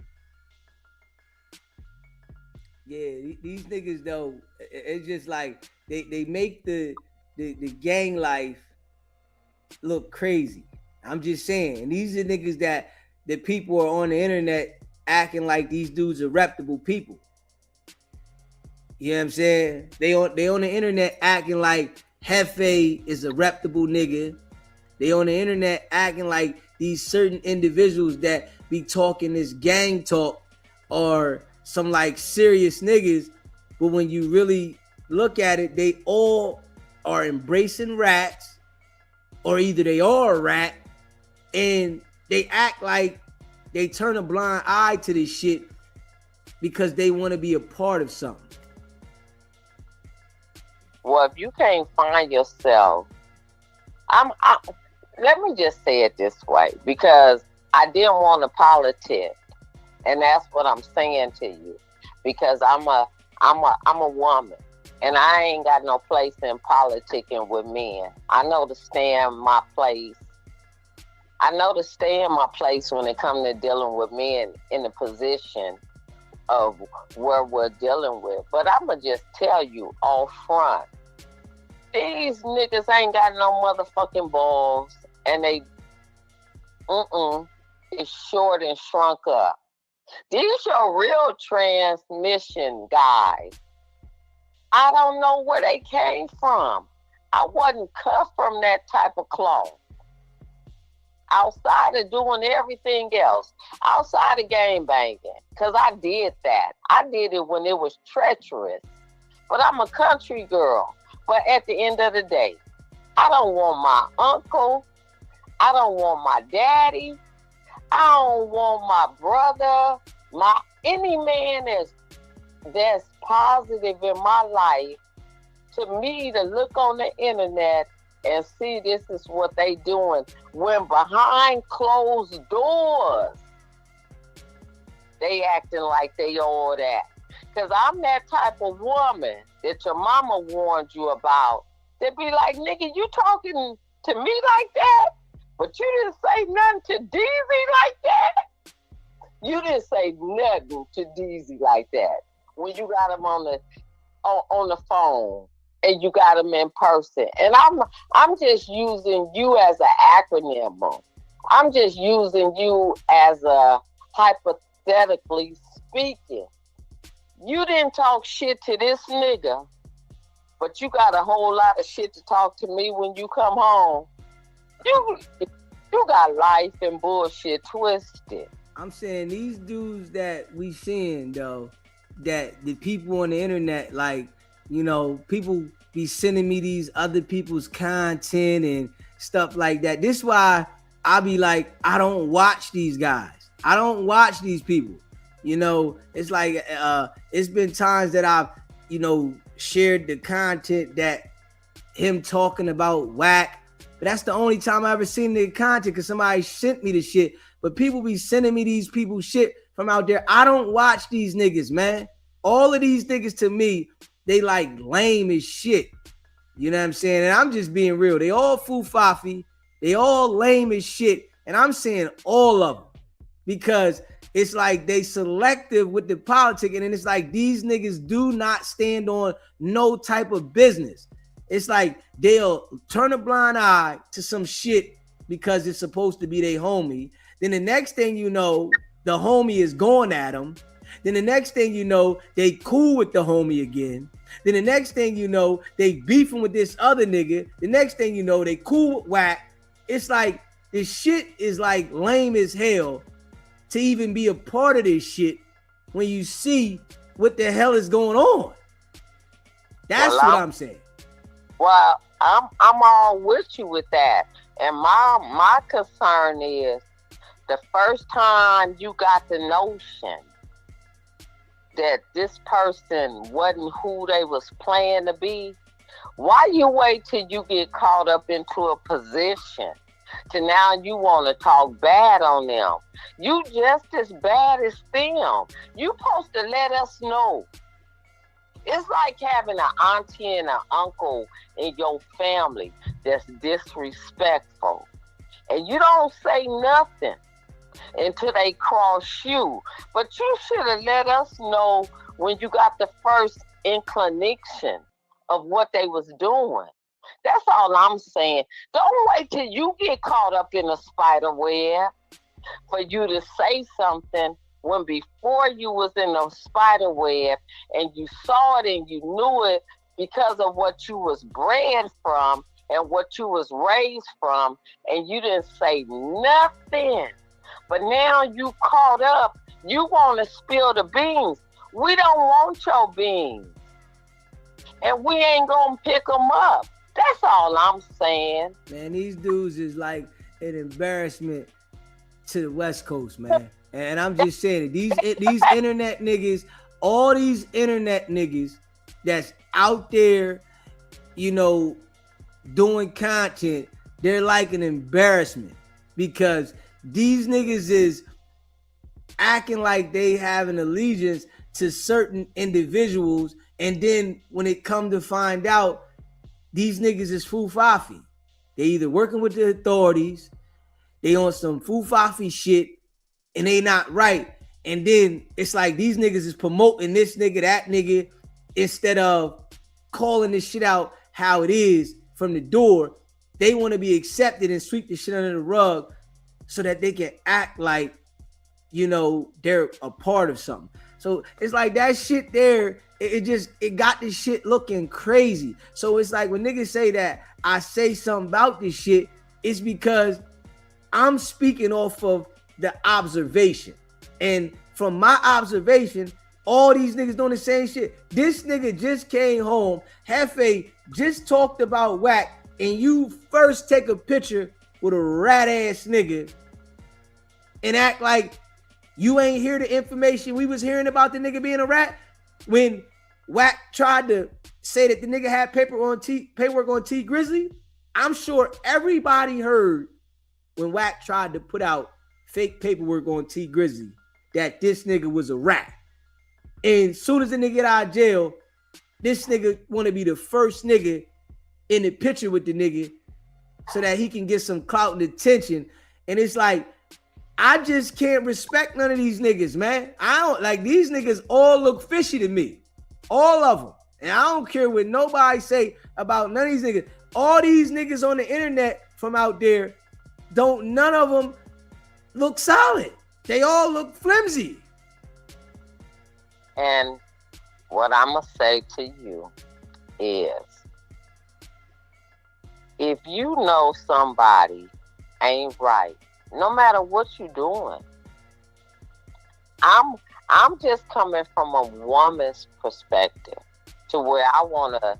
Yeah, these niggas though, it's just like they make the gang life look crazy. I'm just saying. And these are niggas that people are on the internet acting like these dudes are reputable people. You know what I'm saying? They on the internet acting like Hefe is a reputable nigga. They on the internet acting like these certain individuals that be talking this gang talk are some like serious niggas. But when you really look at it, they all are embracing rats, or either they are a rat and they act like they turn a blind eye to this shit because they want to be a part of something. Well, if you can't find yourself, let me just say it this way, because I didn't want to politic, and that's what I'm saying to you, because I'm a woman, and I ain't got no place in politicking with men. I know to stay in my place. I know to stay in my place when it comes to dealing with men in the position of where we're dealing with. But I'ma just tell you all front, these niggas ain't got no motherfucking balls. and they it's short and shrunk up. These your real transmission guys. I don't know where they came from. I wasn't cut from that type of cloth. Outside of doing everything else, outside of game banging, because I did that. I did it when it was treacherous. But I'm a country girl. But at the end of the day, I don't want my uncle. I don't want my daddy. I don't want my brother. Any man that's positive in my life, to me, to look on the internet and see this is what they doing when behind closed doors they acting like they all that. Because I'm that type of woman that your mama warned you about. They'd be like, nigga, you talking to me like that? But you didn't say nothing to Deezy like that? You didn't say nothing to Deezy like that when you got him on the phone and you got him in person. And I'm just using you as an acronym. I'm just using you as a hypothetically speaking. You didn't talk shit to this nigga, but you got a whole lot of shit to talk to me when you come home. You got life and bullshit twisted. I'm saying these dudes that we seeing though, that the people on the internet, like, you know, people be sending me these other people's content and stuff like that. This is why I be like, I don't watch these guys. I don't watch these people. You know, it's like, it's been times that I've, you know, shared the content that him talking about WACK. But that's the only time I ever seen the content because somebody sent me the shit. But people be sending me these people shit from out there. I don't watch these niggas, man. All of these niggas to me, they like lame as shit. You know what I'm saying? And I'm just being real. They all foo-faffy. They all lame as shit. And I'm saying all of them. Because it's like they selective with the politic. And then it's like these niggas do not stand on no type of business. It's like they'll turn a blind eye to some shit because it's supposed to be their homie. Then the next thing you know, the homie is going at them. Then the next thing you know, they cool with the homie again. Then the next thing you know, they beefing with this other nigga. The next thing you know, they cool with WACK. It's like this shit is like lame as hell to even be a part of this shit when you see what the hell is going on. That's what I'm saying. Well, I'm all with you with that. And my concern is the first time you got the notion that this person wasn't who they was playing to be, why you wait till you get caught up into a position to now you want to talk bad on them? You just as bad as them. You supposed to let us know. It's like having an auntie and an uncle in your family that's disrespectful. And you don't say nothing until they cross you. But you should have let us know when you got the first inclination of what they was doing. That's all I'm saying. Don't wait till you get caught up in a spider web for you to say something when before you was in a spider web and you saw it and you knew it because of what you was bred from and what you was raised from, and you didn't say nothing. But now you caught up, you want to spill the beans. We don't want your beans. And we ain't gonna pick them up. That's all I'm saying. Man, these dudes is like an embarrassment to the West Coast, man. And I'm just saying it. These internet niggas, all these internet niggas that's out there, you know, doing content, they're like an embarrassment because these niggas is acting like they have an allegiance to certain individuals, and then when it come to find out, these niggas is foo-faffy. They either working with the authorities, they on some foo-faffy shit, and they not right. And then it's like these niggas is promoting this nigga, that nigga, instead of calling this shit out how it is from the door. they want to be accepted and sweep the shit under the rug so that they can act like, you know, they're a part of something. So it's like that shit there, it got this shit looking crazy. So it's like when niggas say that I say something about this shit, it's because I'm speaking off of the observation. And from my observation, all these niggas doing the same shit. This nigga just came home, Hefe just talked about WACK, and you first take a picture with a rat ass nigga and act like you ain't hear the information we was hearing about the nigga being a rat. When WACK tried to say that the nigga had paperwork on T Grizzly, I'm sure everybody heard when WACK tried to put out fake paperwork on T Grizzly that this nigga was a rat. And as soon as the nigga get out of jail, this nigga want to be the first nigga in the picture with the nigga so that he can get some clout and attention. And it's like, I just can't respect none of these niggas, man. I don't like these niggas all look fishy to me. All of them. And I don't care what nobody say about none of these niggas. All these niggas on the internet from out there, none of them look solid. They all look flimsy. And what I'm going to say to you is, if you know somebody ain't right, no matter what you're doing, I'm just coming from a woman's perspective to where I want to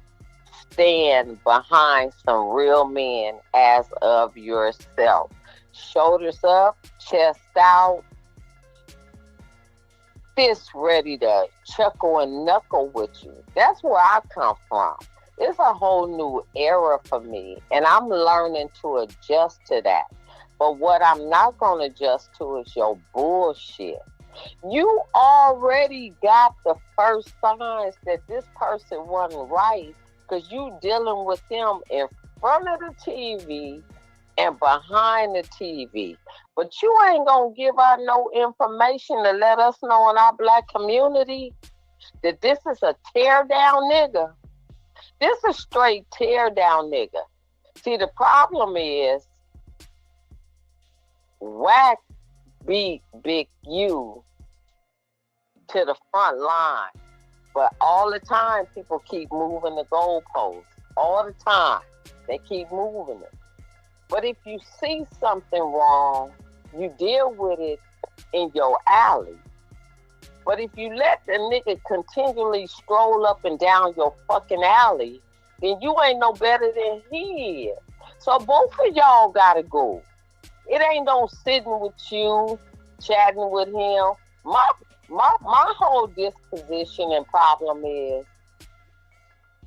stand behind some real men as of yourself. Shoulders up, chest out, fist ready to chuckle and knuckle with you. That's where I come from. It's a whole new era for me, and I'm learning to adjust to that. But what I'm not going to adjust to is your bullshit. You already got the first signs that this person wasn't right because you dealing with them in front of the TV and behind the TV. But you ain't going to give out no information to let us know in our black community that this is a tear down nigga. This is straight tear down nigga. See, the problem is WACK beat Big U to the front line. But all the time, people keep moving the goalposts. All the time, they keep moving it. But if you see something wrong, you deal with it in your alley. But if you let the nigga continually stroll up and down your fucking alley, then you ain't no better than he is. So both of y'all gotta go. It ain't no sitting with you, chatting with him. My whole disposition and problem is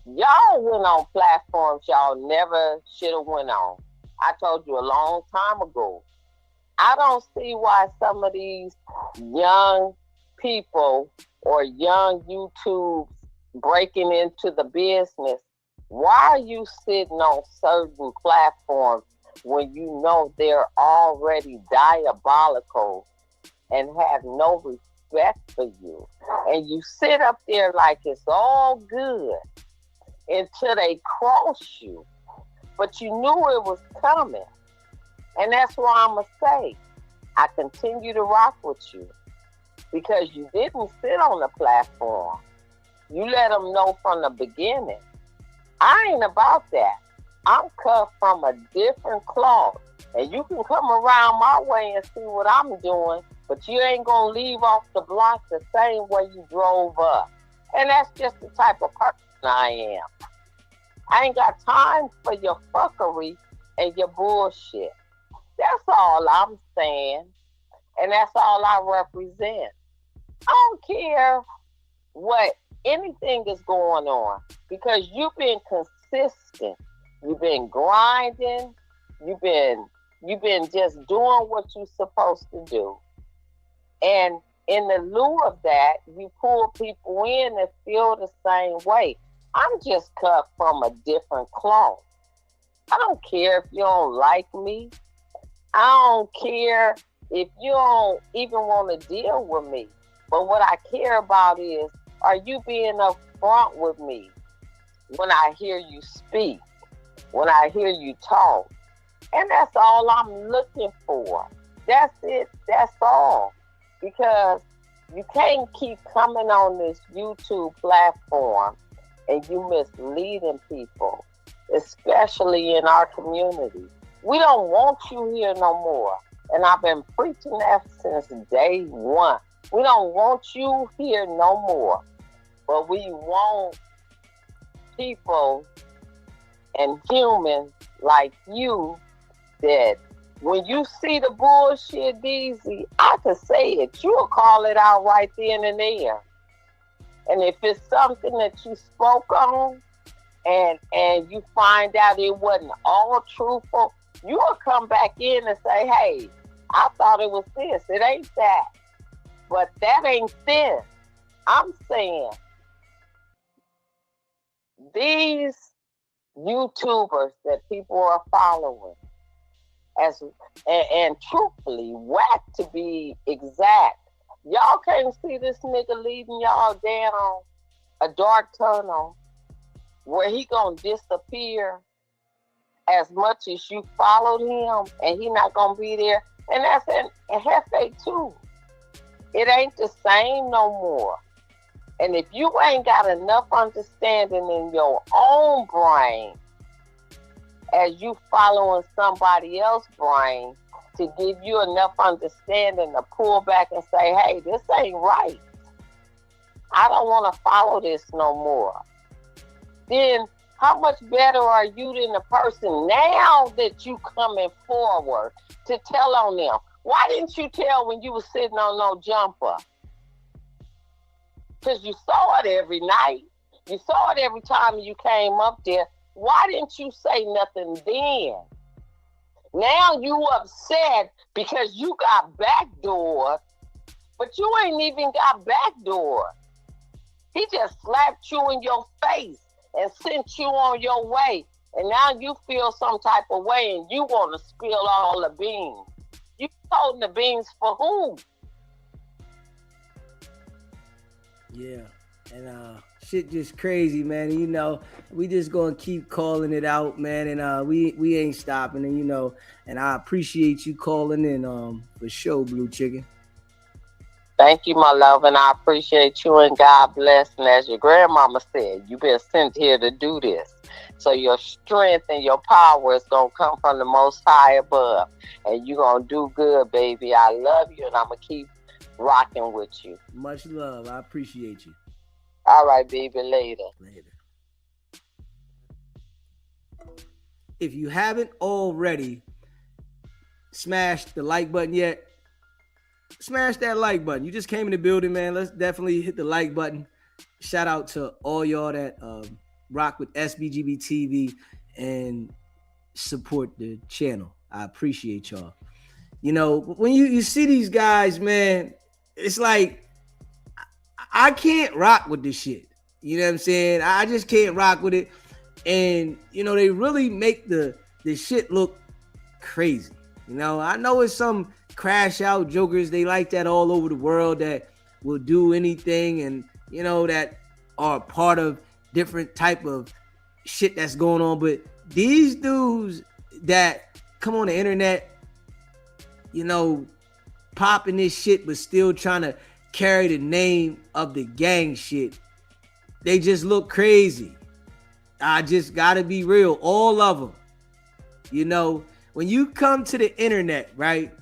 y'all went on platforms y'all never should have went on. I told you a long time ago. I don't see why some of these young people or young YouTubes breaking into the business, why are you sitting on certain platforms when you know they're already diabolical and have no respect for you? And you sit up there like it's all good until they cross you. But you knew it was coming. And that's why I'm going to say, I continue to rock with you because you didn't sit on the platform. You let them know from the beginning. I ain't about that. I'm cut from a different cloth. And you can come around my way and see what I'm doing, but you ain't going to leave off the block the same way you drove up. And that's just the type of person I am. I ain't got time for your fuckery and your bullshit. That's all I'm saying. And that's all I represent. I don't care what anything is going on because you've been consistent. You've been grinding. You've been just doing what you're supposed to do. And in the lieu of that, you pull people in that feel the same way. I'm just cut from a different cloth. I don't care if you don't like me. I don't care if you don't even want to deal with me. But what I care about is, are you being upfront with me when I hear you speak? when I hear you talk. And that's all I'm looking for. That's it. That's all. Because you can't keep coming on this YouTube platform and you misleading people, especially in our community. We don't want you here no more. And I've been preaching that since day one. We don't want you here no more. But we want people and humans like you that when you see the bullshit, DZ, I could say it. You'll call it out right then and there. And if it's something that you spoke on and you find out it wasn't all truthful, you'll come back in and say, hey, I thought it was this. It ain't that. But that ain't this. I'm saying these YouTubers that people are following, and truthfully, WACK to be exact, y'all can't see this nigga leading y'all down a dark tunnel where he gonna disappear as much as you followed him, and he not gonna be there. And that's in Hefe too. It ain't the same no more. And if you ain't got enough understanding in your own brain as you following somebody else's brain to give you enough understanding to pull back and say, hey, this ain't right. I don't want to follow this no more. Then how much better are you than the person now that you coming forward to tell on them? Why didn't you tell when you was sitting on no jumper? Because you saw it every night. You saw it every time you came up there. Why didn't you say nothing then? Now you upset because you got backdoored, but you ain't even got backdoored. He just slapped you in your face and sent you on your way. And now you feel some type of way and you want to spill all the beans. You holding the beans for who? Yeah, and shit just crazy, man. And, you know, we just gonna keep calling it out, man. And we ain't stopping, and you know, and I appreciate you calling in for sure, Blue Chicken. Thank you, my love, and I appreciate you, and God bless. And as your grandmama said, you've been sent here to do this. So your strength and your power is going to come from the Most High above. And you're going to do good, baby. I love you, and I'm going to keep rocking with you. Much love. I appreciate you. All right, baby. Later. If you haven't already smashed the like button yet, smash that like button. You just came in the building, man. Let's definitely hit the like button. Shout out to all y'all that rock with SBGB TV and support the channel. I appreciate y'all. You know, when you see these guys, man, it's like I can't rock with this shit. You know what I'm saying? I just can't rock with it. And, you know, they really make the shit look crazy. You know, I know it's some crash out jokers. They like that all over the world that will do anything and, you know, that are part of different type of shit that's going on. But these dudes that come on the internet, you know, popping this shit, but still trying to carry the name of the gang shit, they just look crazy. I just gotta be real. All of them. You know, when you come to the internet, right,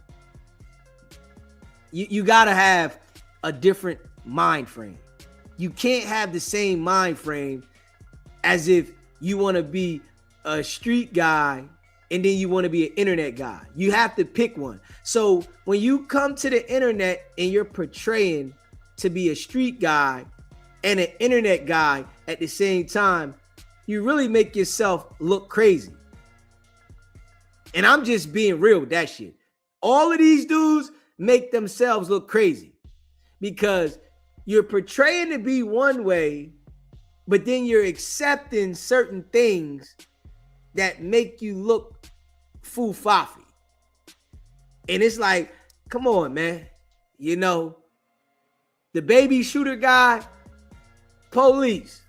you gotta have a different mind frame. You can't have the same mind frame as if you want to be a street guy and then you want to be an internet guy. You have to pick one. So when you come to the internet and you're portraying to be a street guy and an internet guy at the same time, you really make yourself look crazy. And I'm just being real with that shit. All of these dudes make themselves look crazy because you're portraying to be one way, but then you're accepting certain things that make you look foo-faffy. And it's like, come on, man. You know, the baby shooter guy, police.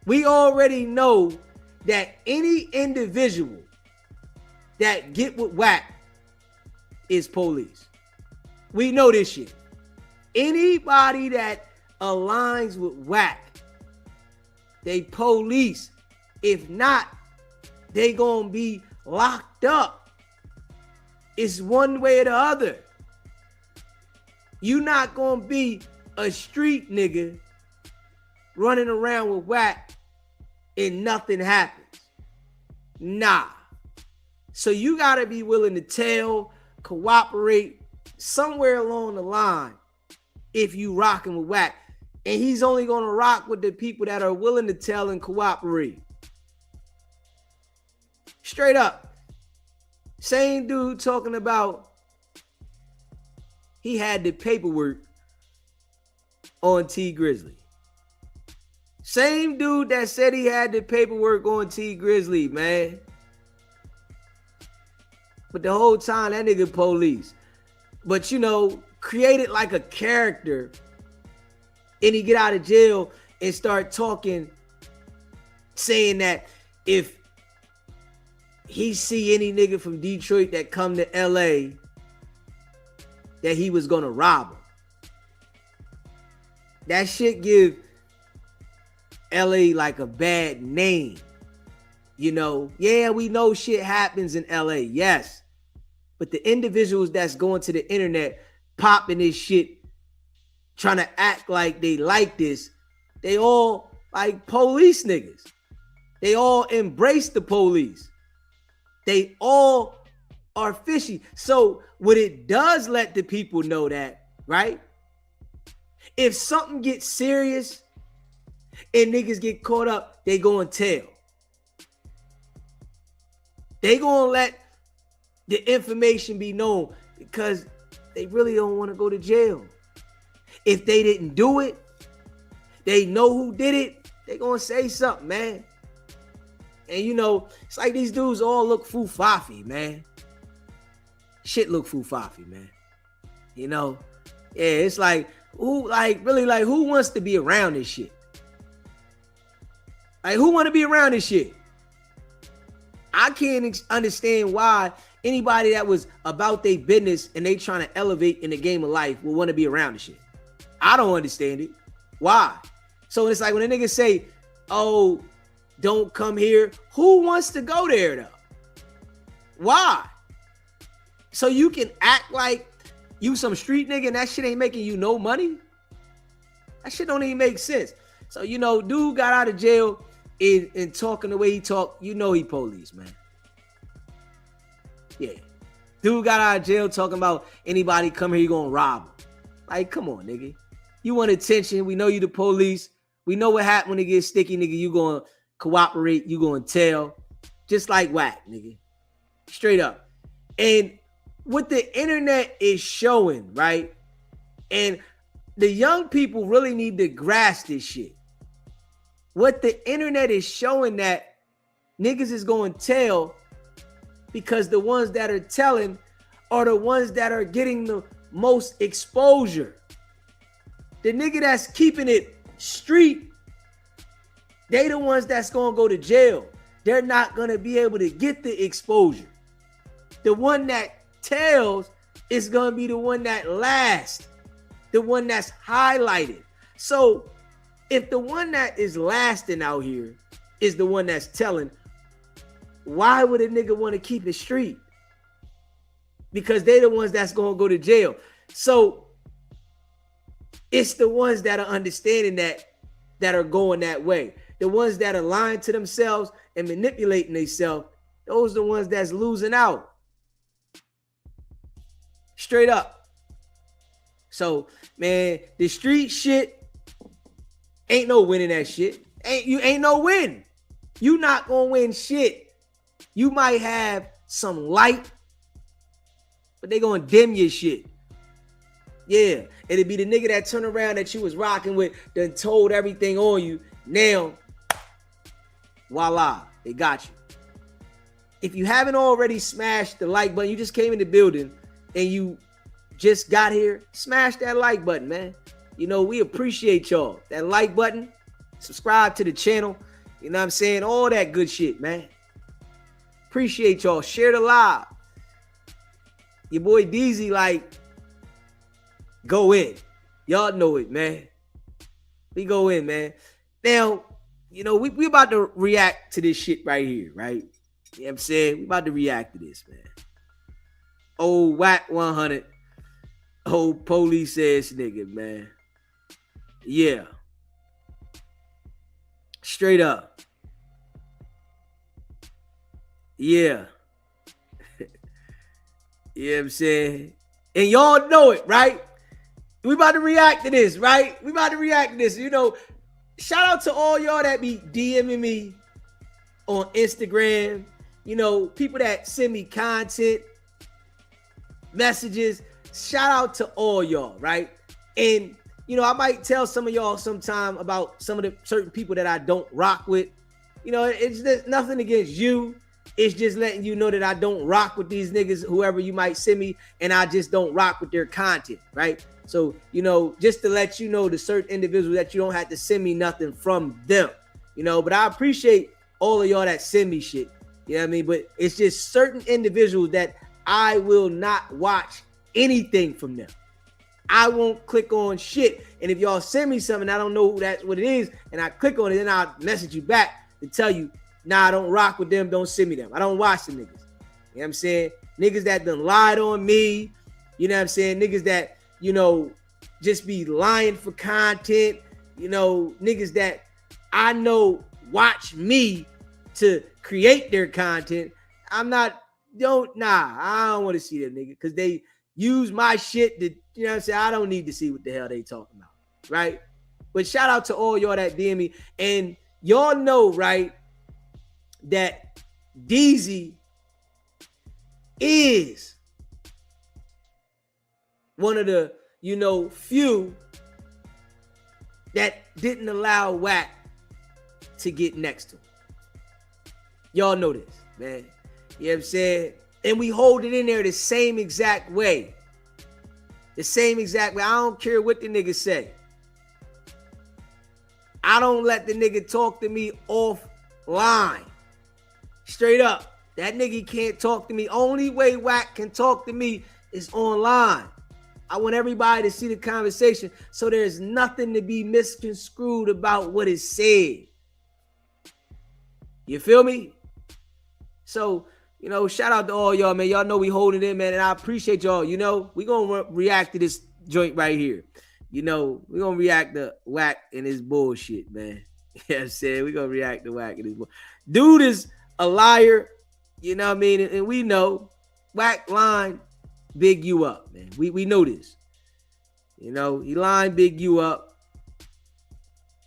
We already know that any individual that get with WACK is police. We know this shit. Anybody that aligns with WACK, they police. If not, they gonna be locked up. It's one way or the other. You not gonna be a street nigga running around with WACK and nothing happens. Nah. So you gotta be willing to tell, cooperate somewhere along the line if you rocking with WACK. And he's only gonna rock with the people that are willing to tell and cooperate. Straight up. Same dude talking about he had the paperwork on T Grizzly. Same dude that said he had the paperwork on T Grizzly, man. But the whole time that nigga police. But you know, created like a character, and he get out of jail and start talking, saying that if he see any nigga from Detroit that come to LA, that he was gonna rob him. That shit give LA like a bad name. You know, yeah, we know shit happens in LA, yes. But the individuals that's going to the internet, popping this shit, trying to act like they like this, they all like police niggas. They all embrace the police. They all are fishy. So what it does let the people know that, right? If something gets serious and niggas get caught up, they go and tell. They gonna let the information be known because they really don't want to go to jail. If they didn't do it, they know who did it, they gonna say something, man. And you know, it's like these dudes all look foo-faffy, man. Shit look foo-faffy, man. You know? Yeah, it's like, who wants to be around this shit? Like, who want to be around this shit? I can't understand why anybody that was about their business and they trying to elevate in the game of life will want to be around this shit. I don't understand it. Why? So it's like when a nigga say, oh, don't come here. Who wants to go there though? Why? So you can act like you some street nigga and that shit ain't making you no money? That shit don't even make sense. So, you know, dude got out of jail and talking the way he talk, you know he police, man. Yeah. Dude got out of jail talking about anybody come here, you gonna rob him. Like, come on, nigga. You want attention. We know you the police. We know what happened when it gets sticky, nigga. You gonna cooperate. You gonna tell. Just like WACK, nigga. Straight up. And what the internet is showing, right? And the young people really need to grasp this shit. What the internet is showing that niggas is going to tell because the ones that are telling are the ones that are getting the most exposure. The nigga that's keeping it street, they the ones that's going to go to jail. They're not going to be able to get the exposure. The one that tells is going to be the one that lasts, the one that's highlighted. So if the one that is lasting out here is the one that's telling, why would a nigga want to keep it street? Because they the ones that's going to go to jail. So it's the ones that are understanding that are going that way. The ones that are lying to themselves and manipulating themselves, those are the ones that's losing out. Straight up. So, man, the street shit, ain't no winning that shit. Ain't no win. You not gonna win shit. You might have some light, but they gonna dim your shit. Yeah, it'd be the nigga that turned around that you was rocking with, done told everything on you. Now, voila, they got you. If you haven't already smashed the like button, you just came in the building and you just got here, smash that like button, man. You know, we appreciate y'all. That like button, subscribe to the channel. You know what I'm saying? All that good shit, man. Appreciate y'all. Share the live. Your boy DZ, like, go in. Y'all know it, man. We go in, man. Now, you know, we about to react to this shit right here, right? You know what I'm saying? We about to react to this, man. Old WACK100. Old police ass nigga, man. Yeah. Straight up. Yeah. You know what I'm saying? And y'all know it, right? We about to react to this, right? We about to react to this. You know, shout out to all y'all that be DMing me on Instagram. You know, people that send me content, messages. Shout out to all y'all, right? And, you know, I might tell some of y'all sometime about some of the certain people that I don't rock with. You know, it's just nothing against you. It's just letting you know that I don't rock with these niggas, whoever you might send me, and I just don't rock with their content, right? So, you know, just to let you know, the certain individuals that you don't have to send me nothing from them, you know, but I appreciate all of y'all that send me shit, you know what I mean? But it's just certain individuals that I will not watch anything from them. I won't click on shit. And if y'all send me something, I don't know who that's what it is, and I click on it, then I'll message you back to tell you, nah, I don't rock with them, don't send me them. I don't watch the niggas. You know what I'm saying? Niggas that done lied on me, you know what I'm saying? Niggas that, you know, just be lying for content, you know, niggas that I know watch me to create their content. I don't want to see them niggas because they use my shit to, you know what I'm saying? I don't need to see what the hell they talking about, right? But shout out to all y'all that DM me. And y'all know, right, that DZ is one of the, you know, few that didn't allow WACK to get next to him. Y'all know this, man. You know what I'm saying? And we hold it in there the same exact way. The same exact way. I don't care what the nigga say. I don't let the nigga talk to me offline. Straight up. That nigga can't talk to me. Only way WACK can talk to me is online. I want everybody to see the conversation so there's nothing to be misconstrued about what is said. You feel me? So, you know, shout out to all y'all, man. Y'all know we holding it in, man, and I appreciate y'all. You know, we gonna react to this joint right here. You know, we gonna react to WACK and his bullshit, man. You know what I'm saying? We gonna react to WACK and his bullshit. Dude is a liar, you know what I mean? And we know WACK line big you up, man. We know this. You know, he line big you up.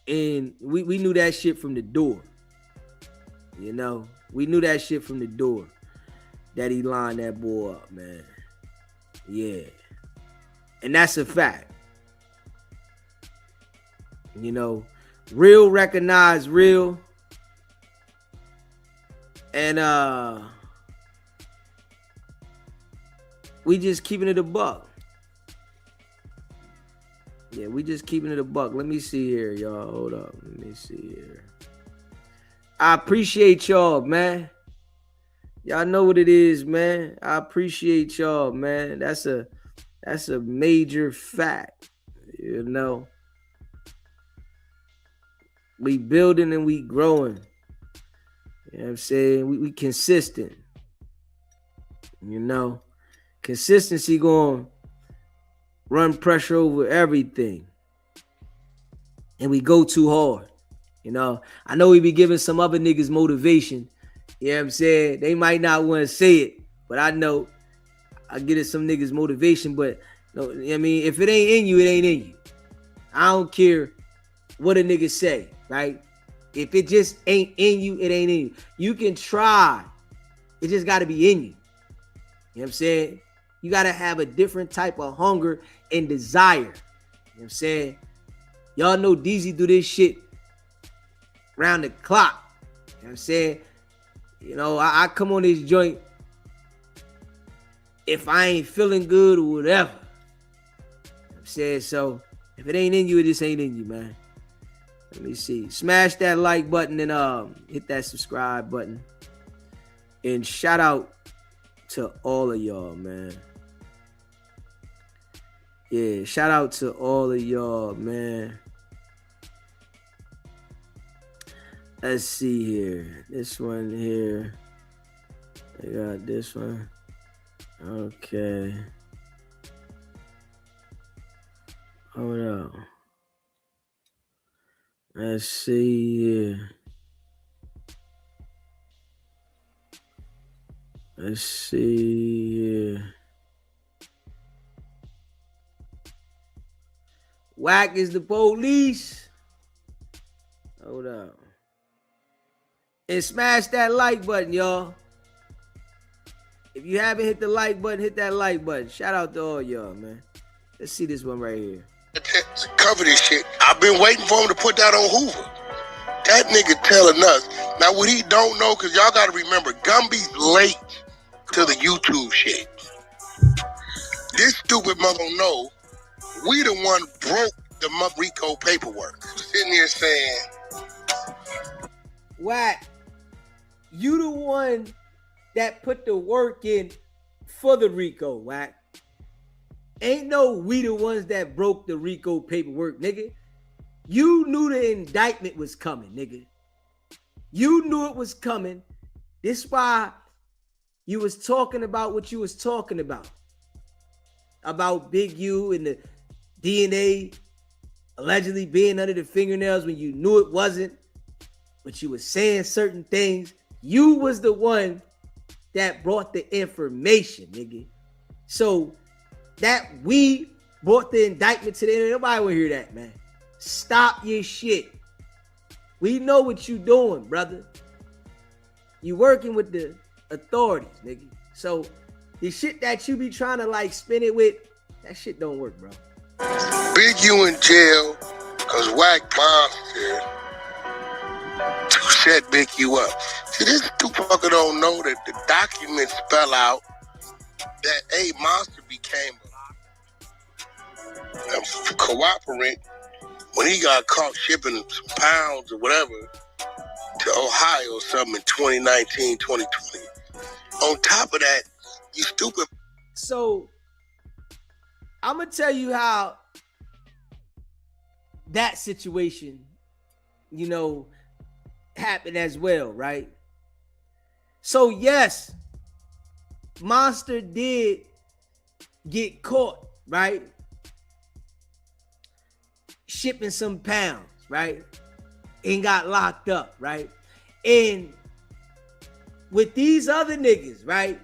And we knew that shit from the door. You know, we knew that shit from the door. That he lined that boy up, man. Yeah. And that's a fact. You know, real recognize real. And we just keeping it a buck. Yeah, we just keeping it a buck. Let me see here, y'all. Hold up. Let me see here. I appreciate y'all, man. Y'all know what it is, man. I appreciate y'all, man. That's a major fact. You know. We building and we growing. You know what I'm saying? We consistent. You know. Consistency going run pressure over everything. And we go too hard. You know, I know we be giving some other niggas motivation. You know what I'm saying? They might not want to say it, but I know I get it some niggas motivation. But no, I mean, if it ain't in you, it ain't in you. I don't care what a nigga say, right? If it just ain't in you, it ain't in you. You can try. It just got to be in you. You know what I'm saying? You got to have a different type of hunger and desire. You know what I'm saying? Y'all know DZ do this shit round the clock. You know what I'm saying? You know, I come on this joint if I ain't feeling good or whatever. You know what I'm saying? So if it ain't in you, it just ain't in you, man. Let me see. Smash that like button and hit that subscribe button. And shout out to all of y'all, man. Yeah, shout out to all of y'all, man. Let's see here. This one here. I got this one. Okay. Hold up. Let's see here. Let's see here. WACK is the police. Hold up. And smash that like button, y'all. If you haven't hit the like button, hit that like button. Shout out to all y'all, man. Let's see this one right here. Cover this shit. I've been waiting for him to put that on Hoover. That nigga telling us. Now, what he don't know, because y'all got to remember, Gumby's late to the YouTube shit. This stupid mother don't know we the one broke the Rico paperwork. Sitting here saying, WACK, you the one that put the work in for the Rico, WACK. Ain't no we the ones that broke the Rico paperwork, nigga. You knew the indictment was coming, nigga. You knew it was coming. This why you was talking about what you was talking about. About Big U and the DNA allegedly being under the fingernails when you knew it wasn't. But you was saying certain things. You was the one that brought the information, nigga. So that we brought the indictment to the end. Nobody will hear that, man. Stop your shit. We know what you doing, brother. You working with the authorities, nigga. So the shit that you be trying to like spin it with, that shit don't work, bro. Big U in jail because WACK monster to set Big U up. See, this fucker don't know that the documents spell out that a monster became a cooperant when he got caught shipping some pounds or whatever to Ohio or something in 2019, 2020. On top of that, you stupid. So I'm going to tell you how that situation, you know, happened as well, right? So yes, Monster did get caught, right? Shipping some pounds, right? And got locked up, right? And with these other niggas, right,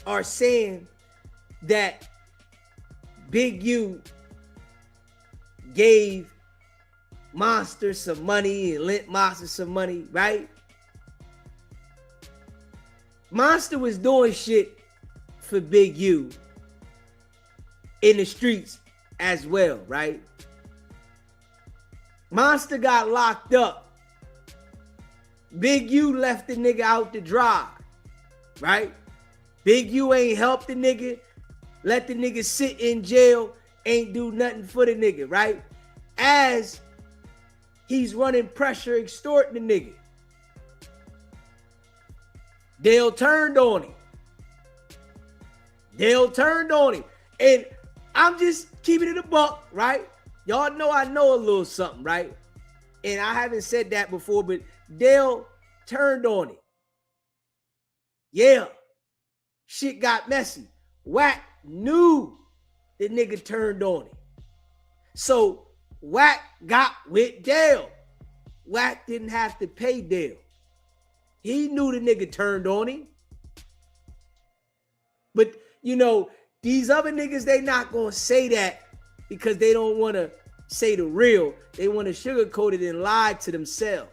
are saying that Big U gave Monster some money and lent Monster some money, right? Monster was doing shit for Big U in the streets as well, right? Monster got locked up. Big U left the nigga out to dry, right? Big U ain't helped the nigga, let the nigga sit in jail, ain't do nothing for the nigga, right? As he's running pressure, extorting the nigga. Dale turned on him. Dale turned on him. And I'm just keeping it a buck, right? Y'all know I know a little something, right? And I haven't said that before, but Dale turned on him. Yeah. Shit got messy. WACK knew the nigga turned on him. So WACK got with Dale. WACK didn't have to pay Dale. He knew the nigga turned on him. But, you know, these other niggas, they not going to say that because they don't want to say the real. They want to sugarcoat it and lie to themselves.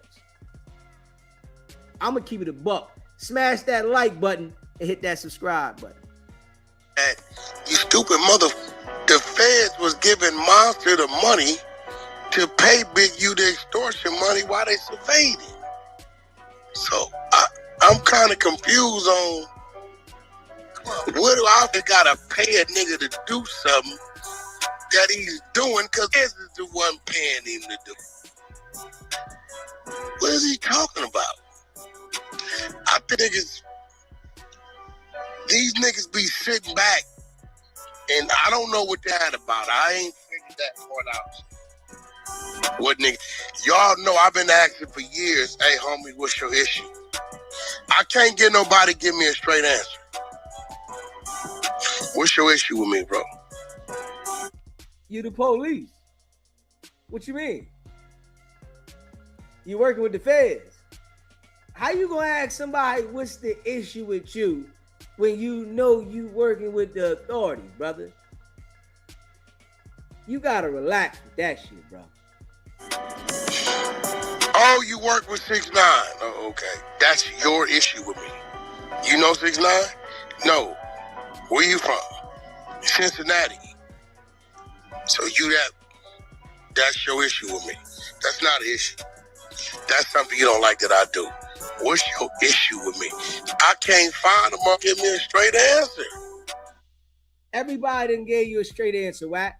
I'm going to keep it a buck. Smash that like button and hit that subscribe button. You stupid mother. The feds was giving Monster the money to pay Big U the extortion money while they surveyed it. So I'm kind of confused on what do I gotta pay a nigga to do something that he's doing because this is the one paying him to do. What is he talking about? I think these niggas be sitting back, and I don't know what that about. I ain't figured that part out. What nigga? Y'all know I've been asking for years, hey homie, what's your issue? I can't get nobody to give me a straight answer. What's your issue with me, bro? You the police. What you mean? You working with the feds. How you gonna ask somebody what's the issue with you when you know you working with the authorities, brother? You gotta relax with that shit, bro. Oh, you work with 6ix9ine. Oh, okay. That's your issue with me. You know 6ix9ine? No. Where you from? Cincinnati. So that's your issue with me. That's not an issue. That's something you don't like that I do. What's your issue with me? I can't find them to give me a straight answer. Everybody done gave you a straight answer, Wack.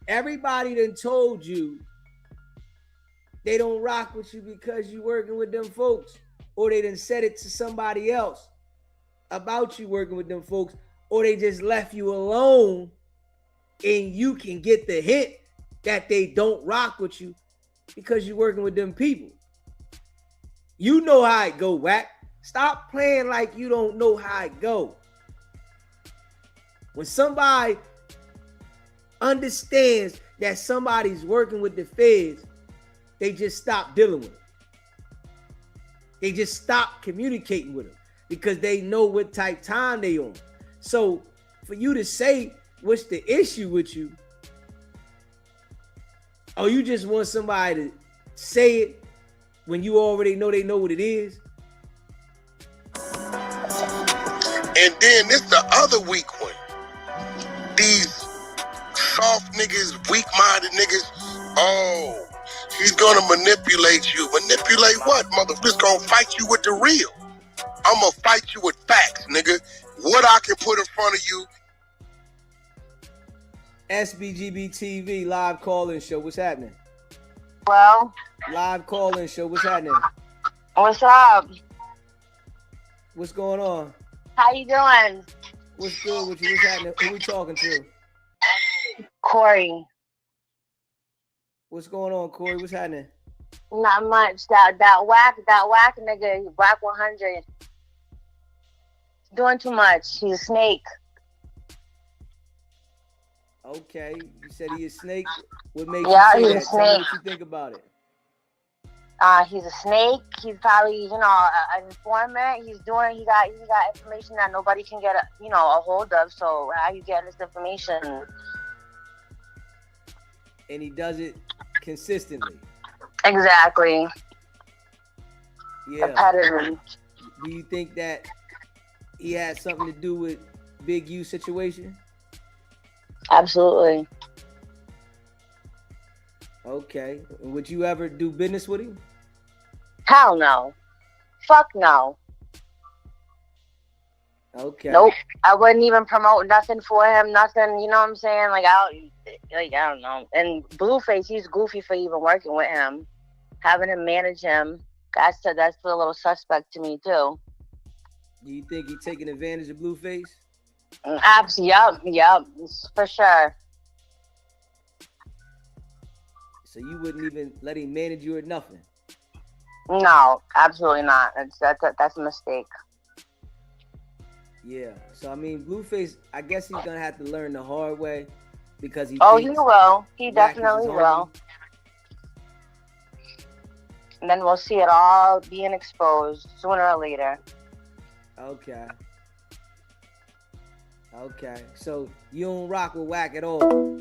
Everybody done told you they don't rock with you because you working with them folks, or they done said it to somebody else about you working with them folks, or they just left you alone and you can get the hint that they don't rock with you because you're working with them people. You know how it go, Wack. Stop playing like you don't know how it go. When somebody understands that somebody's working with the feds, they just stop dealing with them. They just stop communicating with them because they know what type time they on. So for you to say what's the issue with you, or you just want somebody to say it when you already know they know what it is. And then this the other weak one. These soft niggas, weak-minded niggas, oh, he's gonna manipulate you. Manipulate what, motherfucker? Gonna fight you with the real. I'm gonna fight you with facts, nigga. What I can put in front of you. SBGB TV live call-in show. What's happening? Well, live call-in show. What's happening? What's up? What's going on? How you doing? What's good with you? What's happening? Who we talking to? Corey. What's going on, Corey? What's happening? Not much. That whack nigga, WACK100. Doing too much. He's a snake. Okay, you said he a snake. What makes Yeah, you say he's that? a Tell me snake. what you think about it. He's a snake. He's probably, an informant. He got information that nobody can get, a hold of. So how you get this information? And he does it consistently. Exactly. Yeah. Repetitively. Do you think that he had something to do with Big U situation? Absolutely. Okay. Would you ever do business with him? Hell no. Fuck no. Okay. Nope. I wouldn't even promote nothing for him. Nothing. You know what I'm saying? I don't know. And Blueface, he's goofy for even working with him, having him manage him. That's a little suspect to me too. Do you think he taking advantage of Blueface? Yup, for sure. So you wouldn't even let him manage you or nothing? No, absolutely not. That's a mistake. Yeah. So I mean, Blueface, I guess he's gonna have to learn the hard way because he. Oh, he will. He definitely will. And then we'll see it all being exposed sooner or later. Okay. So you don't rock with Wack at all?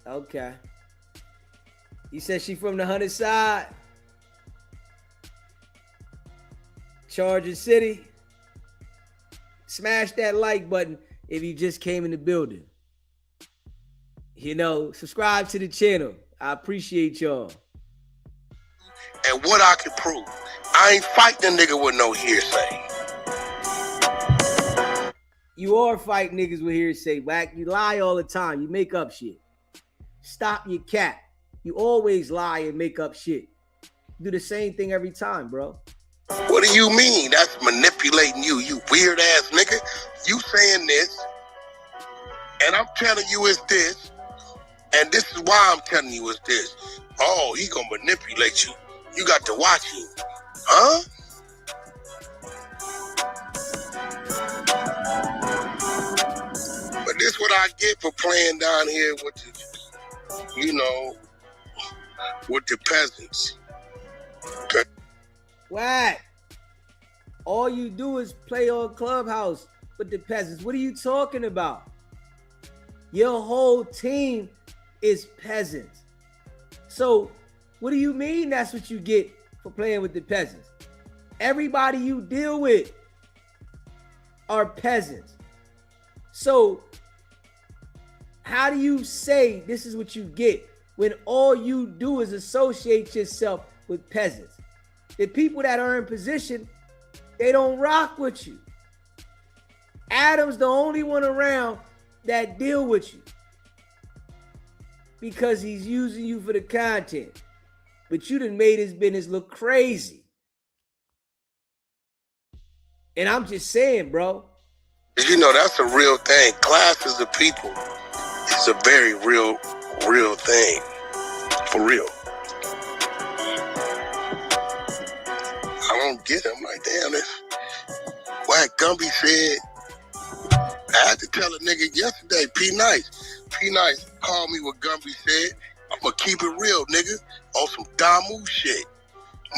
Okay. You said she from the 100 side? Charger City? Smash that like button if you just came in the building. Subscribe to the channel. I appreciate y'all. And what I can prove. I ain't fighting a nigga with no hearsay. You are fighting niggas with hearsay, Wack. You lie all the time. You make up shit. Stop your cap. You always lie and make up shit. You do the same thing every time, bro. What do you mean? That's manipulating you, you weird ass nigga. You saying this, and I'm telling you it's this, and this is why I'm telling you it's this. Oh, he gonna manipulate you. You got to watch him. Huh? But this what I get for playing down here with the, you know, with the peasants. Wack. All you do is play on Clubhouse with the peasants. What are you talking about? Your whole team is peasants. So what do you mean that's what you get for playing with the peasants? Everybody you deal with are peasants. So how do you say this is what you get when all you do is associate yourself with peasants? The people that are in position, they don't rock with you. Adam's the only one around that deal with you because he's using you for the content. But you done made his business look crazy. And I'm just saying, bro. You know, that's a real thing. Classes of people is a very real thing. For real. I don't get it. I'm like, damn, this Wack Gumby said, I had to tell a nigga yesterday, P-Nice called me what Gumby said. I'm gonna keep it real, nigga, on some Damu shit.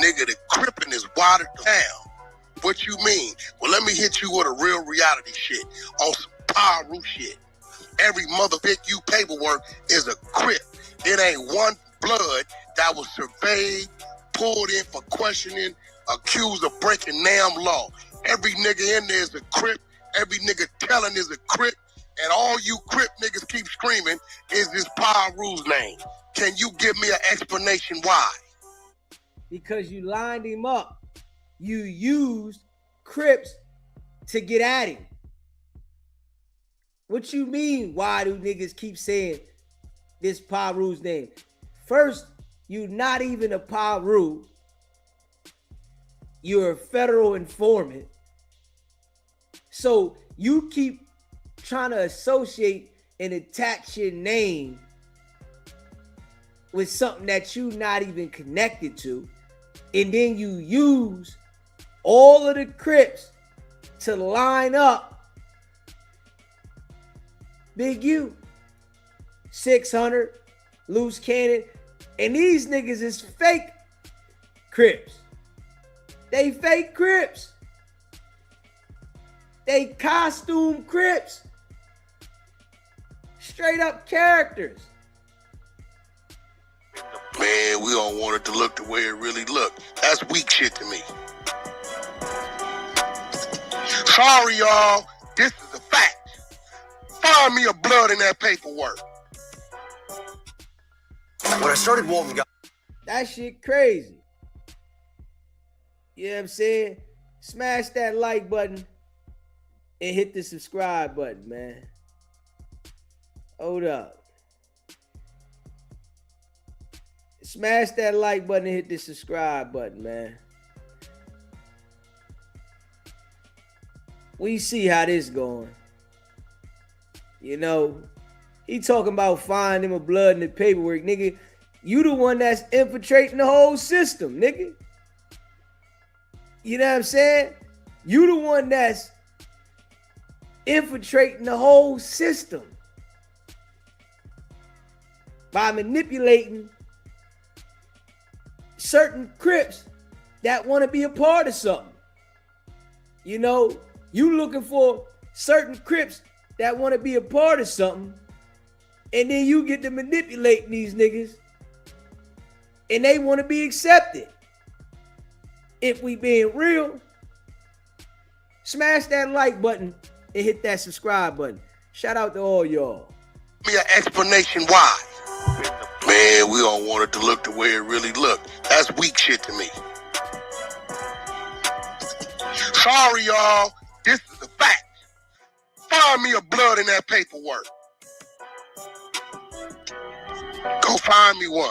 Nigga, the crippin' is watered down. What you mean? Well, let me hit you with a real reality shit on some Paru shit. Every motherfucker you paperwork is a crip. It ain't one blood that was surveyed, pulled in for questioning, accused of breaking damn law. Every nigga in there is a crip. Every nigga telling is a crip. And all you crip niggas keep screaming is this Paru's name. Can you give me an explanation why? Because you lined him up. You used Crips to get at him. What you mean, why do niggas keep saying this Paru's name? First, you not even a Paru. You're a federal informant. So you keep trying to associate and attach your name with something that you not even connected to. And then you use all of the Crips to line up Big U, 600, Loose Cannon, and these niggas is fake Crips. They fake Crips. They costume Crips. Straight up characters. Man, we don't want it to look the way it really looked. That's weak shit to me. Sorry, y'all. This is a fact. Find me a blood in that paperwork. When I started Walton, that shit crazy. You know what I'm saying? Smash that like button and hit the subscribe button, man. Hold up. Smash that like button and hit the subscribe button, man. We see how this going. You know, he talking about finding him a blood in the paperwork. Nigga, you the one that's infiltrating the whole system, nigga. You know what I'm saying? You the one that's infiltrating the whole system by manipulating certain Crips that want to be a part of something. You know, you looking for certain Crips that want to be a part of something, and then you get to manipulating these niggas, and they want to be accepted. If we being real, smash that like button and hit that subscribe button. Shout out to all y'all. Give me an explanation why. Man, we don't want it to look the way it really looked. That's weak shit to me. Sorry, y'all. This is a fact. find me a blood in that paperwork. Go find me one.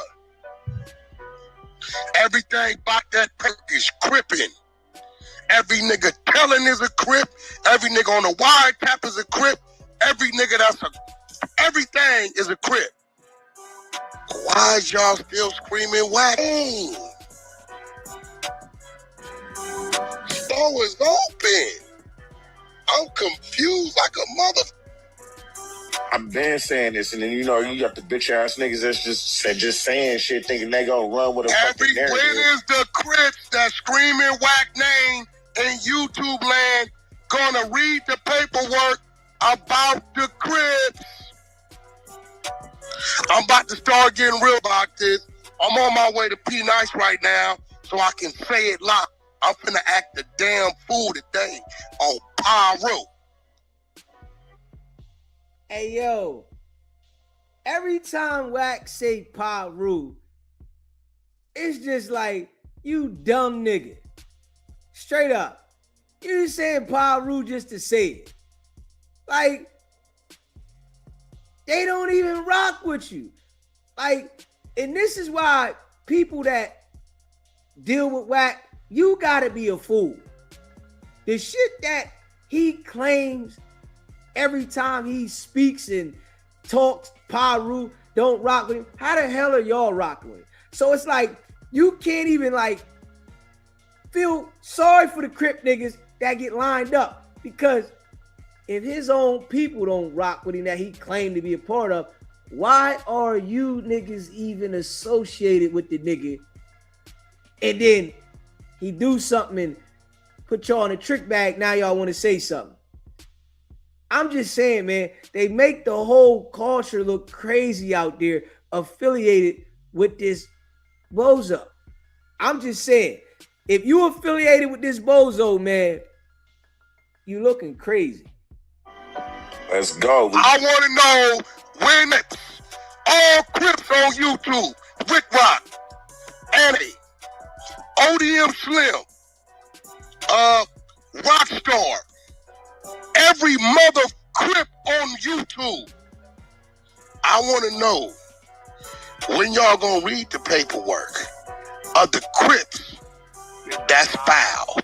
Everything about that paper is crippin'. Every nigga telling is a crip. Every nigga on the wiretap is a crip. Every nigga everything is a crip. Why is y'all still screaming whack? Store is open. I'm confused like a mother. I've been saying this, and then you got the bitch ass niggas that's just saying shit, thinking they gonna run with a fucking narrative. When is the Crips that screaming whack name in YouTube land gonna read the paperwork about the Crips? I'm about to start getting real about this. I'm on my way to P Nice right now, so I can say it loud. I'm finna act a damn fool today on Pyro. Hey, yo. Every time Wack say Pyro, it's just like, you dumb nigga. Straight up. You just saying Pyro just to say it. Like, they don't even rock with you. Like, and this is why people that deal with Wack, you gotta be a fool. The shit that he claims every time he speaks and talks, Pyro don't rock with him. How the hell are y'all rocking with him? So it's like, you can't even like feel sorry for the Crip niggas that get lined up, because if his own people don't rock with him that he claimed to be a part of, why are you niggas even associated with the nigga? And then he do something and put y'all in a trick bag. Now y'all want to say something. I'm just saying, man, they make the whole culture look crazy out there affiliated with this bozo. I'm just saying, if you affiliated with this bozo, man, you looking crazy. Let's go. I want to know when all Crips on YouTube, Rick Rock, Annie, ODM Slim, Rockstar, every mother Crip on YouTube. I want to know when y'all gonna read the paperwork of the Crips that's foul,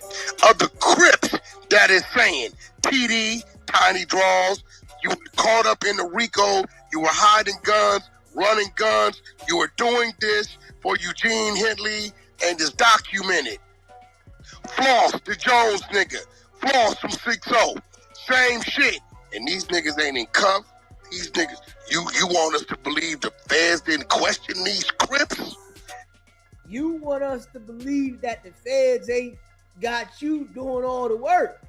of the Crips that is saying PD, Tiny Draws, you were caught up in the Rico, you were hiding guns, running guns, you were doing this for Eugene Henley and is documented. Floss, the Jones nigga, Floss from 6-0, same shit. And these niggas ain't in cuffs. These niggas, you want us to believe the feds didn't question these Crips? You want us to believe that the feds ain't got you doing all the work.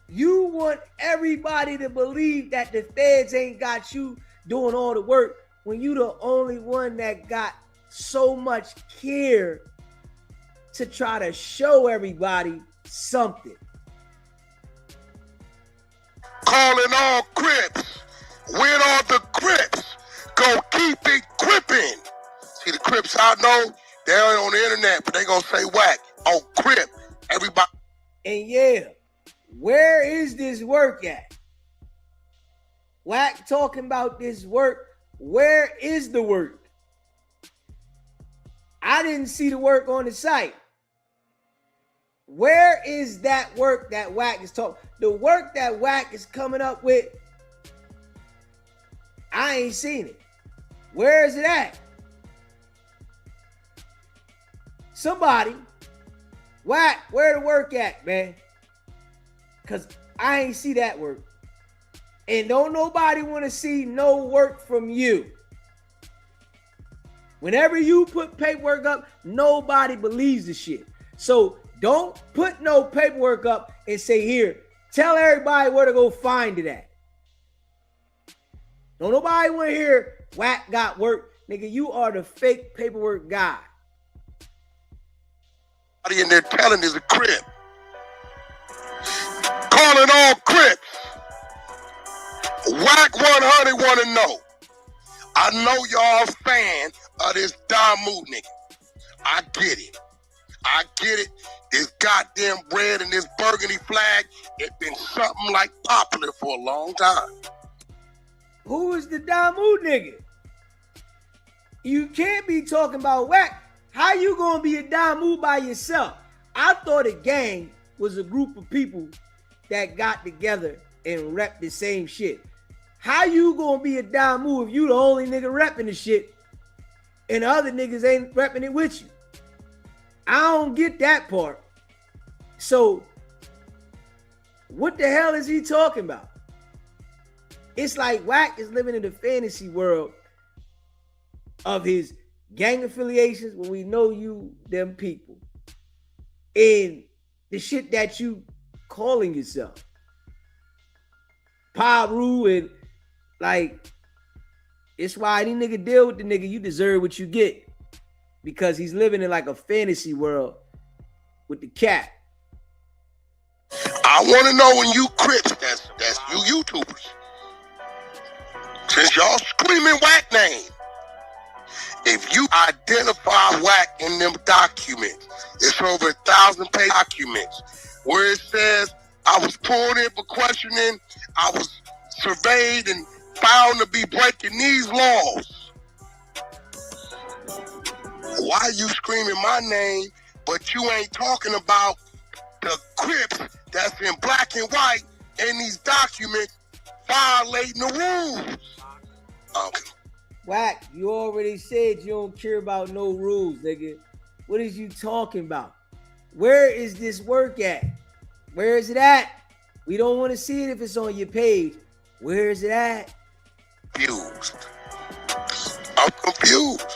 You want everybody to believe that the feds ain't got you doing all the work when you the only one that got so much care to try to show everybody something. Calling all Crips. When are the Crips? Go keep it crippin'. See, the Crips I know, they ain't on the internet, but they gonna say whack. Oh, Crip. Everybody. And yeah, where is this work at? Wack talking about this work. Where is the work? I didn't see the work on the site. Where is that work that Wack is talking? The work that Wack is coming up with, I ain't seen it. Where is it at? Somebody, Wack, where the work at, man? Because I ain't see that work. And don't nobody want to see no work from you. Whenever you put paperwork up, nobody believes the shit. So don't put no paperwork up and say, here, tell everybody where to go find it at. Don't nobody want to hear Wack got work. Nigga, you are the fake paperwork guy. In there telling is a Crip. Calling all Crips. WACK100 want to know. I know y'all a fan of this Damu nigga. I get it. This goddamn red and this burgundy flag, it's been something like popular for a long time. Who is the Damu nigga? You can't be talking about WACK. How you gonna be a Damu by yourself? I thought a gang was a group of people that got together and rep the same shit. How you gonna be a Damu if you the only nigga repping the shit and the other niggas ain't repping it with you? I don't get that part. So, what the hell is he talking about? It's like WACK is living in the fantasy world of his gang affiliations when we know you, them people. And the shit that you calling yourself. Paru and like, it's why any nigga deal with the nigga, you deserve what you get. Because he's living in like a fantasy world with the cat. I want to know when you Crips, that's you YouTubers. Since y'all screaming WACK name, if you identify WACK in them documents, it's over 1,000-page documents where it says I was pulled in for questioning, I was surveyed and found to be breaking these laws. Why are you screaming my name, but you ain't talking about the Crips that's in black and white in these documents violating the rules? Okay. WACK, you already said you don't care about no rules, nigga. What is you talking about? Where is this work at? Where is it at? We don't want to see it if it's on your page. Where is it at? Confused. I'm confused.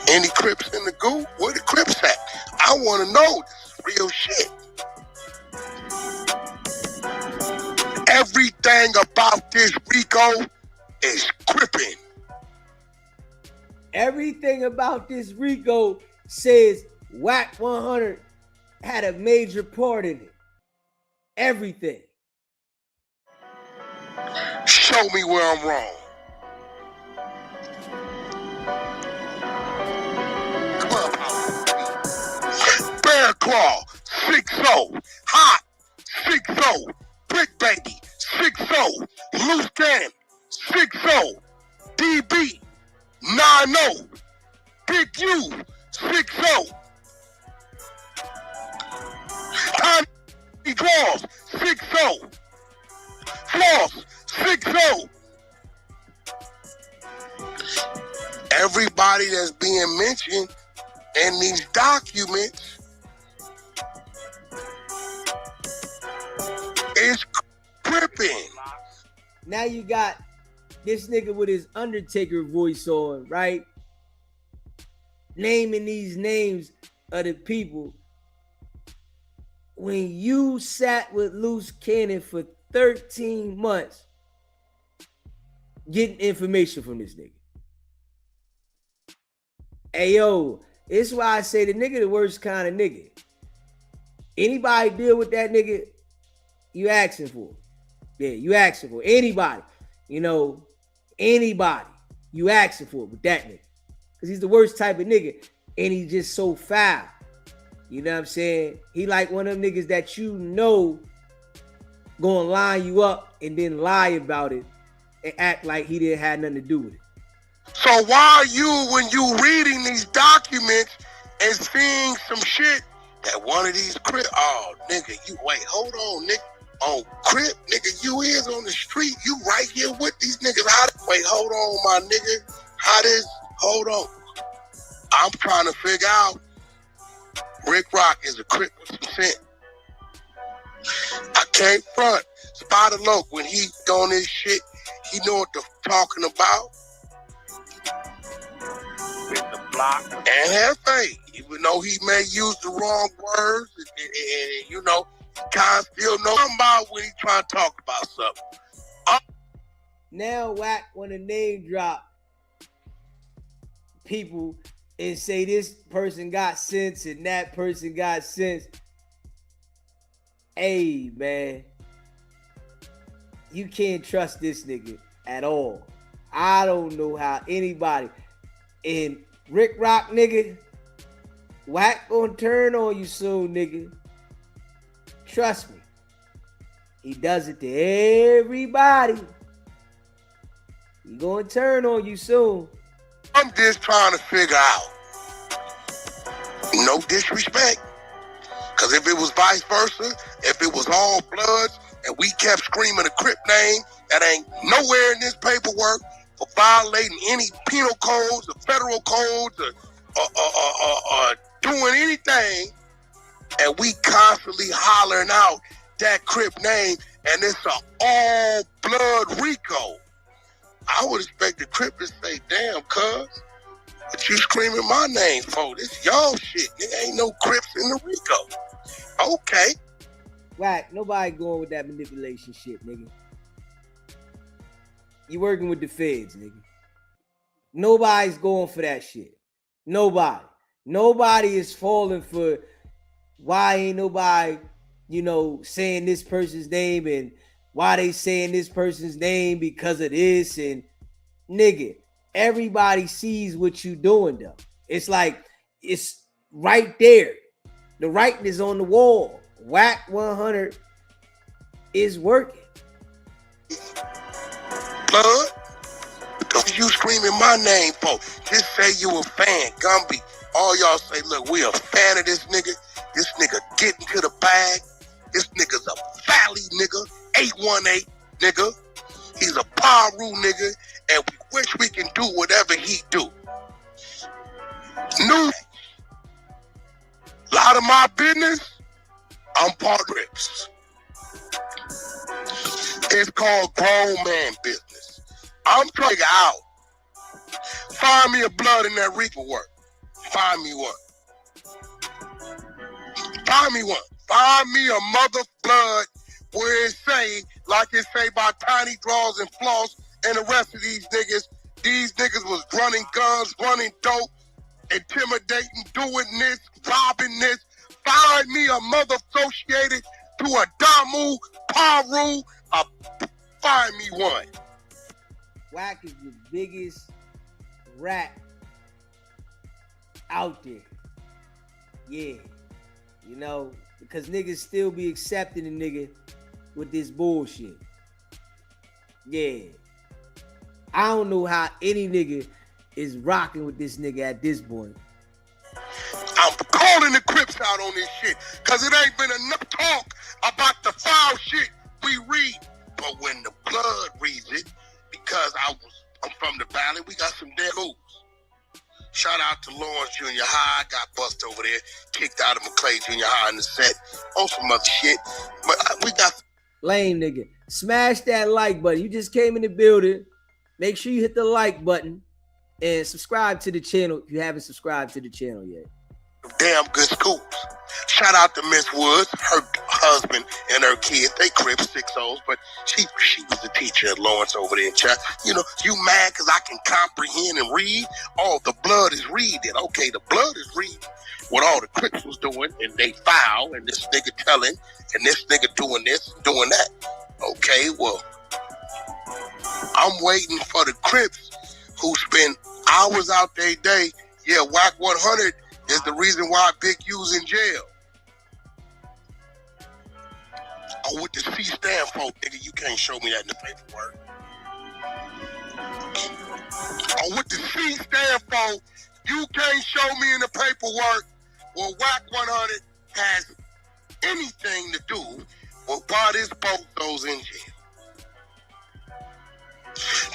Any Crips in the goo? Where the Crips at? I want to know. This is real shit. Everything about this Rico is cripping. Everything about this Rico says WACK100 had a major part in it. Everything. Show me where I'm wrong. Bear Claw, 6-0. Hot, 6-0. Brick Baby, 6-0. Loose Cannon, 6-0. DB, 9-0. Big U, 6-0. Tiny Draws, 6-0. Floss, 6-0. Everybody that's being mentioned in these documents is cripping. Now you got this nigga with his Undertaker voice on, right? Naming these names of the people. When you sat with Loose Cannon for 13 months getting information from this nigga. Hey, yo, it's why I say the nigga the worst kind of nigga. Anybody deal with that nigga, you asking for. Yeah, you asking for. Anybody, you know, anybody, you asking for with that nigga. Because he's the worst type of nigga. And he's just so foul. You know what I'm saying? He like one of them niggas that you know gonna line you up and then lie about it and act like he didn't have nothing to do with it. So why are you, when you reading these documents and seeing some shit that one of these Crip, oh nigga, you wait, hold on, nigga. Oh, Crip, nigga, you is on the street. You right here with these niggas. Wait, hold on, my nigga. Hold on. I'm trying to figure out. Rick Rock is a Crip with some sense. I can't front. Spider Loke, when he on this shit, he know what they're talking about. With the block. And have faith. Even though he may use the wrong words, and you know, he kind of still know about when he trying to talk about something. Now WACK want to name drop people and say this person got sense and that person got sense. Hey, man. You can't trust this nigga at all. I don't know how anybody. And Rick Rock, nigga, Wack gonna turn on you soon, nigga. Trust me. He does it to everybody. He gonna turn on you soon. I'm just trying to figure out. No disrespect. Because if it was vice versa, if it was all bloods, and we kept screaming a Crip name that ain't nowhere in this paperwork for violating any penal codes or federal codes or doing anything, and we constantly hollering out that Crip name, and it's a all blood Rico, I would expect the Crip to say, damn, cuz, what you screaming my name for? This y'all shit. There ain't no Crips in the Rico. Okay. Wack, nobody going with that manipulation shit, nigga. You working with the feds, nigga. Nobody's going for that shit. Nobody. Nobody is falling for why ain't nobody, saying this person's name and why they saying this person's name because of this, and nigga, everybody sees what you doing though. It's like, it's right there. The writing is on the wall. WACK100 is working. Blood, what you screaming my name for? Just say you a fan, Gumby. All y'all say, look, we a fan of this nigga. This nigga getting to the bag. This nigga's a valley nigga, 818 nigga. He's a Paru nigga, and we wish we can do whatever he do. New. A lot of my business, I'm part of Rips. It's called grown man business. I'm trying to figure out. Find me a blood in that Reaper work. Find me one. Find me one. Find me a mother blood where it say, like it say by Tiny Draws and Floss and the rest of these niggas. These niggas was running guns, running dope, intimidating, doing this, robbing this. Find me a mother associated to a Damu, Paru, find me one. Wack is the biggest rat out there. Yeah. Because niggas still be accepting a nigga with this bullshit. Yeah. I don't know how any nigga is rocking with this nigga at this point. I'm calling the Crips out on this shit, because it ain't been enough talk about the foul shit we read. But when the blood reads it, because I'm from the valley, we got some dead moves. Shout out to Lawrence Junior High, got bust over there, kicked out of McClay Junior High in the set, on some other shit. But we got lame nigga. Smash that like button. You just came in the building. Make sure you hit the like button and subscribe to the channel if you haven't subscribed to the channel yet. Damn good scoops. Shout out to Miss Woods, her husband and her kid. They Crips 6-0s, but she was the teacher at Lawrence over there in chat. You mad because I can comprehend and read? Oh, the blood is reading. Okay, the blood is reading what all the Crips was doing, and they foul, and this nigga telling, and this nigga doing this, doing that. Okay, well, I'm waiting for the Crips who spend hours out their day. Yeah, WACK100 is the reason why Big U's in jail. Oh, what the C stand for, nigga? You can't show me that in the paperwork. Oh, what the C stand for? You can't show me in the paperwork. Well, WACK100 has anything to do with why this boat goes in jail.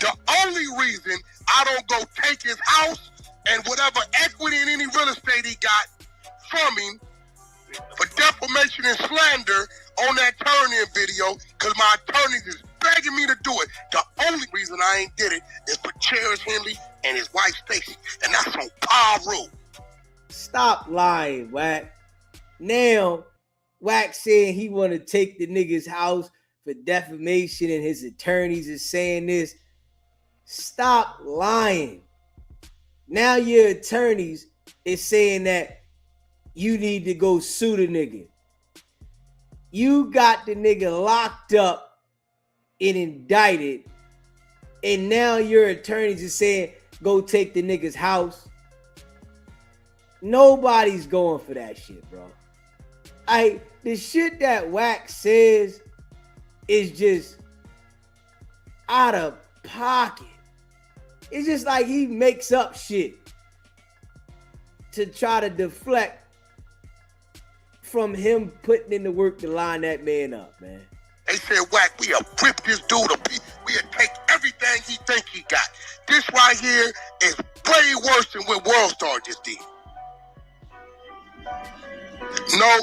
The only reason I don't go take his house and whatever equity in any real estate he got from him for defamation and slander on that turn-in video, because my attorneys is begging me to do it. The only reason I ain't did it is for Cherish Henley and his wife Stacy, and that's on Paru. Stop lying, Wack. Now, Wack saying he want to take the nigga's house for defamation and his attorneys is saying this. Stop lying. Now your attorneys is saying that you need to go sue the nigga. You got the nigga locked up and indicted, and now your attorneys is saying go take the nigga's house. Nobody's going for that shit, bro. The shit that WACK says is just out of pocket. It's just like he makes up shit to try to deflect from him putting in the work to line that man up, man. They said, WACK, we'll rip this dude a piece. We'll take everything he think he got. This right here is way worse than what World Star just did. No,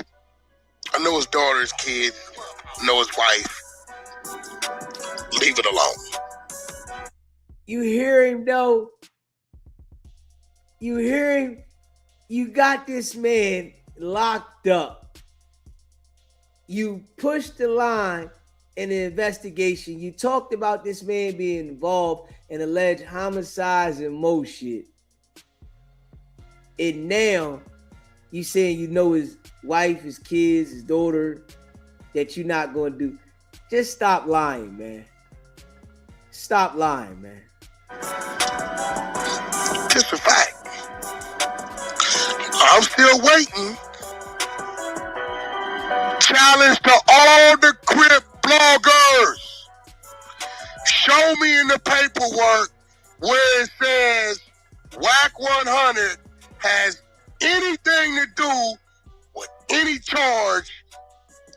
I know his daughter, his kids, I know his wife. Leave it alone. You hear him, though? You hear him? You got this man locked up. You pushed the line in the investigation. You talked about this man being involved in alleged homicides and more shit. And now you saying you know his wife, his kids, his daughter, that you're not going to do. Just stop lying, man. Stop lying, man. Just a fact. I'm still waiting. Challenge to all the Crip bloggers. Show me in the paperwork where it says WACK100 has anything to do with any charge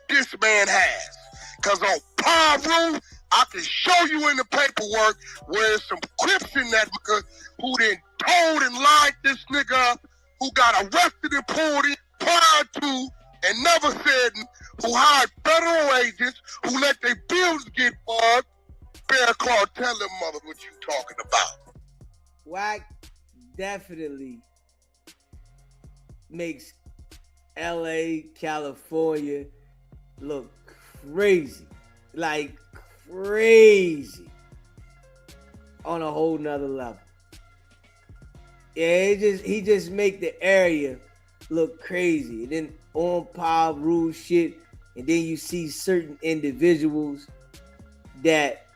this man has. Because on Paru, I can show you in the paperwork where there's some Crips in that nigga who then told and lied this nigga up, who got arrested and pulled in prior to and never said, who hired federal agents, who let their bills get bugged. Bear Claw, tell them mother what you talking about. WACK definitely makes LA, California look crazy. Like crazy. On a whole nother level. Yeah, he just make the area look crazy. And then on power rule shit, and then you see certain individuals that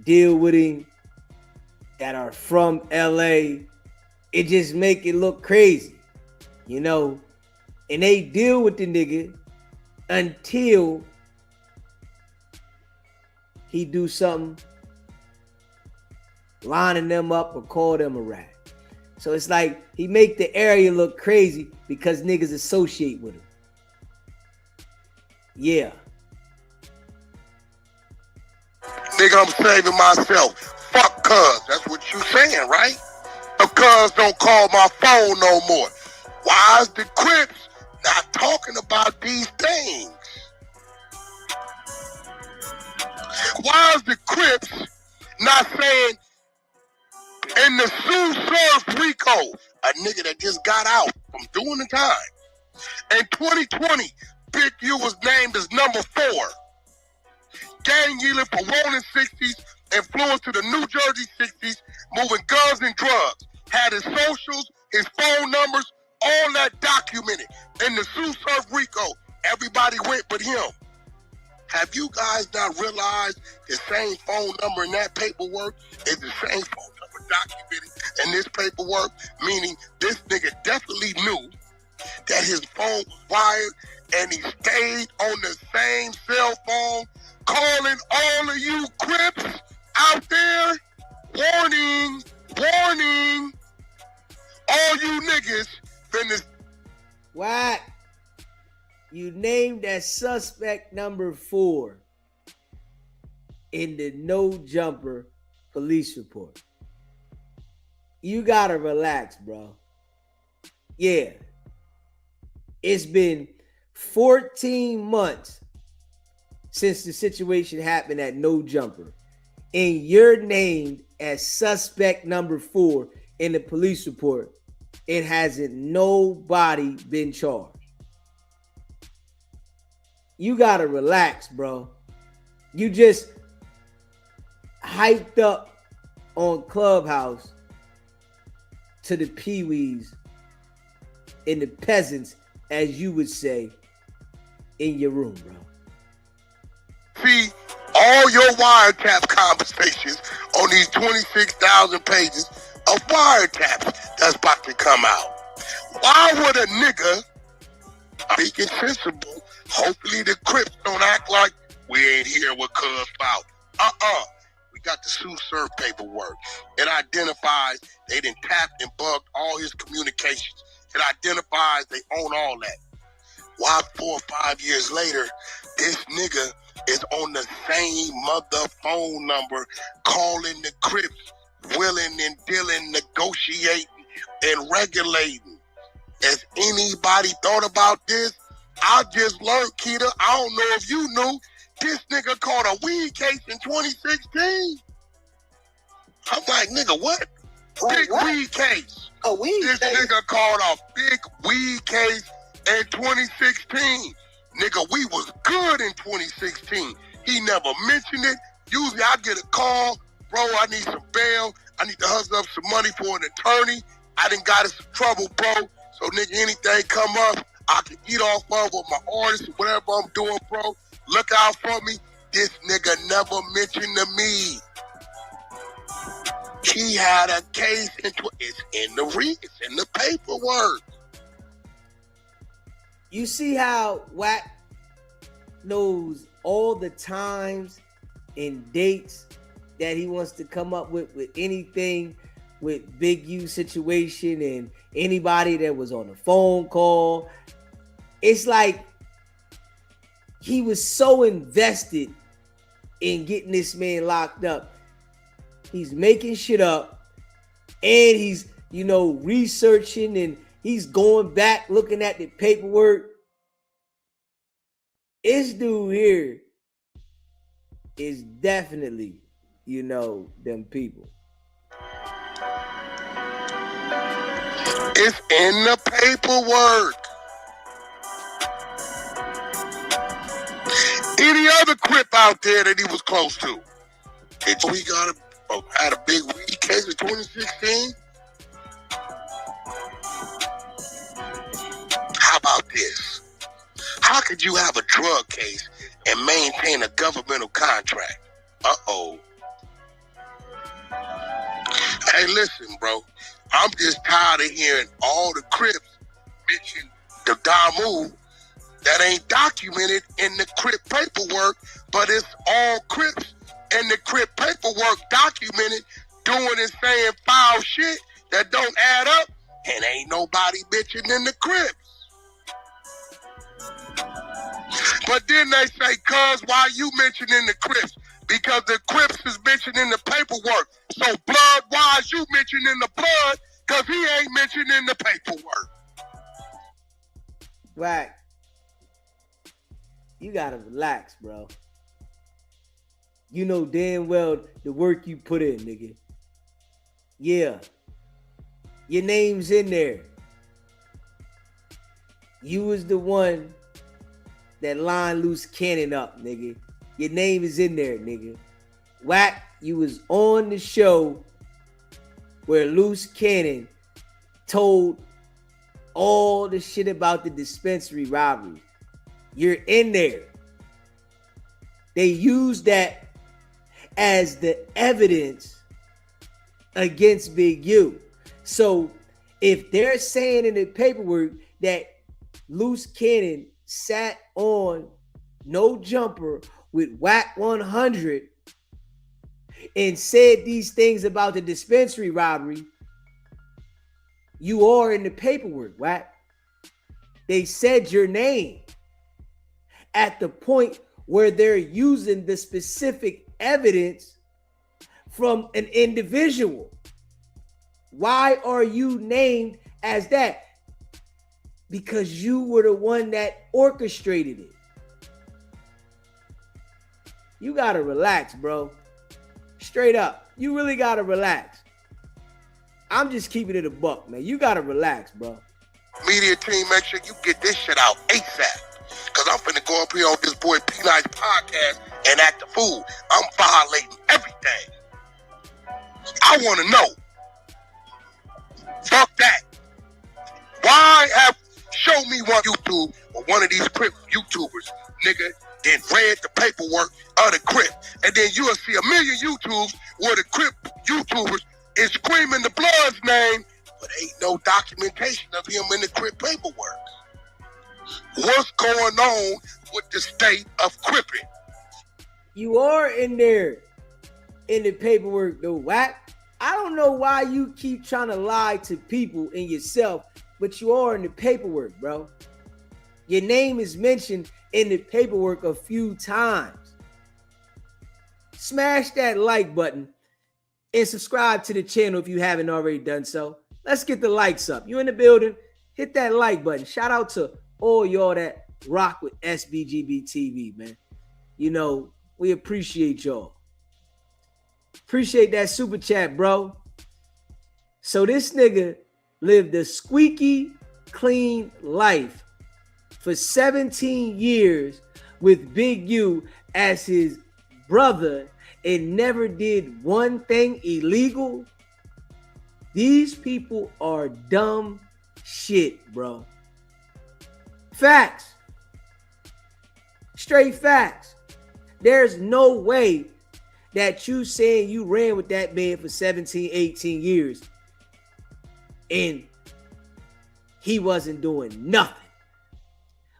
deal with him that are from LA. It just make it look crazy, you know. And they deal with the nigga until he do something, lining them up or call them a rat. So it's like he make the area look crazy because niggas associate with him. Yeah. Nigga, I'm saving myself. Fuck cuz. That's what you saying, right? The cuz don't call my phone no more. Why is the Crips not talking about these things? Why is the Crips not saying in the Sue served Rico, a nigga that just got out from doing the time? In 2020, Big U was named as number 4. Gang dealing for rolling 60s, influence to the New Jersey 60s, moving guns and drugs. Had his socials, his phone numbers, all that documented. In the Sue served Rico, everybody went but him. Have you guys not realized the same phone number in that paperwork is the same phone number documented in this paperwork? Meaning this nigga definitely knew that his phone was wired and he stayed on the same cell phone calling all of you Crips out there. Warning, warning, all you niggas finna... WACK, you named that suspect number 4 in the no jumper police report. You gotta relax, bro. Yeah. It's been 14 months since the situation happened at No Jumper, and you're named as suspect number 4 in the police report. It hasn't nobody been charged. You gotta relax, bro. You just hyped up on Clubhouse to the peewees and the peasants, as you would say, in your room, bro. See, all your wiretap conversations on these 26,000 pages of wiretaps that's about to come out. Why would a nigga speaking sensible? Hopefully the Crips don't act like we ain't here with cuz about. We got the Sue Surf paperwork. It identifies they done tapped and bugged all his communications. It identifies they own all that. Why 4 or 5 years later, this nigga is on the same mother phone number calling the Crips, willing and dealing, negotiating and regulating? Has anybody thought about this? I just learned, Keita, I don't know if you knew, this nigga caught a weed case in 2016. I'm like, nigga, what? Big weed case. A weed this case? Nigga caught a big weed case in 2016. Nigga, we was good in 2016. He never mentioned it. Usually I get a call, bro, I need some bail. I need to hustle up some money for an attorney. I done got in some trouble, bro. So nigga, anything come up, I can eat off of with my artists, whatever I'm doing, bro. Look out for me. This nigga never mentioned to me. He had a case, it's in the paperwork. You see how WACK knows all the times and dates that he wants to come up with anything with Big U situation and anybody that was on a phone call. It's like he was so invested in getting this man locked up. He's making shit up and he's, researching and he's going back looking at the paperwork. This dude here is definitely, them people. It's in the paperwork. Any other Crip out there that he was close to? He had a big weed case in 2016. How about this? How could you have a drug case and maintain a governmental contract? Hey, listen, bro. I'm just tired of hearing all the Crips mention the Damu that ain't documented in the Crip paperwork, but it's all Crips and the Crip paperwork documented doing and saying foul shit that don't add up, and ain't nobody bitching in the Crips. But then they say, cuz, why you mentioning the Crips? Because the Crips is mentioned in the paperwork. So blood-wise, you mentioned in the blood, because he ain't mentioned in the paperwork. Right. You gotta relax, bro. You know damn well the work you put in, nigga. Yeah. Your name's in there. You was the one that lined Loose Cannon up, nigga. Your name is in there, nigga. WACK, you was on the show where Loose Cannon told all the shit about the dispensary robbery. You're in there. They used that as the evidence against Big U. So if they're saying in the paperwork that Loose Cannon sat on No Jumper with WACK100 and said these things about the dispensary robbery, you are in the paperwork, WACK. They said your name at the point where they're using the specific evidence from an individual. Why are you named as that? Because you were the one that orchestrated it. You gotta relax, bro. Straight up. You really gotta relax. I'm just keeping it a buck, man. You gotta relax, bro. Media team, make sure you get this shit out ASAP. Because I'm finna go up here on this boy P-Nice podcast and act a fool. I'm violating everything. I want to know. Fuck that. Why have... Show me one YouTube or one of these Crip YouTubers, nigga, then read the paperwork of the Crip. And then you'll see a million YouTubes where the Crip YouTubers is screaming the Blood's name but ain't no documentation of him in the crip paperwork. What's going on with the state of cripping? You are in there in the paperwork though, Wack. I don't know why you keep trying to lie to people and yourself, but you are in the paperwork, bro. Your name is mentioned in the paperwork a few times. Smash that like button and subscribe to the channel if you haven't already done so. Let's get the likes up. You in the building, hit that like button. Shout out to all y'all that rock with SBGB TV, man. You know, we appreciate y'all. Appreciate that super chat, bro. So this nigga lived a squeaky clean life for 17 years with Big U as his brother and never did one thing illegal. These people are dumb shit, bro. Facts. Straight facts. There's no way that you saying you ran with that man for 17, 18 years and he wasn't doing nothing.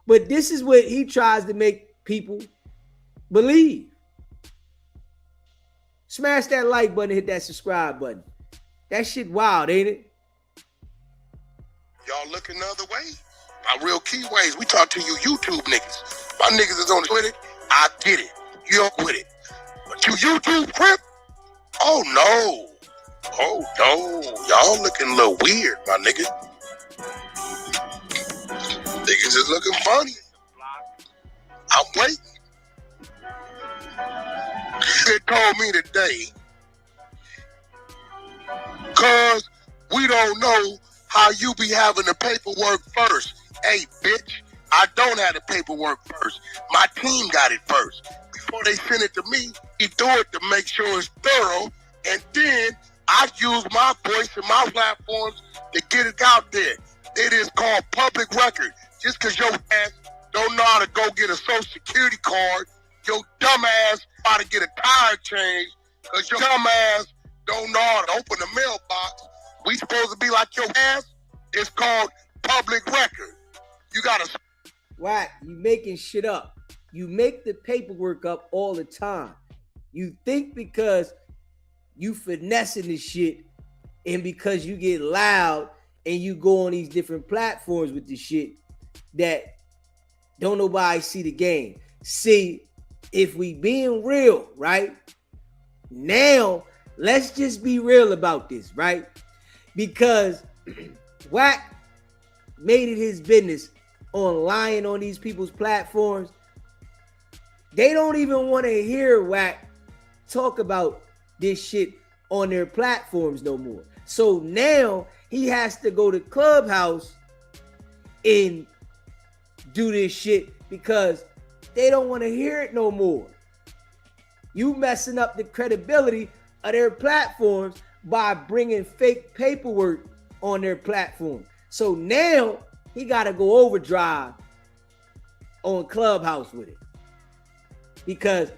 But this is what he tries to make people believe. Smash that like button, hit that subscribe button. That shit wild, ain't it? Y'all looking the other way? My real key ways. We talk to you YouTube niggas. My niggas is on Twitter. I get it. You don't with it. But you YouTube crip? Oh no. Oh no. Y'all looking a little weird, my nigga. Niggas is looking funny. I'm waiting. They told me today, cause we don't know how you be having the paperwork first. Hey, bitch, I don't have the paperwork first. My team got it first. Before they send it to me, he do it to make sure it's thorough, and then I use my voice and my platforms to get it out there. It is called public record. Just because your ass don't know how to go get a social security card, your dumb ass how to get a tire change, because your dumb ass don't know how to open the mailbox. We supposed to be like your ass? It's called public record. You gotta... Wack, you making shit up. You make the paperwork up all the time. You think because you finessing this shit and because you get loud and you go on these different platforms with this shit that don't nobody see the game. See, if we being real, right? Now, let's just be real about this, right? Because Wack made it his business on lying on these people's platforms. They don't even want to hear Wack talk about this shit on their platforms no more. So now he has to go to Clubhouse and do this shit because they don't want to hear it no more. You messing up the credibility of their platforms by bringing fake paperwork on their platform. So now he got to go overdrive on Clubhouse with it because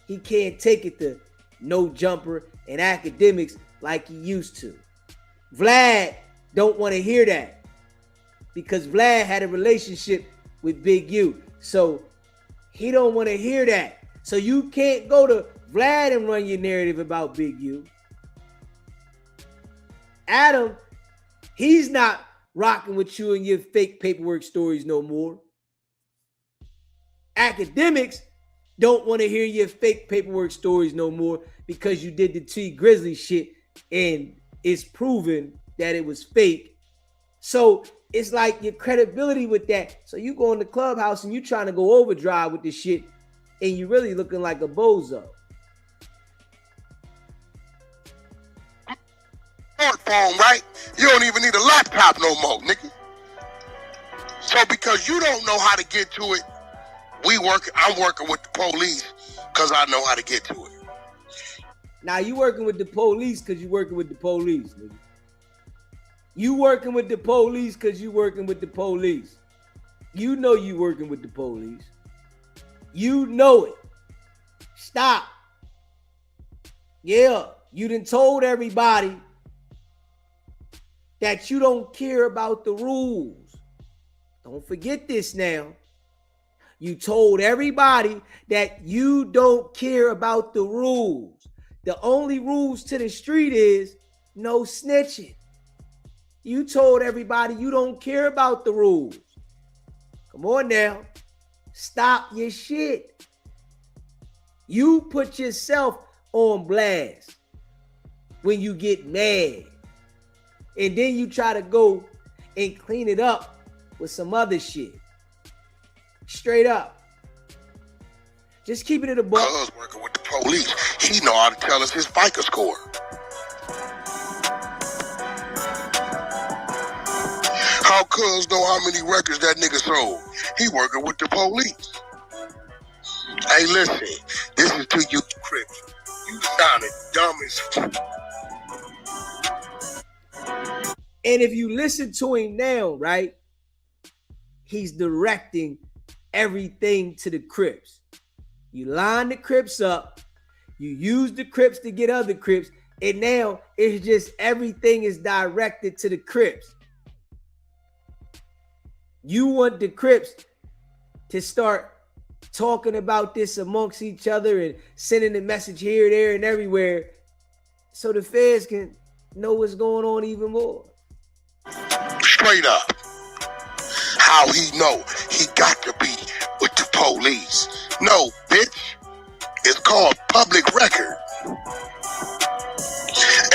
he can't take it to no jumper and academics like he used to. Vlad don't want to hear that because Vlad had a relationship with Big U. So he don't want to hear that. So you can't go to Vlad and run your narrative about Big U. Adam, he's not rocking with you and your fake paperwork stories no more. Academics don't want to hear your fake paperwork stories no more because you did the T Grizzly shit and it's proven that it was fake. So it's like your credibility with that. So you go in the Clubhouse and you trying to go overdrive with this shit and you really looking like a bozo. Smartphone, right? You don't even need a laptop no more, nigga. So because you don't know how to get to it, I'm working with the police because I know how to get to it. Now you working with the police because you working with the police, nigga. You working with the police because you working with the police. You know you working with the police. You know it. Stop. Yeah, you done told everybody that you don't care about the rules. Don't forget this now. You told everybody that you don't care about the rules. The only rules to the street is no snitching. You told everybody you don't care about the rules. Come on now. Stop your shit. You put yourself on blast when you get mad. And then you try to go and clean it up with some other shit. Straight up. Just keep it in the book. Cuz working with the police, he know how to tell us his FICO score. How cuz know how many records that nigga sold? He working with the police. Hey, listen, this is to you, Crips. You sounded dumb as And if you listen to him now, right, he's directing everything to the Crips. You line the Crips up, you use the Crips to get other Crips, and now it's just everything is directed to the Crips. You want the Crips to start talking about this amongst each other and sending a message here, there, and everywhere so the feds can know what's going on even more. straight up. How he know he got to be with the police? No, bitch. It's called public record.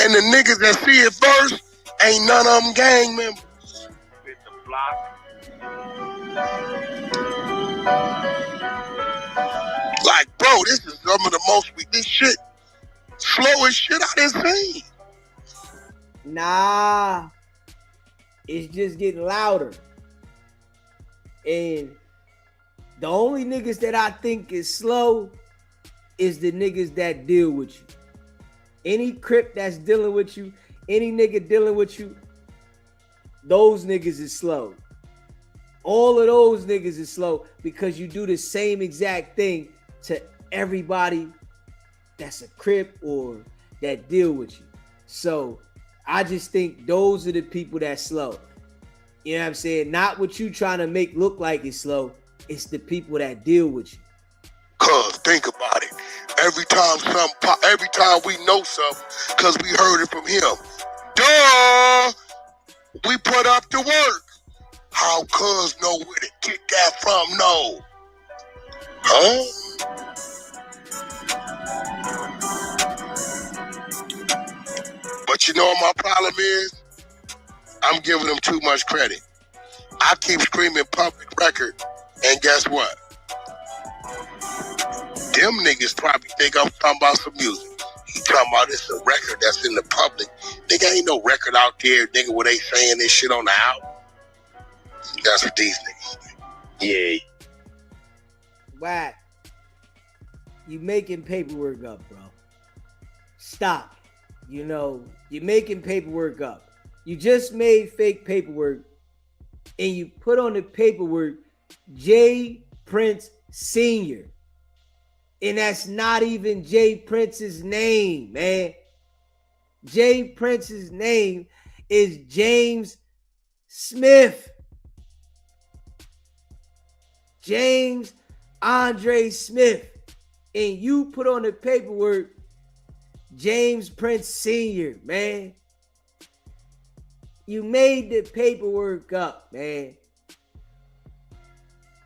And the niggas that see it first ain't none of them gang members. With the block. Like, bro, this is some of the most this shit slowest shit I done seen. Nah, it's just getting louder. And the only niggas that I think is slow is the niggas that deal with you. Any Crip that's dealing with you, any nigga dealing with you, those niggas is slow. All of those niggas is slow because you do the same exact thing to everybody that's a Crip or that deal with you. So I just think those are the people that's slow. You know what I'm saying? Not what you trying to make look like it's slow. It's the people that deal with you. Cause think about it. Every time we know something, cause we heard it from him. Duh! We put up the work. How cuz know where to get that from? No. Huh? But you know what my problem is? I'm giving them too much credit. I keep screaming public record, and guess what? Them niggas probably think I'm talking about some music. He talking about it's a record that's in the public. Nigga, ain't no record out there, nigga, where they saying this shit on the album. That's what these niggas do. Yeah. Wack, you making paperwork up, bro. Stop. You know, you're making paperwork up. You just made fake paperwork and you put on the paperwork J. Prince Sr. And that's not even J. Prince's name, man. J. Prince's name is James Smith. James Andre Smith. And you put on the paperwork James Prince Sr., man. You made the paperwork up, man.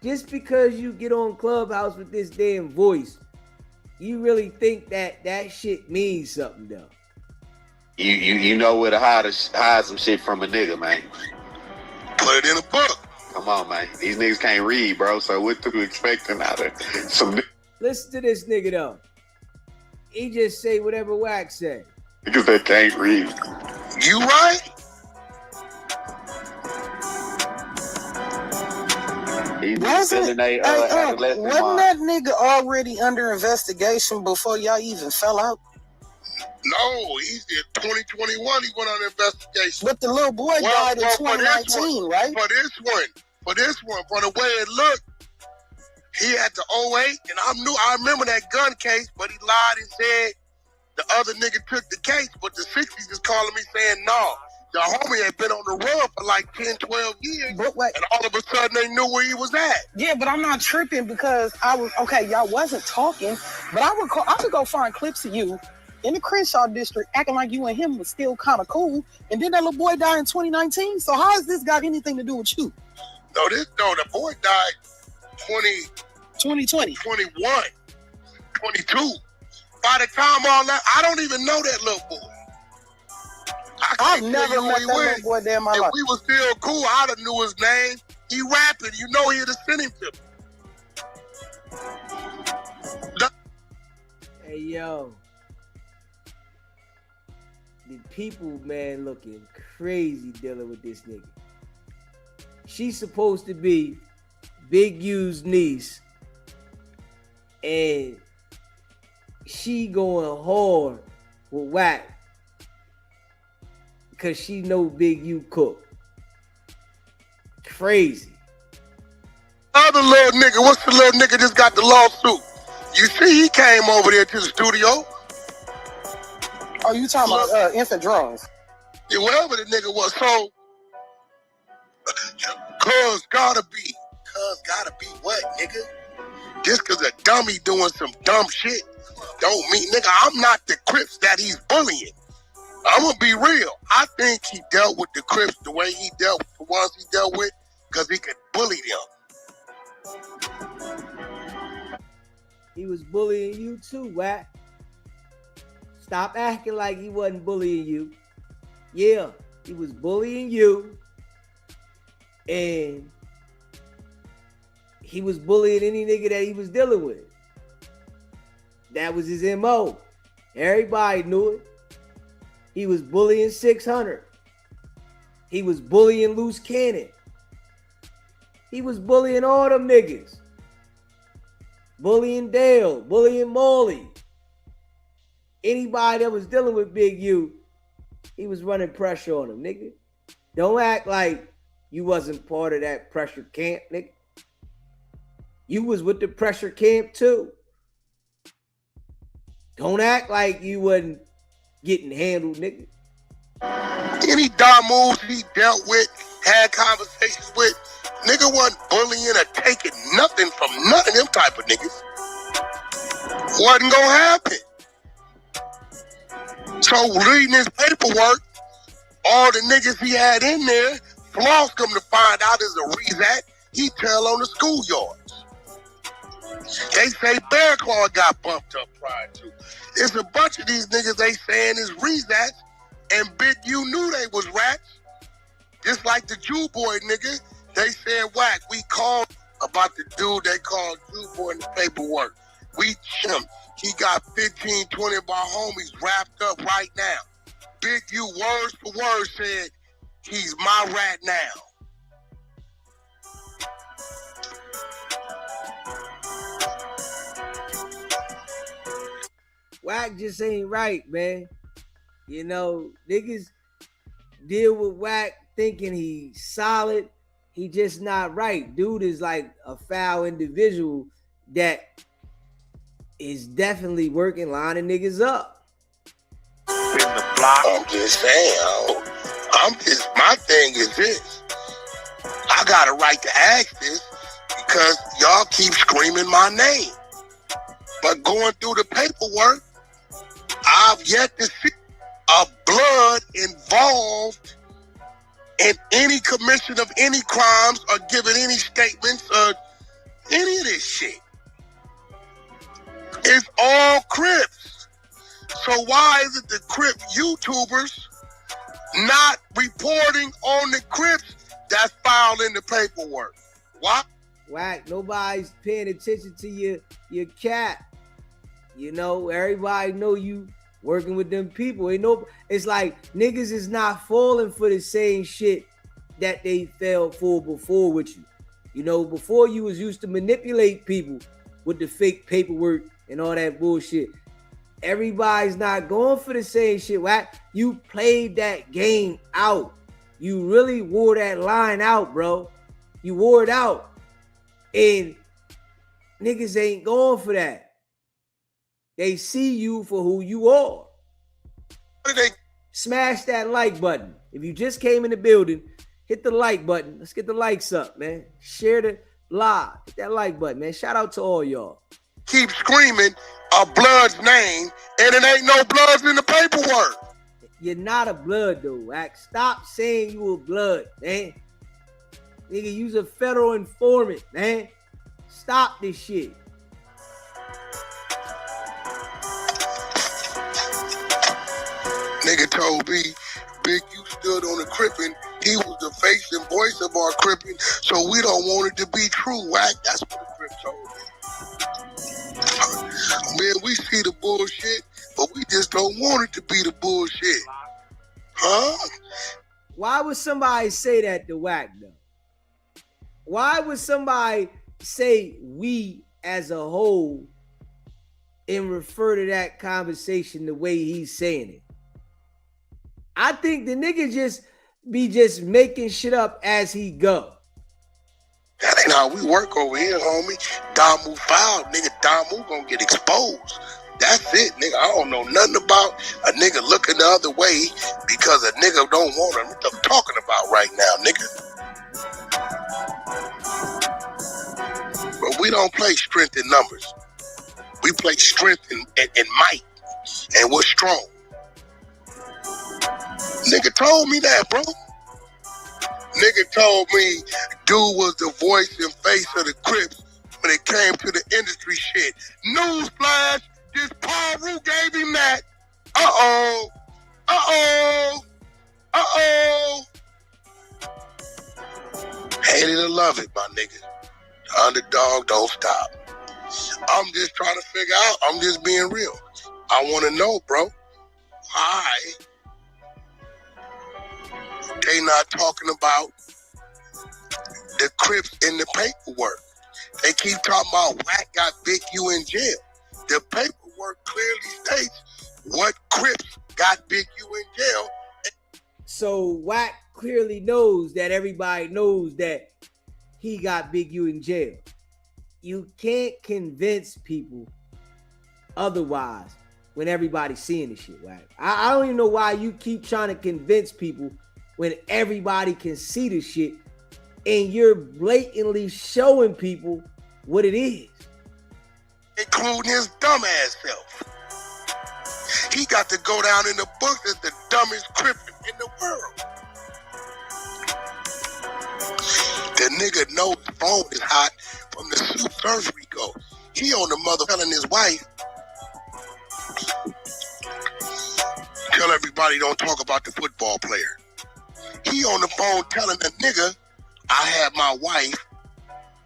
Just because you get on Clubhouse with this damn voice, you really think that that shit means something, though. You know where to hide some shit from a nigga, man. Put it in a book. Come on, man. These niggas can't read, bro. So what you expecting out of some? Listen to this nigga though. He just say whatever Wack said. Niggas that can't read. You right? Wasn't that nigga already under investigation before y'all even fell out? No, he's in 2021. He went on investigation. But the little boy died in 2019, right? For this one, for the way it looked, he had the 08, and I remember that gun case, but he lied and said the other nigga took the case, but the 60s is calling me saying, no, The homie had been on the run for like 10, 12 years, But wait. and all of a sudden they knew where he was at. Yeah, but I'm not tripping because y'all wasn't talking, but I could go find clips of you in the Crenshaw district acting like you and him was still kind of cool, and then that little boy died in 2019. So how has this got anything to do with you? No, the boy died 2020, 21, 22. By the time all that, I don't even know that little boy. I've never met that little boy there in my life. If we was still cool, I'd have knew his name. He rapping. You know he'd have sent him to me. Hey, yo. The people, man, looking crazy dealing with this nigga. She's supposed to be Big U's niece, and she going hard with WACK because she know Big U cook. Crazy. Other little nigga, what's the little nigga just got the lawsuit? You see, he came over there to the studio. Oh, you talking about infant drugs? Yeah, wherever the nigga was. So, cuz gotta be what, nigga? Just cause a dummy doing some dumb shit don't mean, nigga, I'm not the Crips that he's bullying. I'm gonna be real. I think he dealt with the Crips the way he dealt with the ones he dealt with because he could bully them. He was bullying you too, WACK. Stop acting like he wasn't bullying you. Yeah, he was bullying you. And he was bullying any nigga that he was dealing with. That was his MO. Everybody knew it. He was bullying 600. He was bullying Loose Cannon. He was bullying all them niggas. Bullying Dale, bullying Molly. Anybody that was dealing with Big U, he was running pressure on him, nigga. Don't act like you wasn't part of that pressure camp, nigga. You was with the pressure camp too. Don't act like you wasn't getting handled, nigga. Any dumb moves he dealt with, had conversations with, nigga wasn't bullying or taking nothing from none of them type of niggas. Wasn't gonna happen. So reading his paperwork, all the niggas he had in there, Floss come to find out is a reason he tell on the schoolyards. They say Bear Claw got bumped up prior to. It's a bunch of these niggas they saying is Rezats, and Big U knew they was rats. Just like the Jew Boy nigga, they said, WACK, we called about the dude they called Jew Boy in the paperwork. We him. He got 15, 20 of our homies wrapped up right now. Big U words for word said, he's my rat now. WACK just ain't right, man. You know, niggas deal with WACK thinking he's solid. He just not right. Dude is like a foul individual that is definitely working lining niggas up. I'm just saying, my thing is this. I got a right to ask this because y'all keep screaming my name. But going through the paperwork, I've yet to see a blood involved in any commission of any crimes or giving any statements or any of this shit. It's all Crips. So why is it the Crip YouTubers not reporting on the Crips that's filed in the paperwork? Why? WACK, nobody's paying attention to your cat. You know, everybody know you working with them people. It's like niggas is not falling for the same shit that they fell for before with you. You know, before you was used to manipulate people with the fake paperwork and all that bullshit. Everybody's not going for the same shit. WACK, you played that game out. You really wore that line out, bro. You wore it out. And niggas ain't going for that. They see you for who you are. smash that like button. If you just came in the building, hit the like button. Let's get the likes up, man. Share the live. Hit that like button, man. Shout out to all y'all. Keep screaming a blood's name, and it ain't no bloods in the paperwork. You're not a blood, though, Wack. Stop saying you a blood, man. Nigga, you's a federal informant, man. Stop this shit. Nigga told me, Big, you stood on the crippin'. He was the face and voice of our crippin', so we don't want it to be true, Wack. That's what the crip told me. Man, we see the bullshit, but we just don't want it to be the bullshit. Huh? Why would somebody say that to Wack, though? Why would somebody say we as a whole and refer to that conversation the way he's saying it? I think the nigga just making shit up as he go. That ain't how we work over here, homie. Damu foul, nigga. Damu gonna get exposed. That's it, nigga. I don't know nothing about a nigga looking the other way because a nigga don't want him. What I'm talking about right now, nigga. But we don't play strength in numbers. We play strength in might. And we're strong. Nigga told me that, bro. Nigga told me dude was the voice and face of the Crips when it came to the industry shit. Newsflash, this Paul Roux gave him that. Uh-oh. Uh-oh. Uh-oh. Hate it or love it, my nigga. The underdog don't stop. I'm just trying to figure out. I'm just being real. I want to know, bro, why they not talking about the Crips in the paperwork. They keep talking about Wack got Big U in jail. The paperwork clearly states what Crips got Big U in jail. So Wack clearly knows that everybody knows that he got Big U in jail. You can't convince people otherwise when everybody's seeing this shit, Wack. I don't even know why you keep trying to convince people when everybody can see the shit and you're blatantly showing people what it is. Including his dumbass self. He got to go down in the book as the dumbest Crip in the world. The nigga knows the phone is hot from the suit first, Rico. He on the mother telling his wife, tell everybody don't talk about the football player. He on the phone telling the nigga, I had my wife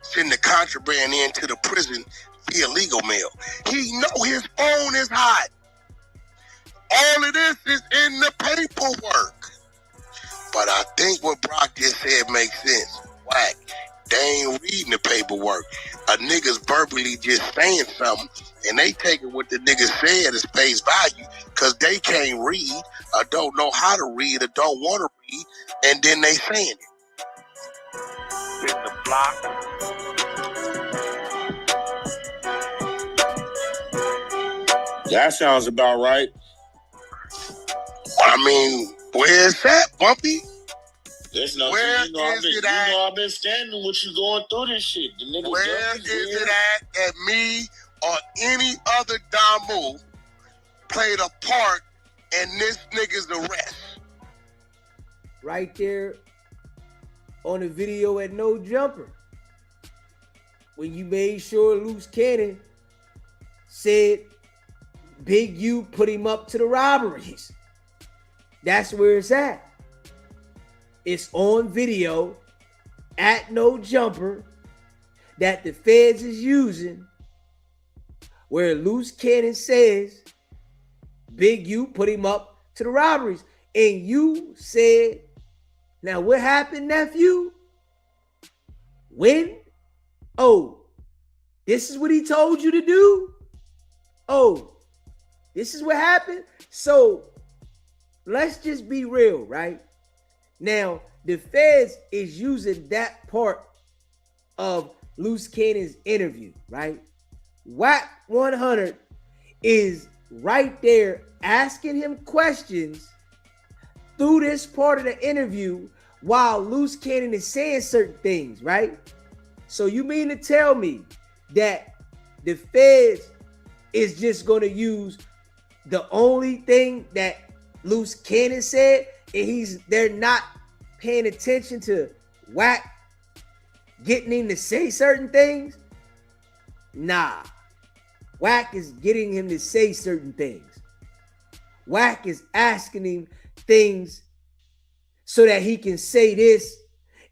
send the contraband into the prison via legal mail. He know his phone is hot. All of this is in the paperwork. But I think what Brock just said makes sense. Wack, they ain't reading the paperwork. A nigga's verbally just saying something, and they taking what the nigga said as face value because they can't read or don't know how to read or don't want to read, and then they saying it. In the block. That sounds about right. I mean, where's that, Bumpy? There's no. Where You know, I've been standing with you going through this shit. The nigga where is it at that me or any other Damu played a part in this nigga's arrest? Right there on the video at No Jumper. When you made sure Loose Cannon said Big U put him up to the robberies. That's where it's at. It's on video at No Jumper that the feds is using where Loose Cannon says Big U put him up to the robberies. And you said, now what happened, nephew? When? Oh, this is what he told you to do? Oh, this is what happened? So let's just be real, right? Now, the feds is using that part of Loose Cannon's interview, right? WACK100 is right there asking him questions through this part of the interview while Loose Cannon is saying certain things, right? So you mean to tell me that the feds is just going to use the only thing that Loose Cannon said, and they're not paying attention to WACK getting him to say certain things? Nah. WACK is getting him to say certain things. WACK is asking him things so that he can say this,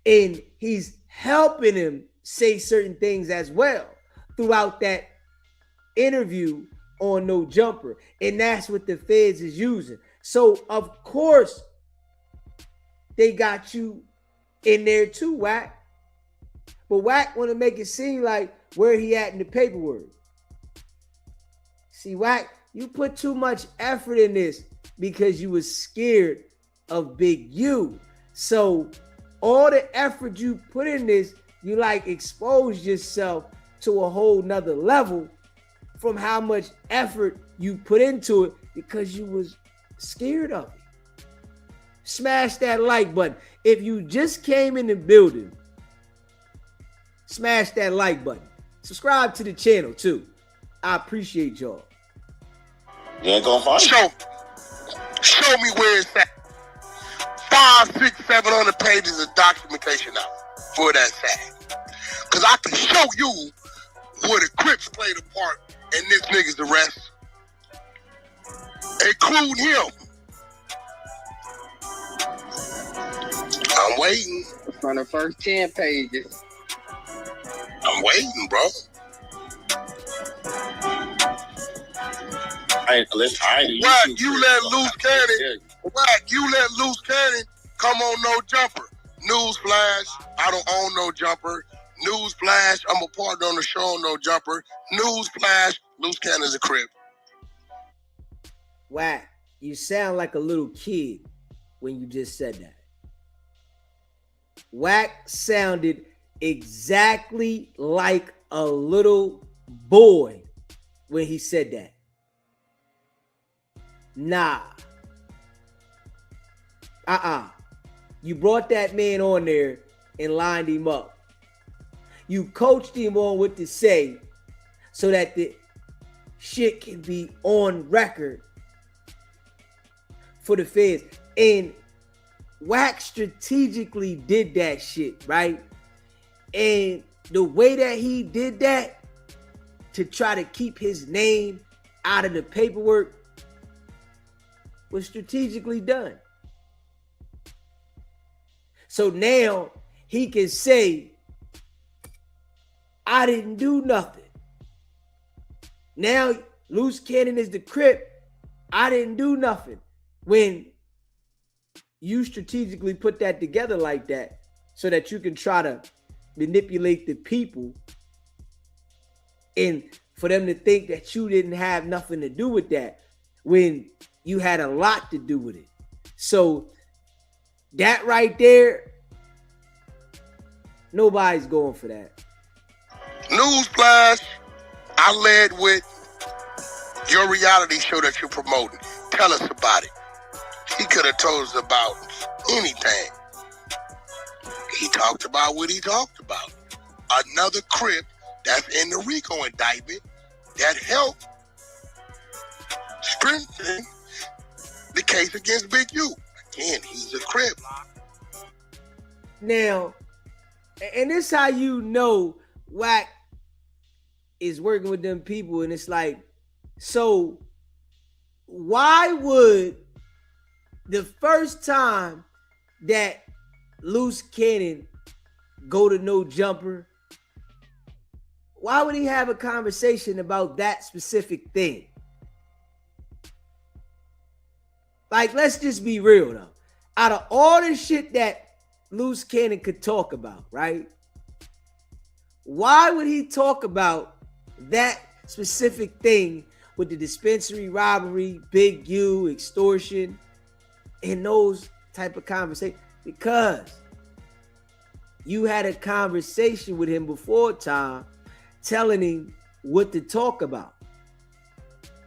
and he's helping him say certain things as well throughout that interview on No Jumper. And that's what the feds is using. So of course they got you in there too, WACK. But WACK want to make it seem like where he at in the paperwork. See, WACK, you put too much effort in this because you was scared of Big U. So all the effort you put in this, you like exposed yourself to a whole nother level from how much effort you put into it because you was scared of it. Smash that like button. If you just came in the building, smash that like button. Subscribe to the channel too. I appreciate y'all. You ain't gonna find Show me where it's at. 500, 600, 700 pages of documentation out for that fact. Because I can show you where the Crips played a part in this nigga's arrest, including him. I'm waiting. On the first 10 pages. I'm waiting, bro. WACK, you let Loose Cannon. WACK, you let Loose Cannon come on No Jumper. Newsflash, I don't own No Jumper. Newsflash, I'm a partner on the show on No Jumper. Newsflash, Loose Cannon's a Crip. WACK, you sound like a little kid when you just said that. WACK sounded exactly like a little boy when he said that. Nah. You brought that man on there and lined him up. You coached him on what to say so that the shit can be on record for the feds. And WACK strategically did that shit, right? And the way that he did that to try to keep his name out of the paperwork was strategically done. So now he can say, I didn't do nothing. Now Loose Cannon is the Crip. I didn't do nothing. When you strategically put that together like that so that you can try to manipulate the people and for them to think that you didn't have nothing to do with that when you had a lot to do with it. So that right there, nobody's going for that. Newsflash, I led with your reality show that you're promoting. Tell us about it. He could have told us about anything. He talked about what he talked about. Another Crip that's in the Rico indictment that helped strengthen the case against Big U. Again, he's a Crip. Now, and this how you know WACK is working with them people, and it's like, so why would the first time that Loose Cannon go to No Jumper, why would he have a conversation about that specific thing? Like, let's just be real though. Out of all the shit that Loose Cannon could talk about, right? Why would he talk about that specific thing with the dispensary robbery, Big U, extortion, and those type of conversations? Because you had a conversation with him before time telling him what to talk about.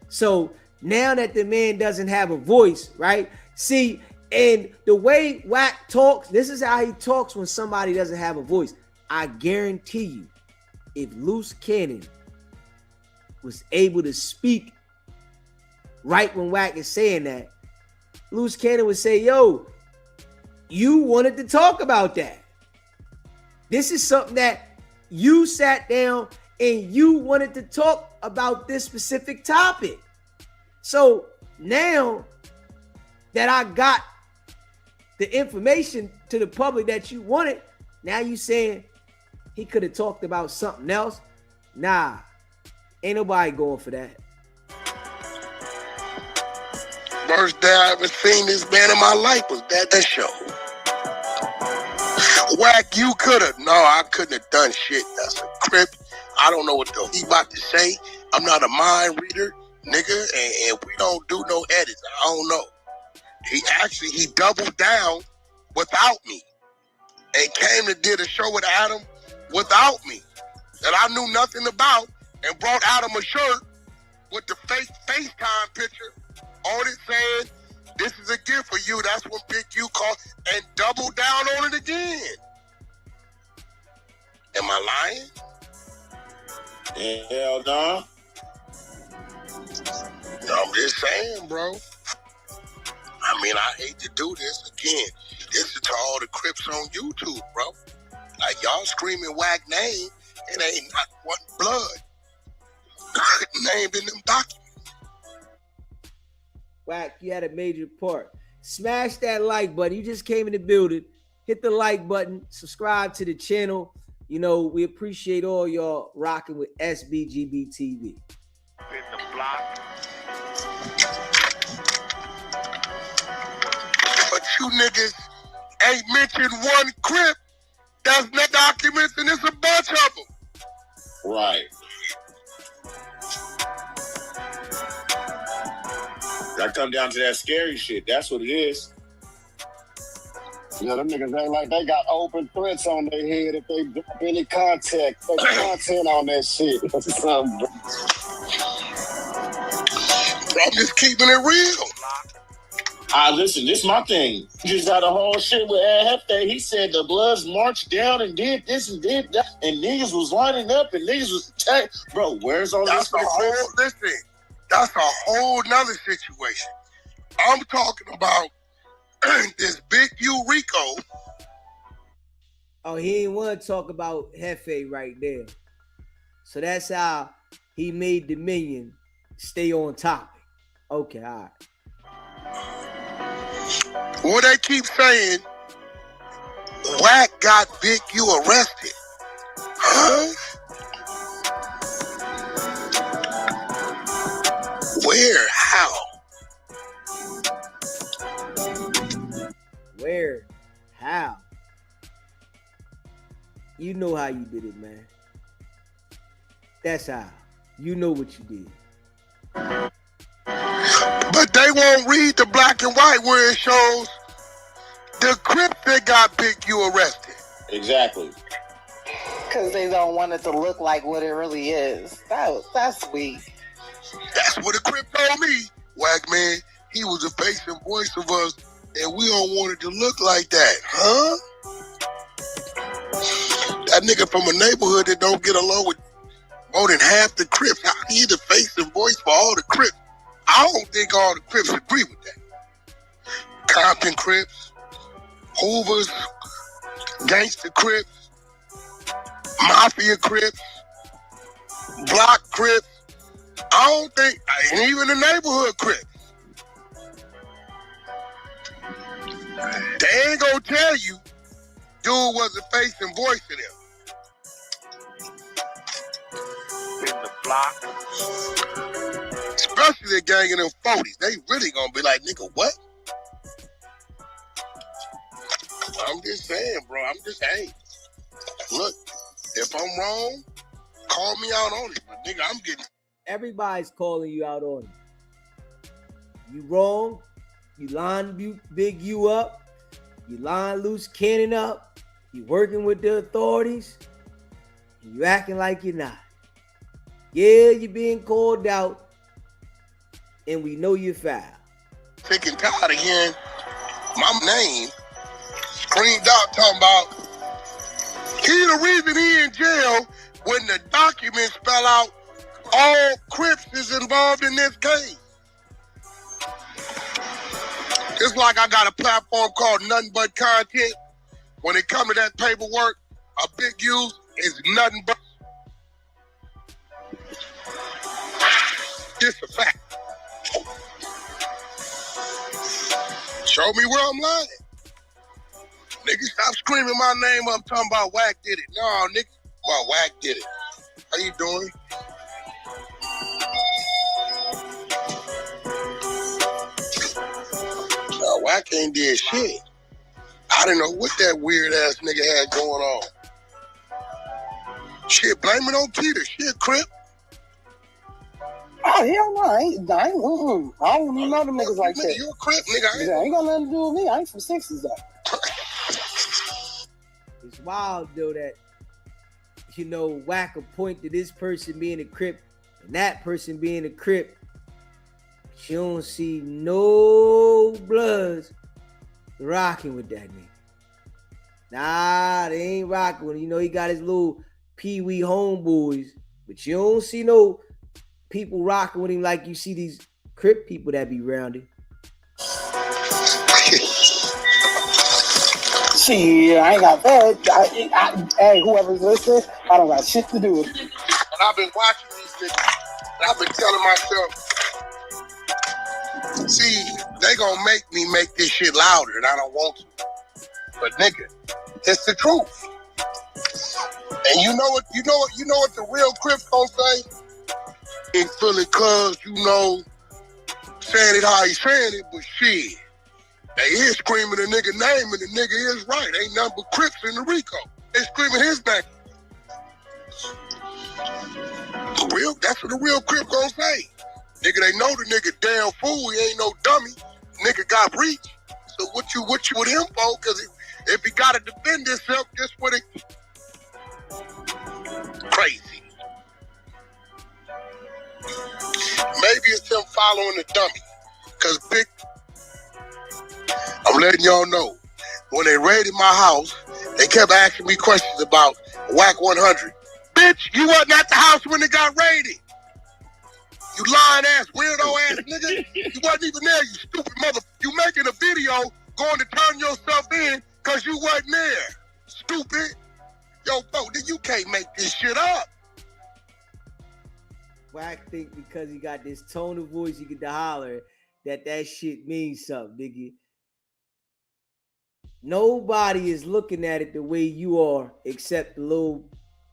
So now that the man doesn't have a voice, right? See, And the way WACK talks, this is how he talks when somebody doesn't have a voice. I guarantee you, if Loose Cannon was able to speak right when WACK is saying that, Loose Cannon would say, yo, you wanted to talk about that. This is something that you sat down and you wanted to talk about this specific topic. So now that I got the information to the public that you wanted, now you saying he could have talked about something else? Nah, ain't nobody going for that. First day I ever seen this man in my life was that show. WACK, you could have. No, I couldn't have done shit. That's a crip. I don't know what the he about to say. I'm not a mind reader, nigga, and we don't do no edits. I don't know. He doubled down without me and came to did a show with Adam without me that I knew nothing about and brought Adam a shirt with the FaceTime picture on it saying, this is a gift for you. That's what Big U called, and doubled down on it again. Am I lying? Hell no. I'm just saying, bro. I mean, I hate to do this again. This is to all the Crips on YouTube, bro. Like, y'all screaming WACK name, and ain't not one blood named in them documents. WACK, you had a major part. Smash that like button. You just came in the building. Hit the like button. Subscribe to the channel. You know, we appreciate all y'all rocking with SBGB TV. But you niggas ain't mentioned one Crip that's not documents, and it's a bunch of them. Right. That come down to that scary shit. That's what it is. Yeah, them niggas act like they got open threats on their head if they drop any content on that shit. I'm just keeping it real. Listen, this is my thing. Just got a whole shit with Ed Hefe. He said the Bloods marched down and did this and did that, and niggas was lining up and niggas was bro, where's all this? Listen, that's a whole nother situation. I'm talking about this Big U Rico. Oh, he didn't want to talk about Hefe right there. So that's how he made Dominion stay on topic. Okay, all right. Well, they keep saying WACK got Big U arrested. Huh? Where? How? Where? How? You know how you did it, man. That's how. You know what you did. But they won't read the black and white where it shows the Crips that got Big U arrested. Exactly. Because they don't want it to look like what it really is. That's weak. That's what a Crip told me. WACK, man, he was the face and voice of us, and we don't want it to look like that. Huh? That nigga from a neighborhood that don't get along with more than half the Crips, how he the face and voice for all the Crips? I don't think all the Crips agree with that. Compton Crips, Hoovers, Gangster Crips, Mafia Crips, Block Crips. I don't think, and even the neighborhood Crips. They ain't gonna tell you dude was the face and voice to them. In the block. Especially the gang in them 40s. They really gonna be like, nigga, what? I'm just saying, bro. I'm just saying. Look, if I'm wrong, call me out on it. But nigga, I'm getting... Everybody's calling you out on it. You wrong. You line Big U up. You line Loose Cannon up. You working with the authorities. And you acting like you're not. Yeah, you're being called out. And we know you're foul. Sick and tired of hearing my name, screamed out talking about he the reason he in jail when the documents spell out all Crips is involved in this case. It's like I got a platform called Nothing But Content. When it comes to that paperwork, a big use is nothing but. It's a fact. Show me where I'm lying. Nigga, stop screaming my name up talking about WACK did it. No, nigga, well, WACK did it. How you doing? WACK ain't did shit. I didn't know what that weird ass nigga had going on. Shit, blame it on Peter. Shit, Crip. Oh, hell no. I don't even know them niggas like that. You a Crip, nigga. I ain't got nothing to do with me. I ain't from Sixes, though. It's wild, though, that, you know, WACK will point to this person being a Crip and that person being a Crip. But you don't see no Bloods rocking with that nigga. Nah, they ain't rocking with him. You know, he got his little Pee-wee homeboys, but you don't see no people rocking with him like you see these Crip people that be around him. Shit, I ain't got that. Hey, whoever's listening, I don't got shit to do with it. And I've been watching these niggas, and I've been telling myself, see, they gonna make me make this shit louder, and I don't want to. But nigga, it's the truth. And you know what the real Crips gonna say? Ain't feeling cuz, you know, saying it how he saying it, but shit. They is screaming the nigga name, and the nigga is right. Ain't nothing but Crips in the Rico. They screaming his name. That's what the real Crip gonna say. Nigga, they know the nigga damn fool. He ain't no dummy. Nigga got breached. So what you with him for? Cause if he gotta defend himself, guess what it crazy. Maybe it's him following the dummy. Cause I'm letting y'all know, when they raided my house, they kept asking me questions about WACK100. Bitch, you wasn't at the house when it got raided. You lying ass, weirdo ass nigga. You wasn't even there, you stupid mother. You making a video going to turn yourself in because you wasn't there. Stupid. Yo, bro, you can't make this shit up. WACK think because he got this tone of voice, he get to holler that shit means something, nigga. Nobody is looking at it the way you are except the little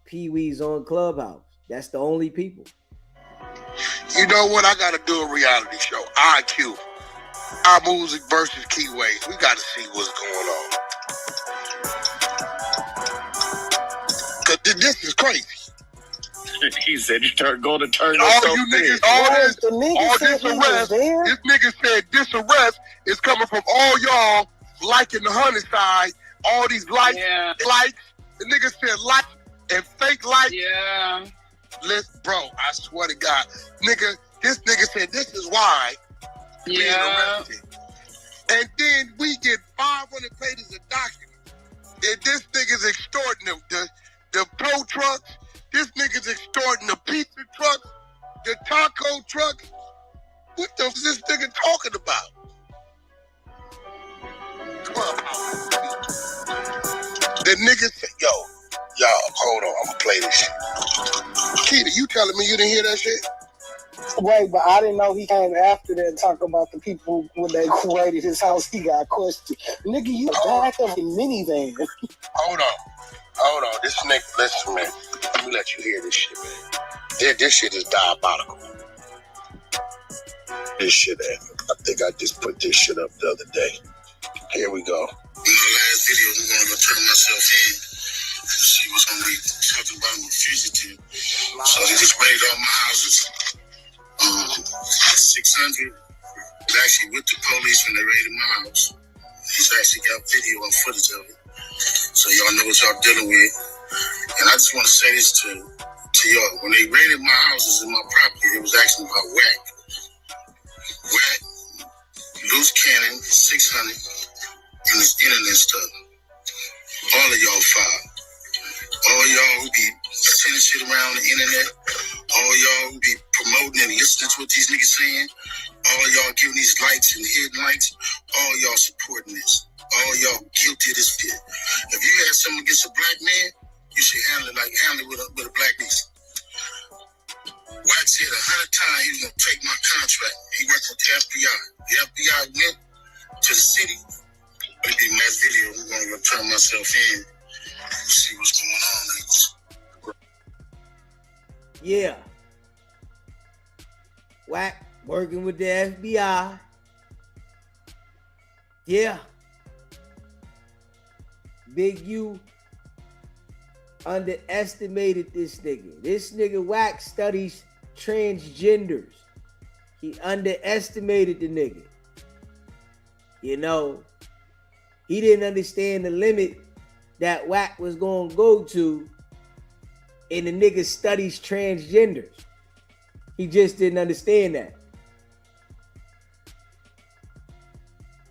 Pee-wees on Clubhouse. That's the only people. You know what? I got to do a reality show. IQ. Our music versus Keyways. We got to see what's going on. Because this is crazy. He said you going to turn all yourself you niggas, in. all this arrest, this nigga said this arrest is coming from all y'all liking the Hunter side, all these likes, the nigga said like and fake like. Yeah. Listen, bro, I swear to God, nigga, this nigga said this is why being arrested. And then we get 500 pages of documents. And this nigga's extorting them, the tow trucks. This nigga's extorting the pizza trucks, the taco trucks. What the f is this nigga talking about? The nigga said, y'all, hold on, I'm gonna play this shit. Keita, you telling me you didn't hear that shit? Wait, but I didn't know he came after that talking about the people when they raided his house. He got questioned. Nigga, you back of a minivan. Hold on. This nigga, listen, man. Let me let you hear this shit, man. This shit is diabolical. This shit, I think I just put this shit up the other day. Here we go. In my last video, I'm going to turn myself in. She was going to be talking about I'm a fugitive. So they just raided all my houses. 600 was actually with the police when they raided my house. He's actually got video and footage of it. So y'all know what y'all dealing with. And I just want to say this to y'all. When they raided my houses and my property, it was actually about WACK. WACK, loose cannon, 600, and this internet stuff. All of y'all foul. All y'all who be sending shit around the internet. All y'all who be promoting and listening to what these niggas saying. All y'all giving these likes and hidden likes. All y'all supporting this. All y'all guilty of this shit. If you had something against a black man, you should handle it with a black nigga. Wax said 100 times he was gonna take my contract. He worked with the FBI. The FBI went to the city. It'll be my video. I'm gonna turn myself in and see what's going on, niggas. Yeah. Wack working with the FBI. Yeah. Big U underestimated this nigga. This nigga Wack studies transgenders. He underestimated the nigga. You know, he didn't understand the limit that Wack was gonna go to, and the nigga studies transgenders. He just didn't understand that.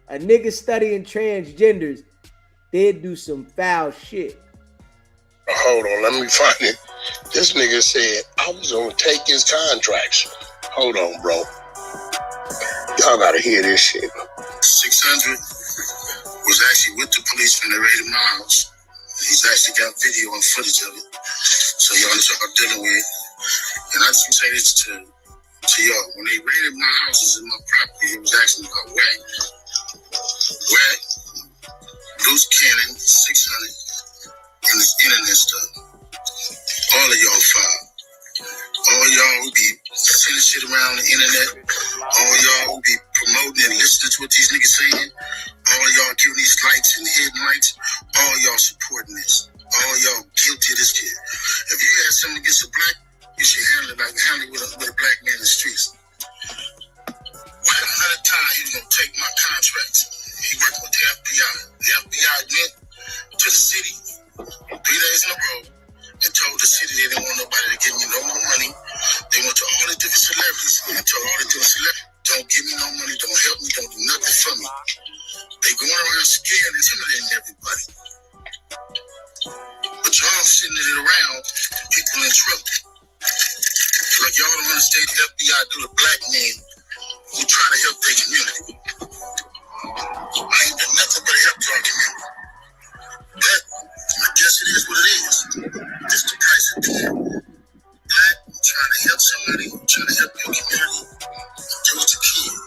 A nigga studying transgenders, they'd do some foul shit. Hold on, let me find it. This nigga said I was gonna take his contracts. Hold on, bro. Y'all gotta hear this shit. 600 was actually with the police when they raided my house. He's actually got video and footage of it. So y'all know what I'm dealing with. And I just want to say this to y'all. When they raided my houses and my property, it was actually about Wack. Wack, Loose Cannon, 600, and this internet stuff. All of y'all foul. All y'all who be sending shit around the internet. All y'all who be promoting and listening to what these niggas saying. All y'all giving these likes and hidden likes. All y'all supporting this. All y'all guilty of this shit. If you had something against a black, you should handle it with a black man in the streets. Why 100 times he was gonna take my contracts? He worked with the FBI. The FBI went to the city 3 days in a row and told the city they didn't want nobody to give me no more money. They went to all the different celebrities and told all the different celebrities, don't give me no money, don't help me, don't do nothing for me. They going around scared and intimidating everybody. But y'all sitting it around, people in trouble. Like y'all don't understand the FBI do the black men who try to help their community. I ain't done nothing but help our community. But I guess it is what it is. This the price of being black, trying to help somebody, trying to help your community. Do what you can.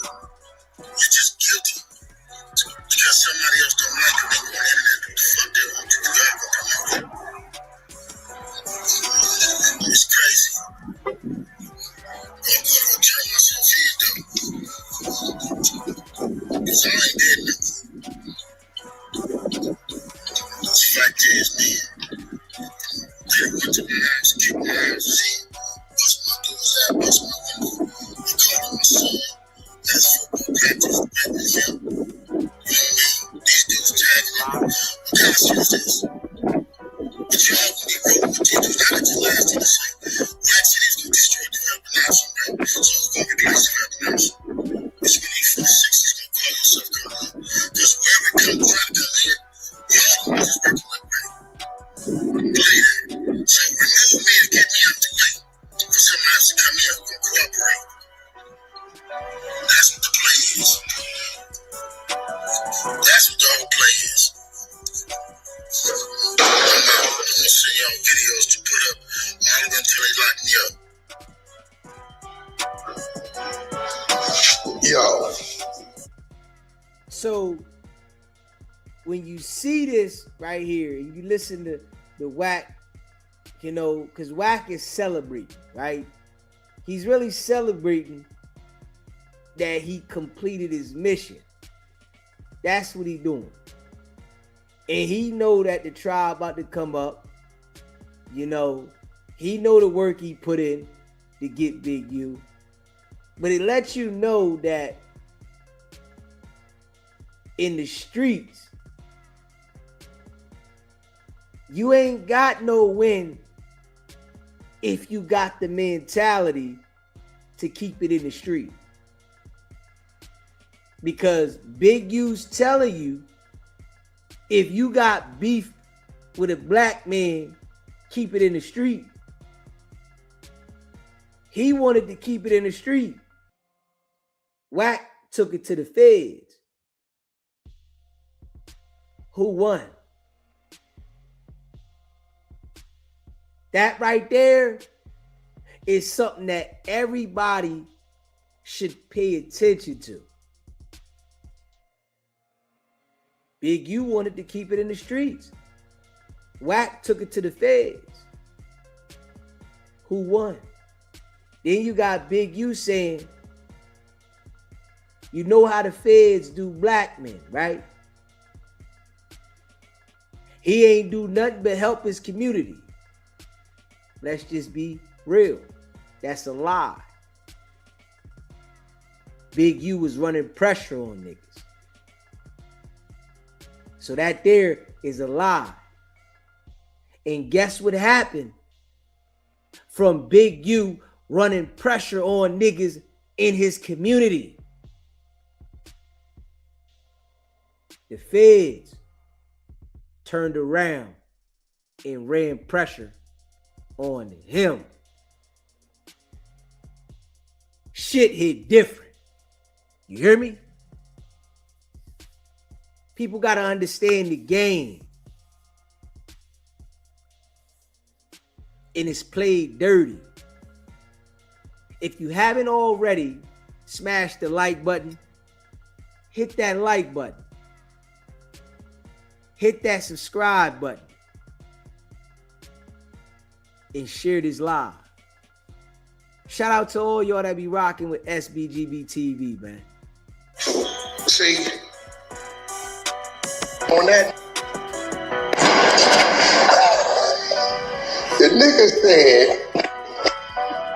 You're just guilty. Because somebody else don't like it, they go on the internet and do the fuck they want to do. Y'all gonna promote it. It's crazy. I'm gonna turn myself in though. Because I ain't did nothing. The fact is, man, they went to my house, kicked my house in, bust my doors out, bust my window, and called my son. That's football practice, back with him. You know what I mean? These dudes tagging me. What kind of shit is this? But y'all can be rolling with these dudes. How did you last in the same? Black cities can destroy developing option, right? So who's going to replace developing option? It's when you 46 is going to call yourself coming up. Because wherever it comes, trying to come in, y'all don't just working like right. Play that. So remove me to get me out the way. For someone else to come in who's going to cooperate. That's what the play is. That's what the whole play is. I'm gonna send y'all videos to put up all of them until they lock me up. Yo. So when you see this right here, and you listen to the Wack, you know, because Wack is celebrating, right? He's really celebrating that he completed his mission. That's what he's doing. And he know that the trial about to come up. You know, he know the work he put in to get Big U. But it lets you know that in the streets, you ain't got no win if you got the mentality to keep it in the street. Because Big U's telling you If you got beef with a black man, keep it in the street. He wanted to keep it in the street. WACK took it to the feds. Who won? That right there is something that everybody should pay attention to. Big U wanted to keep it in the streets. WACK took it to the feds. Who won? Then you got Big U saying, you know how the feds do black men, right? He ain't do nothing but help his community. Let's just be real. That's a lie. Big U was running pressure on niggas. So that there is a lie. And guess what happened from Big U running pressure on niggas in his community? The feds turned around and ran pressure on him. Shit hit different. You hear me? People got to understand the game. And it's played dirty. If you haven't already smashed the like button, hit that like button. Hit that subscribe button. And share this live. Shout out to all y'all that be rocking with SBGB TV, man. See, on that, the nigga said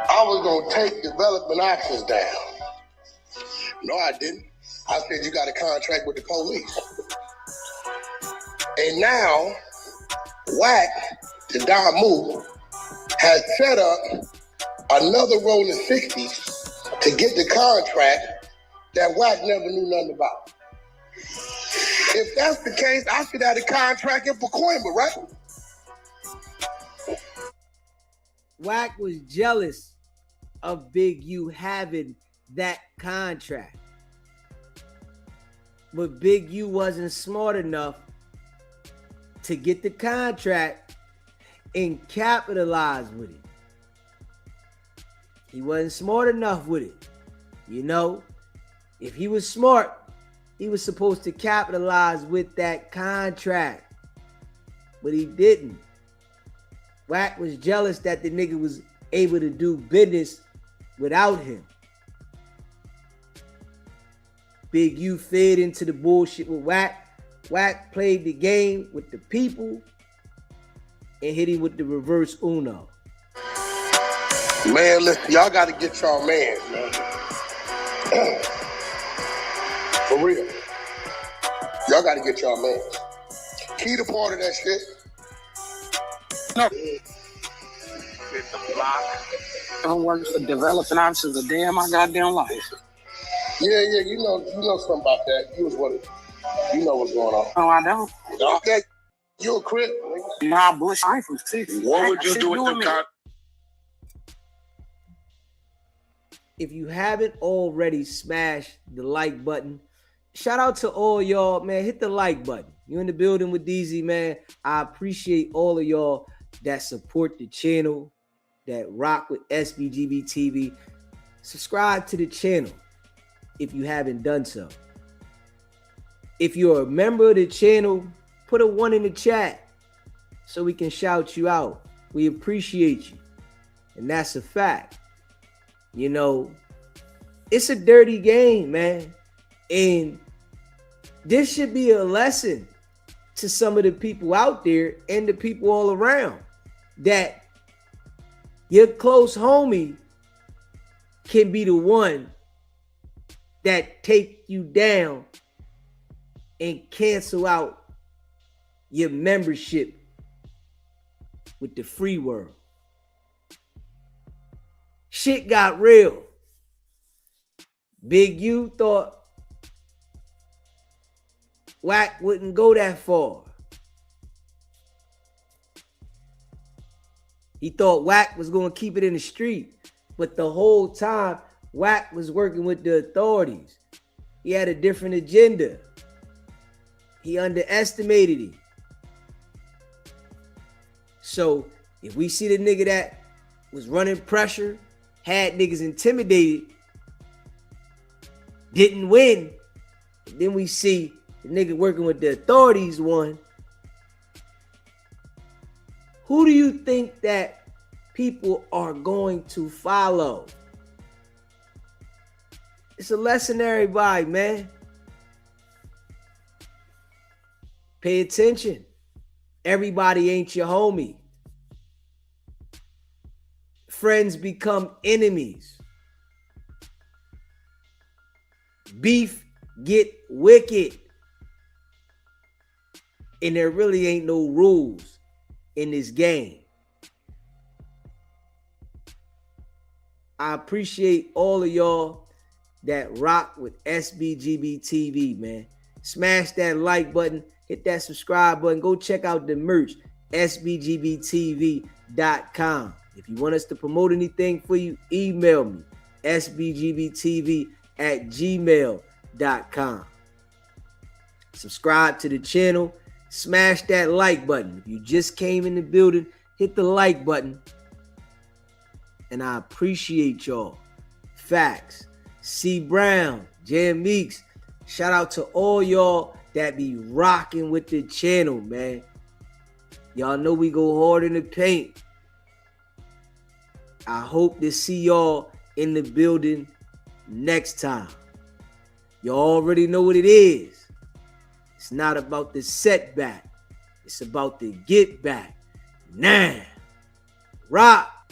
I was gonna take development options down. No, I didn't. I said you got a contract with the police. And now, WACK, the Don Move, has set up another rolling 60s to get the contract that WACK never knew nothing about. If that's the case, I should have a contract in Pacoima, right? WACK was jealous of Big U having that contract. But Big U wasn't smart enough to get the contract and capitalize with it. He wasn't smart enough with it. You know, if he was smart, he was supposed to capitalize with that contract. But he didn't. WACK was jealous that the nigga was able to do business without him. Big U fed into the bullshit with WACK. WACK played the game with the people and hit him with the reverse Uno. Man, listen, y'all got to get y'all man, man. For real. Y'all got to get y'all man. Key to part of that shit. No. I'm working for developing options of damn my goddamn life. Yeah, you know something about that. You know what's going on. Oh, I don't. Okay, you a crip. Nah, Bush, I ain't from 60. What would you do with them contracts? If you haven't already smashed the like button, shout out to all y'all, man. Hit the like button. You in the building with DZ, man. I appreciate all of y'all that support the channel, that rock with SBGB TV. Subscribe to the channel if you haven't done so. If you're a member of the channel, put a 1 in the chat so we can shout you out. We appreciate you. And that's a fact. You know, it's a dirty game, man. And this should be a lesson to some of the people out there and the people all around that your close homie can be the one that take you down and cancel out your membership with the free world. Shit got real. Big U thought WACK wouldn't go that far. He thought WACK was going to keep it in the street, but the whole time, WACK was working with the authorities. He had a different agenda. He underestimated him. So if we see the nigga that was running pressure, had niggas intimidated, didn't win, then we see the nigga working with the authorities won. Who do you think that people are going to follow? It's a lesson to everybody, man. Pay attention. Everybody ain't your homie. Friends become enemies. Beef get wicked. And there really ain't no rules in this game. I appreciate all of y'all that rock with SBGB TV, man. Smash that like button, hit that subscribe button, go check out the merch, sbgbtv.com. If you want us to promote anything for you, email me, sbgbtv@gmail.com. Subscribe to the channel, smash that like button. If you just came in the building, hit the like button. And I appreciate y'all. Facts. C. Brown, Jan Meeks, shout out to all y'all that be rocking with the channel, man. Y'all know we go hard in the paint. I hope to see y'all in the building next time. Y'all already know what it is. It's not about the setback. It's about the get back. Now, rock.